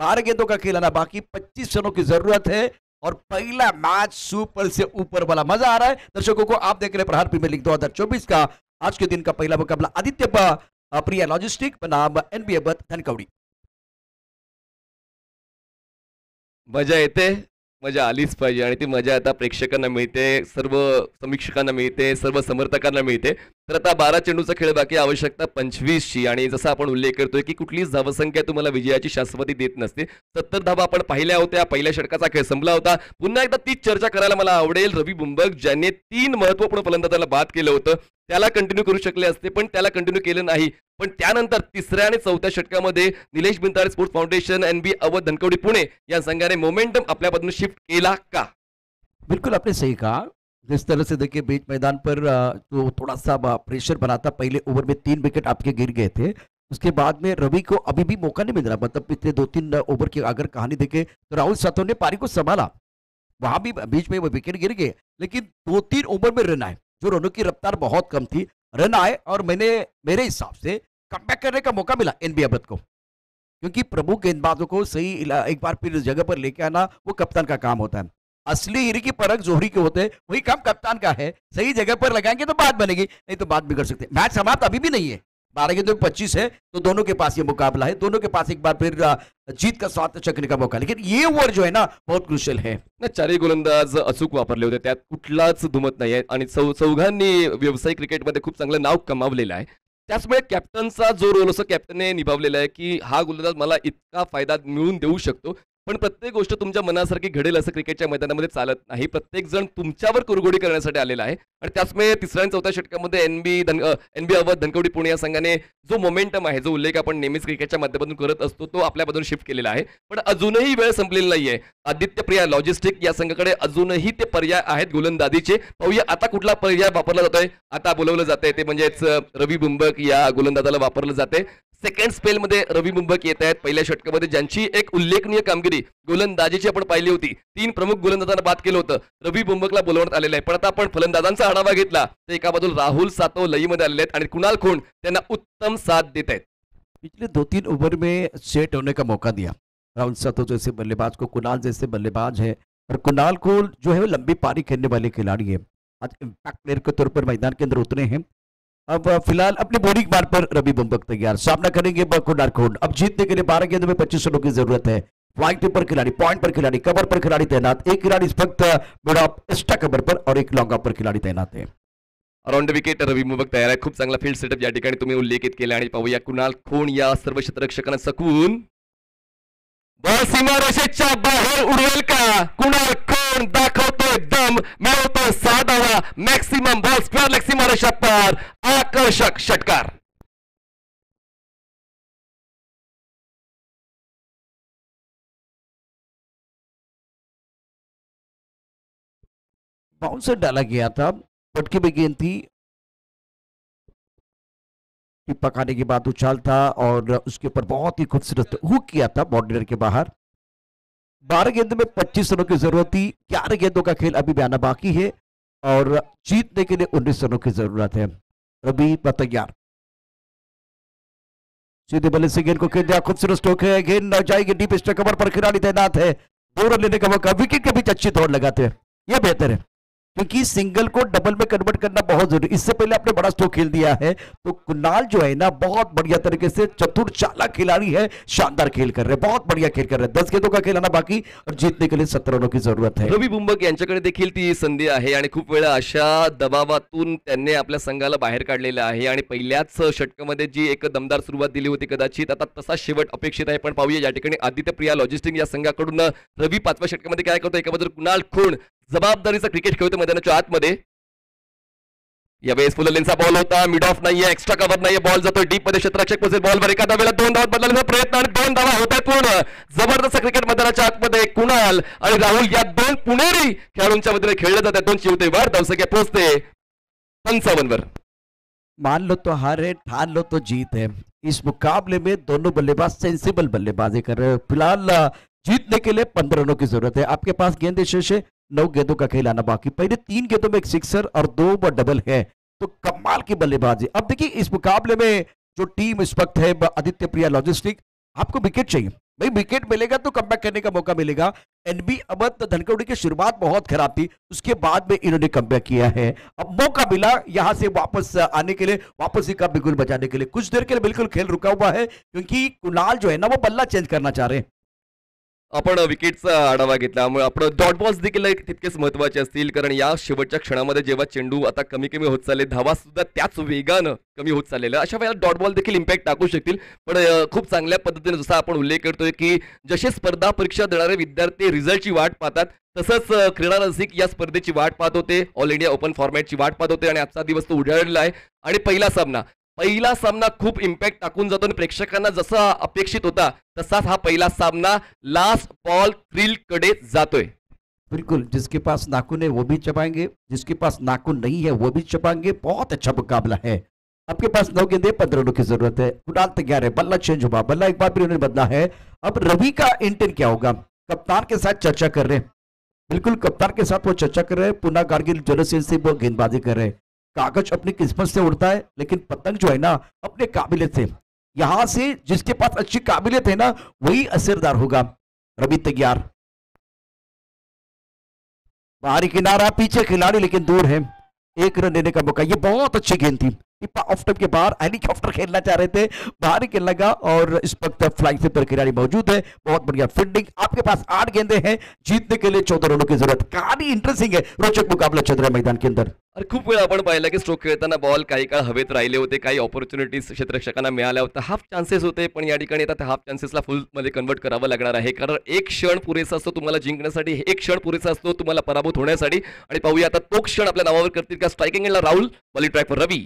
12 गेंदों का खेल आना बाकी, 25 रनों की जरूरत है और पहला मैच सुपर से ऊपर वाला। मजा आ रहा है दर्शकों को। आप देख रहे हैं प्रहार प्रीमियर लीग 2024 का आज के दिन का पहला मुकाबला आदित्य प्रिया लॉजिस्टिक बनाम एनबीए धनकवडी। मजा येते, मजा आलीच पाहिजे आणि ती मजा आता प्रेक्षकांना मिळते, सर्व समीक्षकांना मिळते, सर्व समर्थकांना मिळते. तर आता 12 चेंडूचा खेळ बाकी, आवश्यकता 25ची आणि जसा आपण उल्लेख करतोय की कुठलीच धावसंख्या तुम्हाला विजयाची शाश्वती देत नसते. 70 धावा आपण पाहिल्या होत्या, पहिल्या षटकाचा खेळ संपला होता. पुन्हा एकदा तीच चर्चा करायला मला आवडेल. रवी बुंबक ज्याने 3 महत्त्वपूर्ण फलंदाजांना बाद केलं होतं त्याला कंटिन्यू करू शकले असते, पण त्याला कंटिन्यू केलं नाही. पण त्यानंतर तिसऱ्या आणि चौथ्या षटकामध्ये Nilesh Bintade sports foundation, NB Awadh Dhankawadi Pune या संघाने मोमेंटम आपल्या बाजूने शिफ्ट केला का? बिल्कुल आपने सही कहा। जिस तरह से देखिए बीच मैदान पर तो थोड़ा सा प्रेशर बना था, पहले ओवर में 3 विकेट आपके गिर गए थे, उसके बाद में रवि को अभी भी मौका नहीं मिल रहा। मतलब पिछले 2-3 ओवर की अगर कहानी देखें तो राहुल सातव ने पारी को संभाला, वहां भी बीच में वो विकेट गिर गए, लेकिन 2-3 ओवर में रन आए, जो रनों की रफ्तार बहुत कम थी, रन आए और मेरे हिसाब से कमबैक करने का मौका मिला एनबी अवध को, क्योंकि प्रमुख गेंदबाजों को सही एक बार फिर इस जगह पर लेके आना वो कप्तान का काम होता है। असली हीरे की परख जोहरी के होते हैं, वही काम कप्तान का है। सही जगह पर लगाएंगे तो बात बनेगी, नहीं तो बात बिगड़ सकते। मैच समाप्त अभी भी नहीं है, 12 गेंदों में 25 है, तो दोनों के पास ये मुकाबला है, दोनों के पास एक बार फिर जीत का स्वाद चखने का मौका। लेकिन ये ओव्हर जो है ना बहुत क्रुशियल है। चारही गोलंदाज अचूक वापरले होते, त्यात कुठलाच दुमत नाही आहे आणि चौघांनी व्यावसायिक क्रिकेटमध्ये खूप चांगलं नाव कमावलेलं आहे. त्याचमुळे कॅप्टनचा जो रोल असं कॅप्टनने निभावलेला आहे की हा गोलंदाज मला इतका फायदा मिळवून देऊ शकतो, पण प्रत्येक गोष्ट तुमच्या मनासारखी घडेल असं क्रिकेटच्या मैदानामध्ये चालत नाही. प्रत्येक जण तुमच्यावर कुरघोडी करण्यासाठी आलेला आहे आणि त्याचमुळे तिसऱ्या आणि चौथ्या षटकामध्ये एनबी अवध धनकवडी पुणे या संघाने जो मोमेंटम आहे, जो उल्लेख आपण नेहमीच क्रिकेटच्या माध्यमातून करत असतो, तो आपल्या बाजूने शिफ्ट केलेला आहे. पण अजूनही वेळ संपलेली नाहीये. आदित्य प्रिया लॉजिस्टिक या संघाकडे अजूनही ते पर्याय आहेत गोलंदाजीचे. पाहूया आता कुठला पर्याय वापरला जातोय. आता बोलवलं जातंय ते म्हणजेच रवी बुंबक या गोलंदाजाला वापरलं जाते. सेकंड स्पेलमध्ये रवी बुंबक येत आहेत. पहिल्या षटकामध्ये ज्यांची एक उल्लेखनीय कामगिरी गोलंदाजीची आपण पाहिली होती, 3 प्रमुख गोलंदाजांना बाद केलं होतं, रवी बुंबकला बोलवण्यात आलेलं आहे. पण आता आपण फलंदाजांचा आढावा घेतला तर एका बाजूला राहुल सातव लईमध्ये आलेले आहेत आणि कुणाल खोंड त्यांना उत्तम साथ देत आहेत. पिछले 2-3 ओवर में सेट होने का मौका दिया राहुल सातव जैसे बल्लेबाज को, कुणाल जैसे बल्लेबाज है, और कुणाल को जो है वो लंबी पारी खेलने वाले खिलाड़ी है, आज इम्पैक्ट प्लेयर के तौर पर मैदान के अंदर उतरे हैं। अब फिलहाल अपने बोरिंग बार पर रवि बुंबक तैयार, सामना करेंगे कुणाल खोंड। अब जीतने के लिए 12 गेंदों में 25 रनों की जरूरत है। फ्लाइंग टिप पर खिलाड़ी, पॉइंट पर खिलाड़ी, कवर पर खिलाड़ी तैनात, एक खिलाड़ी इस वक्त मिड ऑफ एक्स्ट्रा कवर पर और एक लॉन्ग ऑफ पर खिलाड़ी तैनात है। अराउंड विकेट रवी बुंबक तयार आहे. खूप चांगला फील्ड सेटअप या ठिकाणी तुम्ही उल्लेखित केला आणि पाहूया कुणाल खोंड या सर्व क्षेत्ररक्षकांना सकून बॉल सीमारेषेच्या बाहेर उडवेल का? कुणाल खोंड दाखवतोय दम, मिळवतोय 6 धावा, मॅक्सिमम बॉल स्क्वेअर लेग सीमारेषा पार, आकर्षक षटकार. बाउंसर डाला गया था, पटके में गेंद थी, टिप्पा खाने के बाद उछाल था और उसके ऊपर बहुत ही खूबसूरत हुक किया था बाउंड्री के बाहर। 12 गेंदों में 25 रनों की जरूरत थी। 11 गेंदों का खेल अभी भी आना बाकी है और जीतने के लिए 19 रनों की जरूरत है। रवि तैयार, सीधे बल्ले से गेंद को खेल दिया, खूबसूरत स्ट्रोक है, गेंद जाएगी डीप स्ट्राइक कवर पर, खिलाड़ी तैनात है, 2 रन लेने का मौका, विकेट के बीच अच्छी दौड़ लगाते हैं, यह बेहतर है क्योंकि सिंगल को डबल में कन्वर्ट करना बहुत जरूरी। इससे पहले आपने बड़ा स्ट्रोक खेल दिया है, तो कुणाल जो है ना बहुत बढ़िया तरीके से चतुर चालाक खिलाड़ी है, शानदार खेल कर रहे हैं, बहुत बढ़िया खेल कर रहे हैं। 10 गेंदों का खेल आना बाकी और जीतने के लिए 17 रनों की जरूरत है। रवी बुंबक यांच्याकडे देखील ती संधी आहे आणि खूप वेळा अशा दबावातून त्यांनी आपल्या संघाला बाहेर काढलेलं आहे आणि पहिल्याच षटकामध्ये जी एक दमदार सुरुवात दिली होती, कदाचित आता तसा शेवट अपेक्षित आहे. पण पाहूया या ठिकाणी आदित्य प्रिया लॉजिस्टिक या संघाकडून रवी 5व्या षटकामध्ये काय करतो. एका बाजूला कुणाल खोंड जबाबदारीचा क्रिकेट खेळतो मैदानाच्या आतमध्ये. यावेळेस फुललेनचा बॉल होता, मिड ऑफ नाहीये, एक्स्ट्रा कव्हर नाहीये, बॉल जातोय डीप मध्ये, क्षेत्ररक्षक पोहोचेल बॉलवर, एखाद्या वेळेला 2 धावा बदलण्याचा प्रयत्न आणि 2 धावा होत आहेत पूर्ण. जबरदस्त क्रिकेट मैदानाच्या आतमध्ये कुणाल आणि राहुल या 2 पुणेरी खेळाडूंच्या मध्ये खेळले जातात. 2 चिवतेवर धावसंख्या पोहोचते 55 वर. मान लो तो हार है, ठान लो तो जीत है। इस मुकाबले में दोनों बल्लेबाज सेंसिबल बल्लेबाजी कर रहे हैं। फिलहाल जीतने के लिए 15 रनों की जरूरत है। आपके पास गेंद शेष है 9 गेंदों का खेल आना बाकी। पहले 3 गेंदों में एक सिक्सर और 2 डबल है, तो कमाल की बल्लेबाजी। अब देखिए इस मुकाबले में जो टीम इस वक्त है आदित्य प्रिया लॉजिस्टिक, आपको विकेट चाहिए भाई, विकेट मिलेगा तो कमबैक करने का मौका मिलेगा। एनबी अवध धनकवड़ी की शुरुआत बहुत खराब थी, उसके बाद में इन्होंने कमबैक किया है। अब मौका मिला यहां से वापस आने के लिए, वापस ही कप बिल्कुल बचाने के लिए। कुछ देर के लिए बिल्कुल खेल रुका हुआ है क्योंकि कुणाल जो है ना वो बल्ला चेंज करना चाह रहे हैं। आपण विकेटचा आढावा घेतल्यामुळे आपण डॉट बॉल्स देखील एक तितकेच महत्त्वाचे असतील, कारण या शेवटच्या क्षणामध्ये जेव्हा चेंडू आता कमी कमी होत चालले, धावा सुद्धा त्याच वेगानं कमी होत चाललेलं, अशा वेळेला डॉट बॉल देखील इम्पॅक्ट टाकू शकतील. पण खूप चांगल्या पद्धतीने जसा आपण उल्लेख करतोय की जसे स्पर्धा परीक्षा देणारे विद्यार्थी रिझल्टची वाट पाहतात, तसंच क्रीडा रसिक या स्पर्धेची वाट पाहत होते, ऑल इंडिया ओपन फॉर्मॅटची वाट पाहत होते आणि आजचा दिवस तो उजाडलेला आहे. आणि पहिला सामना खूप इम्पॅक्ट टाकून जातो आणि प्रेक्षकांना जसा अपेक्षित होता तसाच हा पहिला सामना लास्ट बॉल थ्रिल कडे जातोय. बिल्कुल, जिसके पास नाखून है वो भी चबाएंगे, जिसके पास नाखून नहीं है वो भी चबाएंगे। बहुत अच्छा मुकाबला है। आपके पास 9 गेंदे 15 रनों की जरूरत है। कुणाल तैयार है, बल्ला चेंज हुआ, बल्ला एक बार फिर उन्होंने बदला है। अब रवि का इंटेंट क्या होगा? कप्तान के साथ चर्चा कर रहे हैं, बिल्कुल कप्तान के साथ वो चर्चा कर रहे हैं। पुनः कारगिल जनसेन से वो गेंदबाजी कर रहे हैं। कागज अपनी किस्मत से उड़ता है, लेकिन पतंग जो है ना अपने काबिलियत से, यहां से जिसके पास अच्छी काबिलियत है ना वही असरदार होगा। रवि तैयार, बाहरी किनारा, पीछे खिलाड़ी लेकिन दूर है, 1 रन लेने का मौका। ये बहुत अच्छी गेंद थी, ऑफ टाइम के बाहर हेलीकॉप्टर खेलना चाह रहे थे, बाहर ही खेलने लगा और इस वक्त फ्लाइंग से पर खिलाड़ी मौजूद है। बहुत बढ़िया फील्डिंग। आपके पास 8 गेंदे हैं, जीतने के लिए 14 रनों की जरूरत। कहानी इंटरेस्टिंग है, रोचक मुकाबला चल रहा है मैदान के अंदर। अरे खूप वेळा आपण पाहिलं की स्ट्रोक खेळताना बॉल काही काळ हवेत राहिले होते, काही ऑपॉर्च्युनिटीज क्षेत्ररक्षकांना मिळाल्या होत्या, हाफ चान्सेस होते, पण या ठिकाणी आता त्या हाफ चान्सेसला फुल मध्ये कन्वर्ट करावं लागणार आहे, कारण एक क्षण पुरेसा असतो तुम्हाला जिंकण्यासाठी, एक क्षण पुरेसा असतो तुम्हाला पराभूत होण्यासाठी. आणि पाहूया आता तो क्षण आपल्या नावावर करतील का स्ट्रायकिंग एंडला राहुल, बॉलिंग ट्रॅक वर रवी.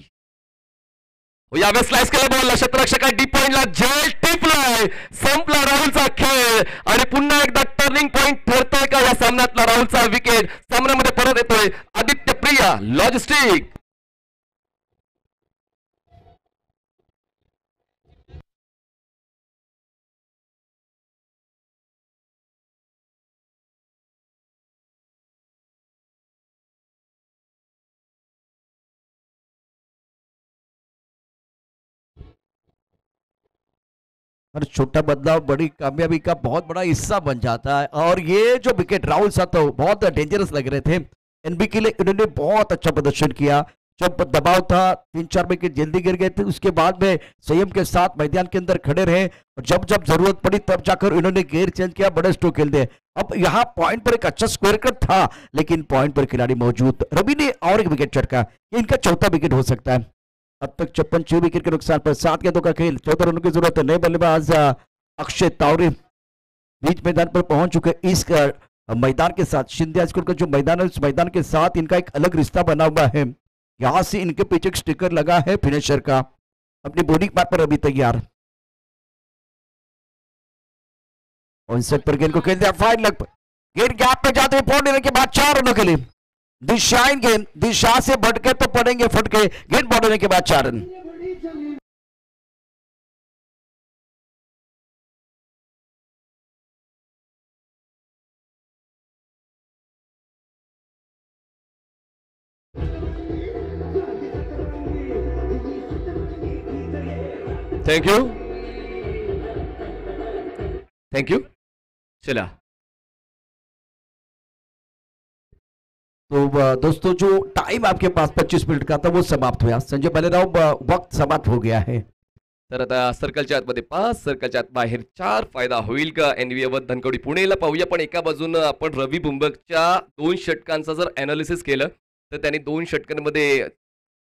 यावेळेस स्लाइस केला बॉल, क्षेत्ररक्षका डीप पॉइंटला जय टिपलाय, संपला राहुलचा खेळ आणि पुन्हा एकदा टर्निंग पॉइंट ठरतोय का या सामन्यातला राहुलचा विकेट. सामन्यामध्ये परत येतोय आदित्य प्रिया लॉजिस्टिक. और छोटा बदलाव बड़ी कामयाबी का बहुत बड़ा हिस्सा बन जाता है। और ये जो विकेट राहुल साहब तो बहुत डेंजरस लग रहे थे एनबी के लिए, इन्होंने बहुत अच्छा प्रदर्शन किया। जब दबाव था 3-4 विकेट जल्दी गिर गए थे, उसके बाद में संयम के साथ मैदान के अंदर खड़े रहे और जब जब जरूरत पड़ी तब जाकर इन्होंने गेयर चेंज किया, बड़े स्ट्रोक खेल दिए। अब यहाँ पॉइंट पर एक अच्छा स्क्वायर कट था, लेकिन पॉइंट पर खिलाड़ी मौजूद। रवि ने और एक विकेट चटका, ये इनका चौथा विकेट हो सकता है। अब तक 56 विकेट के नुकसान पर 7 गेंदों का खेल, 14 रनों की जरूरत है। नए बल्लेबाज अक्षय तावरे बीच मैदान पर पहुंच चुके। इस मैदान के साथ शिंदे हाई स्कूल का जो मैदान है, उस मैदान के साथ इनका एक अलग रिश्ता बना हुआ है। यहां से इनके पीछे एक स्टिकर लगा है फिनिशर का। अपनी बॉलिंग पार्ट पर अभी तैयार, ऑन सेट पर गेंद को खेल दिया फाइन लग पर, गेंद गैप पे जाते हुए लेने के बाद 4 रनों के लिए दिशाइन गेंद, दिशा से भटके तो पड़ेंगे फटके, गेंद बॉल होने के बाद 4 रन। Thank you. चला तो दोस्तों जो टाइम आपके पास 25 मिनट का था वो समाप्त हुआ। संजय बालेराव, वक्त समाप्त हो गया है। तर आता सर्कलच्या आतमध्ये 5, सर्कलच्या आत बाहेर 4. फायदा होईल का एनव्ही अवध धनकवडी पुणेला? पाहूया. पण एका बाजूनं आपण रवी बुंबकच्या 2 षटकांचा जर ॲनालिसिस केलं तर त्यांनी 2 षटकांमध्ये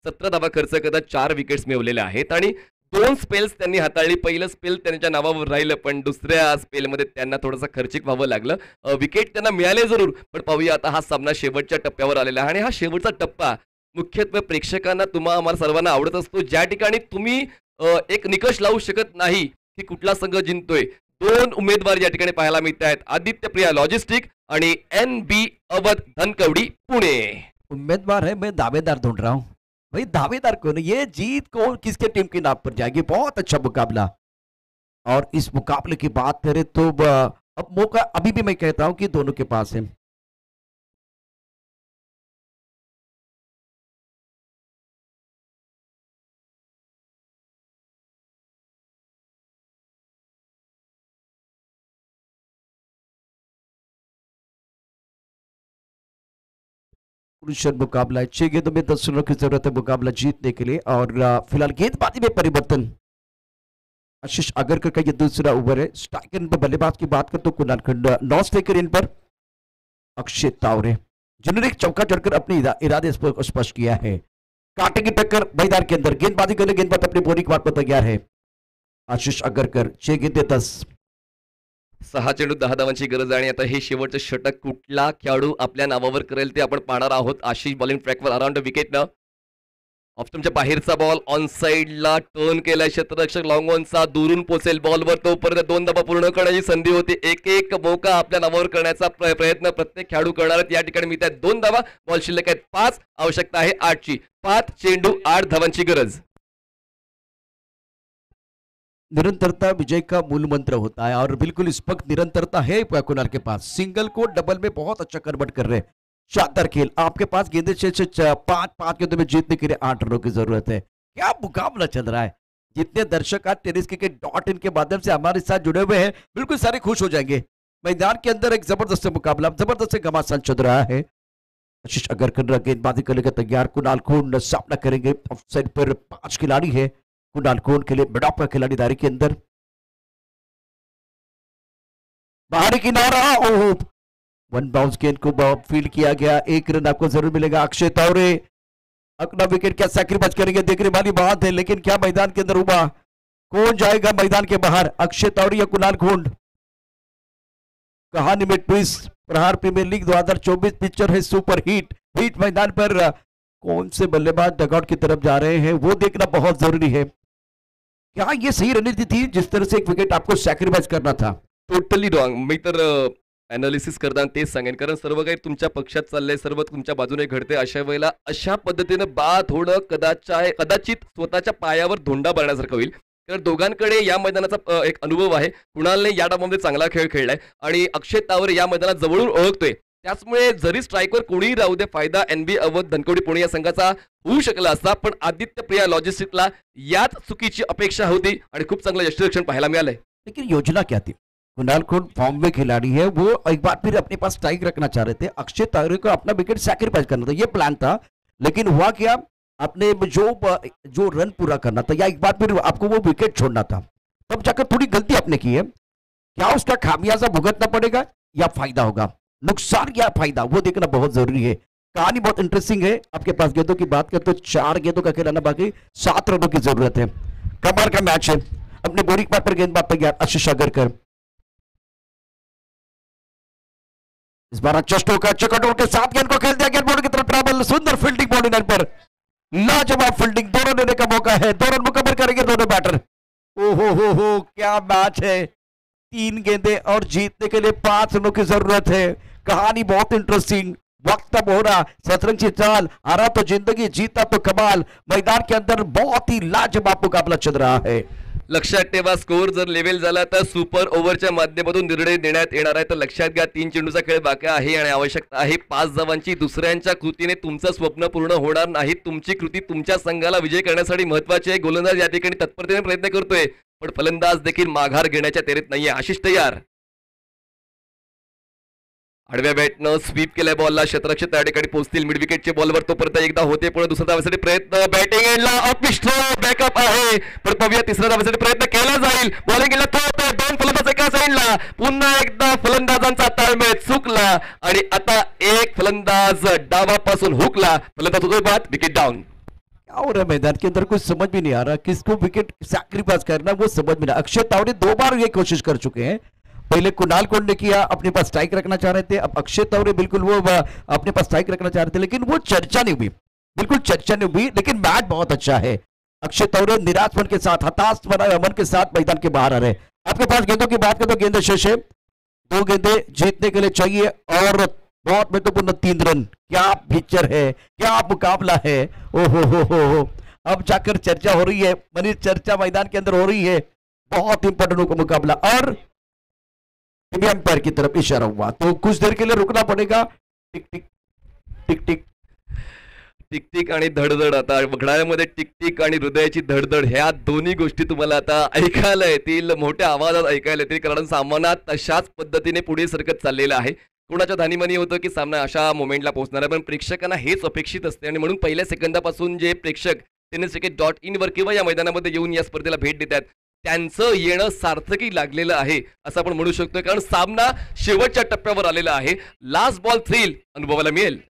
17 धावा खर्च करता 4 विकेट्स मिळवलेल्या आहेत आणि 2 स्पेल्स त्यांनी हाताळली. पहिलं स्पेल त्यांच्या नावावर राहिलं, पण दुसऱ्या स्पेलमध्ये त्यांना थोडंसं खर्चिक व्हावं लागलं. विकेट त्यांना मिळाले जरूर, पण पाहूया आता हा सामना शेवटच्या टप्प्यावर आलेला आहे आणि हा शेवटचा टप्पा मुख्यत्वे प्रेक्षकांना, आम्हाला सर्वांना आवडत असतो, ज्या ठिकाणी तुम्ही एक निकष लावू शकत नाही की कुठला संघ जिंकतोय. 2 उमेदवार या ठिकाणी पाहायला मिळत आहेत, आदित्य प्रिया लॉजिस्टिक आणि एनबी अवध धनकवडी पुणे. उम्मीदवार है, मैं दावेदार ढूंढ रहा हूं भाई। दावेदार कौन है? ये जीत कौन किसके टीम के नाम पर जाएगी? बहुत अच्छा मुकाबला। और इस मुकाबले की बात करें तो अब मौका अभी भी मैं कहता हूं कि दोनों के पास है। पुरुषर मुकाबला है। 6 गेंदों में 10 रनों की जरूरत है मुकाबला जीतने के लिए। और फिलहाल गेंदबाजी में परिवर्तन, आशीष आगरकर का ये दूसरा ओवर है। स्ट्राइकर पर बल्लेबाज की बात कर तो कुणाल खंडा, नॉन स्ट्राइकर इन पर अक्षय तावरे, जिन्होंने एक चौका जड़कर अपने इरादे स्पष्ट किया है। कांटे की टक्कर मैदान के अंदर, गेंदबाजी करने गेंदबाज अपनी बोली के बाद पर तैयार है। आशीष आगरकर 6 गेंदे 10, 6 चेंडू 10 धावांची गरज आहे आणि आता हे शेवटचं षटक कुठला खेळाडू आपल्या नावावर करेल ते आपण पाहणार आहोत. आशिष बॉलिंग ट्रॅकवर अराउंड विकेटनं ऑप्शनच्या बाहेरचा बॉल ऑन साईडला टर्न केलाय क्षेत्ररक्षक लॉंग ऑनचा, दुरून पोचेल बॉलवर, तोपर्यंत 2 धावा पूर्ण करण्याची संधी होती. एक एक मौका आपल्या नावावर करण्याचा प्रयत्न प्रत्येक खेळाडू करणार आहेत. या ठिकाणी मिळत आहेत 2 धावा, बॉल शिल्लक आहेत 5, आवश्यकता आहे 8ची. 5 चेंडू 8 धावांची गरज. निरंतरता विजय का मूल मंत्र होता है और बिल्कुल इस वक्त निरंतरता है कुणाल के पास। सिंगल को डबल में बहुत अच्छा कन्वर्ट कर रहे हैं। शानदार खेल, आपके पास गेंदे 6 से 5 गेंदों में जीतने के लिए 8 रनों की जरूरत है। क्या मुकाबला चल रहा है। जितने दर्शक आज टेनिस क्रिकेट.in के माध्यम से हमारे साथ जुड़े हुए हैं, बिल्कुल सारे खुश हो जाएंगे। मैदान के अंदर एक जबरदस्त मुकाबला, जबरदस्त घमासान चल रहा है। आशीष आगरकर गेंदबाजी करने का तैयार, कुणाल खून सामना करेंगे। ऑफसाइड पर 5 खिलाड़ी है कुणाल खून के लिए, मिड ऑफ का खिलाड़ी दायरे के अंदर, बाहरी किनारा, ओह 1 बाउंस गेंद को फील्ड किया गया। 1 रन आपको जरूर मिलेगा। अक्षय तावरे अपना विकेट क्या सैक्रिफाइस करेंगे, देखने वाली बात है। लेकिन क्या मैदान के अंदर हुआ, कौन जाएगा मैदान के बाहर, अक्षय तावरे या कुणाल खून। कहानी में ट्विस्ट। प्रहार प्रीमियर लीग 2024 पिक्चर है सुपर हिट मैदान पर कौन से बल्लेबाज डगआउट की तरफ जा रहे हैं वो देखना बहुत जरूरी है। क्या ये सही रणनीति थी जिस तरह से एक विकेट आपको सॅक्रिफाइस करना था। Totally wrong. मी तर अनालिसिस करताना तेच सांगेन, कारण सर्व काही तुमच्या पक्षात चाललंय, सर्व तुमच्या बाजूने घडते. अशा वेळेला अशा पद्धतीनं बाद होणं कदाचित स्वतःच्या पायावर धोंडा भरण्यासारखं होईल. कारण दोघांकडे या मैदानाचा एक अनुभव आहे. कुणालने या डावामध्ये चांगला खेळ खेळलाय आणि अक्षय तावरे या मैदानात जवळून ओळखतोय. त्याचमुळे जरी स्ट्राईकवर कोणीही राहू दे, फायदा एनबी अवध धनकवडी पुणे या संघाचा होऊ शकला असता. पण आदित्य प्रिया लॉजिस्टिकला याच चुकीची अपेक्षा होती आणि खूप चांगलं यष्टिरक्षण पाहायला मिळालंय. लेकिन योजना क्या थी, कुणाल खून फॉर्म में खिलाड़ी है, वो एक बार फिर अपने पास स्ट्राइक रखना चाह रहे थे। अक्षय तावरे को अपना विकेट सैक्रिफाइस करना था, ये प्लान था। लेकिन हुआ क्या, आपने जो रन पूरा करना था या एक बार फिर आपको वो विकेट छोड़ना था, तब जाकर थोड़ी गलती आपने की है। क्या उसका खामियाजा भुगतना पड़ेगा या फायदा होगा, नुकसान या फायदा, वो देखना बहुत जरूरी है। कहानी बहुत इंटरेस्टिंग है। आपके पास गेंदों की बात करते तो 4 गेंदों का खिलाना बाकी, 7 रनों की जरूरत है। कमाल का मैच है। अपने बोरिंग पार पर गेंदबाज तैयार आशीष आगरकर। इस बार चेस्टो का चकटोर के साथ गेंद को खेल दिया, गेंद बोर्ड की तरफ ट्रैवल, सुंदर फील्डिंग बॉलिंग पर, लाजवाब फील्डिंग, 2 रन लेने का मौका है, 2 रन मुकम्मल करेंगे दोनों बैटर। ओहो क्या मैच है। 3 गेंदें और जीतने के लिए 5 रनों की जरूरत है। कहानी बहुत इंटरेस्टिंग। वक्त अब हो रहा, शतरंज की चाल, हारा तो जिंदगी, जीता तो कमाल। मैदान के अंदर बहुत ही लाजवाब मुकाबला चल रहा है। लक्षात ठेवा, स्कोर जर लेवल झाला तर सुपर ओव्हरच्या माध्यमातून निर्णय देण्यात येणार आहे. तर लक्षात घ्या, 3 चेंडूचा खेळ बाकी आहे आणि आवश्यकता आहे 5 धावांची. दुसऱ्यांच्या कृतीने तुमचं स्वप्न पूर्ण होणार नाही. तुमची कृती तुमच्या संघाला विजय करण्यासाठी महत्वाची आहे. गोलंदाज या ठिकाणी तत्परतेने प्रयत्न करतोय, पण फलंदाज देखील माघार घेण्याच्या तयारीत नाहीये. आशिष तयार, आडव्या बॅटनं स्वीप केलाय बॉलला, क्षेत्ररक्षक त्या ठिकाणी पोहोचतील मिड विकेटच्या बॉलवर. तोपर्यंत एकदा होते, पण दुसऱ्या धावासाठी प्रयत्न, बॅटिंग एंडला ऑफ बॅकअप आहे, पण पाहूया तिसऱ्या धावासाठी प्रयत्न केला जाईल. बॉलिंग एंडला थोडं 2 फलंदाज एका साईडला, पुन्हा एकदा फलंदाजांचा ताळमेळ चुकला आणि आता एक फलंदाज डावापासून हुकला. फलंदाज होतोय बाद, विकेट डाऊन. क्या हो रहा है मैदान के अंदर, कुछ समझ भी नहीं आ रहा, किसको विकेट सैक्रिफाइस करना वो समझ में नहीं। अक्षय तावरे 2 बार ये कोशिश कर चुके हैं। पहले कुणाल खून ने किया, अपने पास स्ट्राइक रखना चाह रहे थे। अब अक्षय तावरे बिल्कुल वो अपने पास स्ट्राइक रखना चाह रहे थे, लेकिन वो चर्चा नहीं हुई, बिल्कुल चर्चा नहीं हुई। लेकिन मैच बहुत अच्छा है। अक्षय तावरे निराश मन के साथ, हताश मन के साथ मैदान के बाहर आ रहे। आपके पास गेंदों की बात करें तो गेंदें शेष है, 2 गेंदें जीतने के लिए चाहिए और बहुत महत्वपूर्ण 3 रन। क्या पिक्चर है, क्या मुकाबला है। ओहो अब जाकर चर्चा हो रही है, मनीष चर्चा मैदान के अंदर हो रही है। बहुत इंपॉर्टेंट मुकाबला और अंपायर की तरफ इशारा हुआ तो कुछ देर के लिए रुकना पड़ेगा। Tick tick tick tick tick tick आणि धडधड. आता घड्याळामध्ये टिक टिक आणि हृदयाची धडधड ह्या दोन्ही गोष्टी तुम्हाला आता ऐकायला येतील, मोठ्या आवाजात ऐकायला येतील, कारण सामना तशाच पद्धतीने पुढे सरकत चाललेला आहे. कोणाच्या धानीमनी होतं की सामना अशा मोमेंटला पोहोचणार आहे, पण प्रेक्षकांना हेच अपेक्षित असते आणि म्हणून पहिल्या सेकंदापासून जे प्रेक्षक tenniscricket.in वर किंवा या मैदानामध्ये येऊन या स्पर्धेला भेट देतात त्यांचं येणं सार्थकी लागलेलं आहे असं आपण म्हणू शकतो, कारण सामना शेवटच्या टप्प्यावर आलेला आहे. लास्ट बॉल थ्रिल अनुभवायला मिळेल.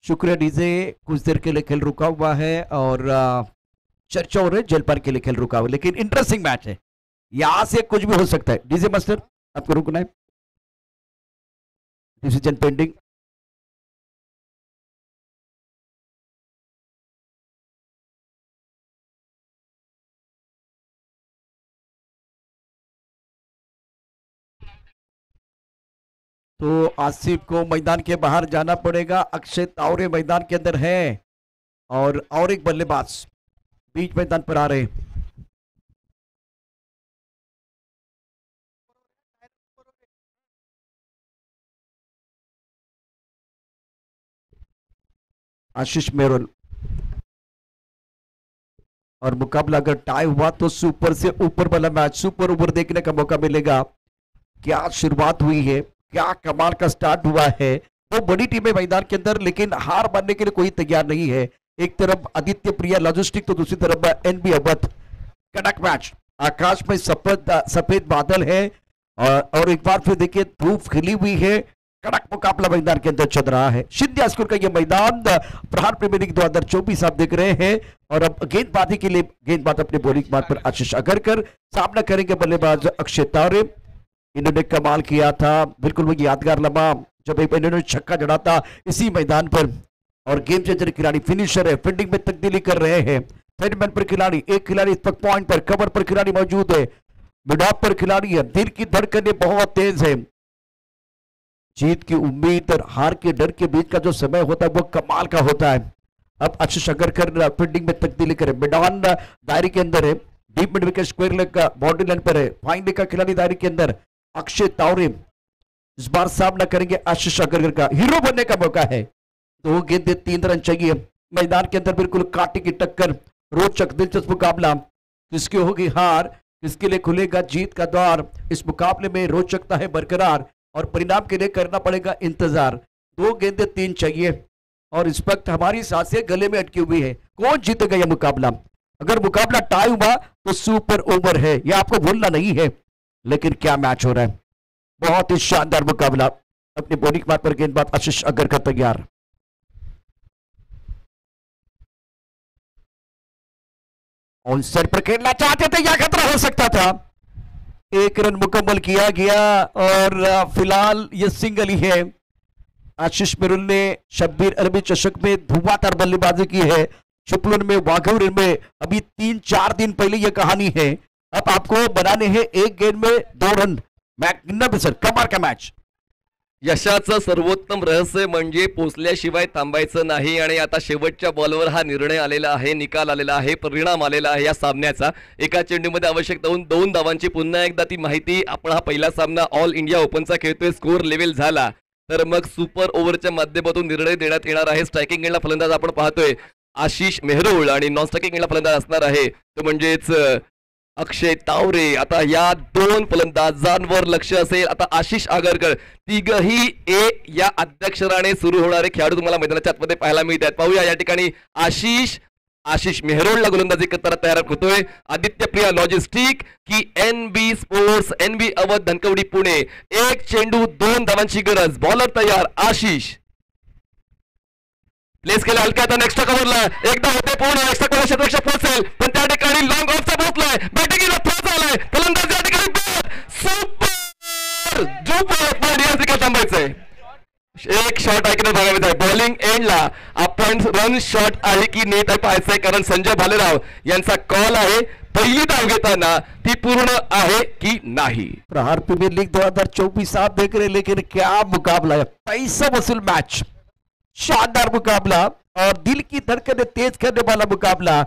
शुक्रिया डीजे। कुछ देर के लिए खेल रुका हुआ है और चर्चा हो रही है जलपान के लिए खेल रुका हुआ, लेकिन इंटरेस्टिंग मैच है, यहां से कुछ भी हो सकता है। डीजे मास्टर आपको रुकना है, डिसीजन पेंडिंग। तो आसिफ को मैदान के बाहर जाना पड़ेगा। अक्षय तावरे मैदान के अंदर है और एक बल्लेबाज बीच मैदान पर आ रहे हैं। आशीष मेहरोल। और मुकाबला अगर टाई हुआ तो सुपर से ऊपर वाला मैच, सुपर ओवर देखने का मौका मिलेगा। क्या शुरुआत हुई है, क्या कमाल का स्टार्ट हुआ है। वो बड़ी टीमें मैदान के अंदर, लेकिन हार मानने के लिए कोई तैयार नहीं है। एक तरफ आदित्य प्रिया लॉजिस्टिक तो दूसरी तरफ एनबी अवध। कड़क मैच, आकाश में सफेद बादल है और एक बार फिर देखिए धूप खिली हुई है। कड़क मुकाबला मैदान के अंदर चल रहा है। शिंदे स्कूल का यह मैदान प्रहार प्रीमियर लीग 2024 आप देख रहे हैं। और अब गेंदबाजी के लिए गेंदबाज अपने बॉलिंग मार्ग पर आशीष अगरकर, सामना करेंगे बल्लेबाज अक्षय तावरे। इन्होंने कमाल किया था, बिल्कुल वो यादगार लम्हा जब इन्होंने छक्का जड़ा था इसी मैदान पर। और गेम चेंजर खिलाड़ी, फिनिशर है, फील्डिंग में तब्दीली कर रहे हैं। थर्डमैन पर खिलाड़ी, एक खिलाड़ी इस वक्त पॉइंट पर, कवर पर खिलाड़ी मौजूद है, मिड ऑफ पर खिलाड़ी है। दिल की धड़कनें बहुत तेज है। जीत की उम्मीद और हार के डर के बीच का जो समय होता है वो कमाल का होता है। अब आशीष अगरकर फील्डिंग में तब्दीली करे। मिडान दायरे के अंदर है, deep mid wicket square leg का बाउंड्री लाइन पर है। फाइन लेग का खिलाड़ी दायरे के अंदर अक्षय तावरे इस बार सामना करेंगे आशीष अगरकर का। हीरो बनने का मौका है। 2 गेंदें 3 रन चाहिए। मैदान के अंदर बिल्कुल कांटे की टक्कर, रोचक दिलचस्प मुकाबला। किसकी होगी हार, किसके लिए खुलेगा जीत का द्वार। इस मुकाबले में रोचकता है बरकरार और परिणाम के लिए करना पड़ेगा इंतजार। 2 गेंदें 3 चाहिए और इस वक्त हमारी सांसें गले में अटकी हुई है। कौन जीतेगा यह मुकाबला। अगर मुकाबला टाई हुआ तो सुपर ओवर है, यह आपको भूलना नहीं है। लेकिन क्या मैच हो रहा है, बहुत ही शानदार मुकाबला। अपने बॉलिंग मार्ग पर गेंदबाज आशीष अगरकर तैयार। ऑन साइड पर खेलना चाहते थे, यह खतरा हो सकता था। 1 रन मुकम्मल किया गया और फिलहाल यह सिंगल ही है। आशीष मेरुल ने शब्बीर अरबी चषक में धुआंधार बल्लेबाजी की है। शुक्लन में, वाघौर में अभी 3-4 दिन पहले यह कहानी है। अब आपको बनाने हैं 1 गेंद में 2 रन। मैग्निफिसेंट, कमाल का मैच। यशाचं सर्वोत्तम रहस्य म्हणजे पोचल्याशिवाय थांबायचं नाही आणि आता शेवटच्या बॉलवर हा निर्णय आलेला आहे, निकाल आलेला आहे, परिणाम आलेला आहे या सामन्याचा। एका चेंडूमध्ये आवश्यक 2 धावांची पुन्हा एकदा ती माहिती। आपण हा पहिला सामना ऑल इंडिया ओपनचा खेळतोय, स्कोर लेव्हल झाला तर मग सुपर ओव्हरच्या माध्यमातून निर्णय देण्यात येणार आहे। स्ट्रायकिंग एंडला फलंदाज आपण पाहतोय आशिष मेहरोळ आणि नॉन स्ट्रायकिंग एंडला फलंदाज असणार आहे तो म्हणजेच अक्षय तावरे। आता या 2 फलंदाजांवर लक्ष असेल। आता आशिष आगरकर, तिघही ए या अध्यक्षराने सुरू होणारे खेळाडू तुम्हाला मैदानाच्या आतमध्ये पाहायला मिळतात। पाहूया या ठिकाणी आशिष मेहरोळला गोलंदाजी करताना तयार होतोय। आदित्य प्रिया लॉजिस्टिक की NB sports, NB Awadh Dhankawadi Pune. 1 चेंडू 2 धावांची गरज। बॉलर तयार आशिष, प्लेस केला हलक्या आता नेक्स्ट कव्हरला एकदा होते पूर्ण नेक्स्ट कव्हर क्षेत्ररक्षक पोहोचेल पण त्या ठिकाणी लॉंग ऑफचा पोहोचलाय। बॅटिंगला थ्रो झालाय, फलंदाज या ठिकाणी सुपर थांबायचंय। एक शॉट ऐकणं बघायचं आहे. बॉलिंग एंडला आपण रन शॉट आहे की नेट आहे पाहायचंय, कारण संजय भालेराव यांचा कॉल आहे. पहिली धाव घेताना ती पूर्ण आहे की नाही. प्रहार प्रीमियर लीग 2024 आप देख रहे हैं, लेकिन क्या मुकाबला है, पैसा वसूल मैच, शानदार मुकाबला और दिल की धड़कनें तेज करने वाला मुकाबला.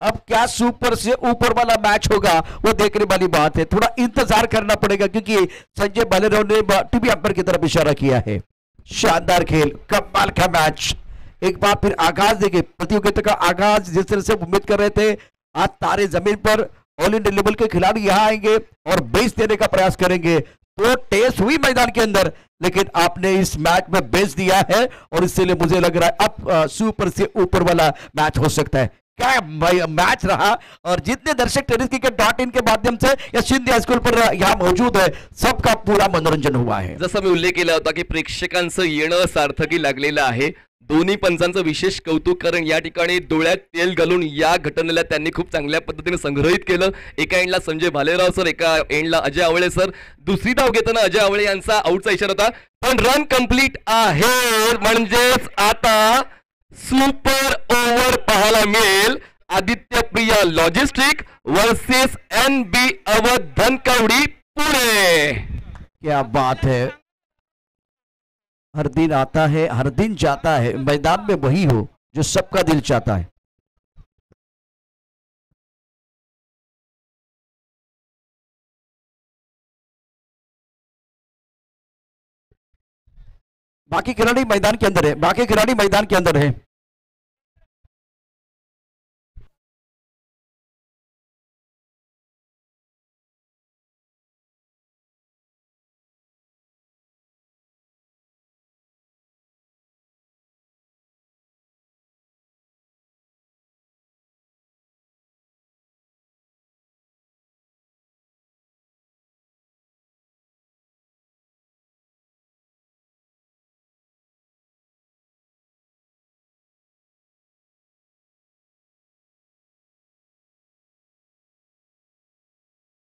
अब क्या सुपर से ऊपर वाला मैच होगा वो देखने वाली बात है. थोड़ा इंतजार करना पड़ेगा क्योंकि संजय भालेराव ने टीवी अंपायर की तरफ इशारा किया है. शानदार खेल, कमाल का मैच. एक बार फिर आगाज देखिए, प्रतियोगिता का आगाज जिस तरह से उम्मीद कर रहे थे, आज तारे जमीन पर ऑल इंडिया लेवल के खिलाड़ी यहाँ आएंगे और बेस देने का प्रयास करेंगे. तो टेस्ट हुई मैदान के अंदर, लेकिन आपने इस मैच में बेस दिया है और इसलिए मुझे लग रहा है अब सुपर से ऊपर वाला मैच हो सकता है. क्या मैच रहा. और जितने दर्शक tenniscricket.in के माध्यम से या शिंदे हायस्कूल पर यहाँ मौजूद है, सबका पूरा मनोरंजन हुआ है. जसं मी उल्लेख केला होता की प्रेक्षकांचं येणं सार्थकी लागलेलं आहे. दोन्ही पंचांचं विशेष कौतुक, कारण या ठिकाणी डोळ्यात तेल घालून या घटनेला त्यांनी खूप चांगल्या पद्धतीने संग्रहित केलं. एका एंडला संजय भालेराव सर, एका एंडला अजय आवळे सर. दुसरी धाव घेताना अजय आवळे यांचा आऊटचा इशारा होता, पण रन कंप्लीट आहे. म्हणजेच आता सुपर ओव्हर पाहायला मिळेल. Aditya Priya logistic versus NB Awadh Dhankawadi Pune. क्या बात है. हर दिन आता है, हर दिन जाता है, मैदान में वही हो जो सबका दिल चाहता है. बाकी खिलाड़ी मैदान के अंदर है, बाकी खिलाड़ी मैदान के अंदर है.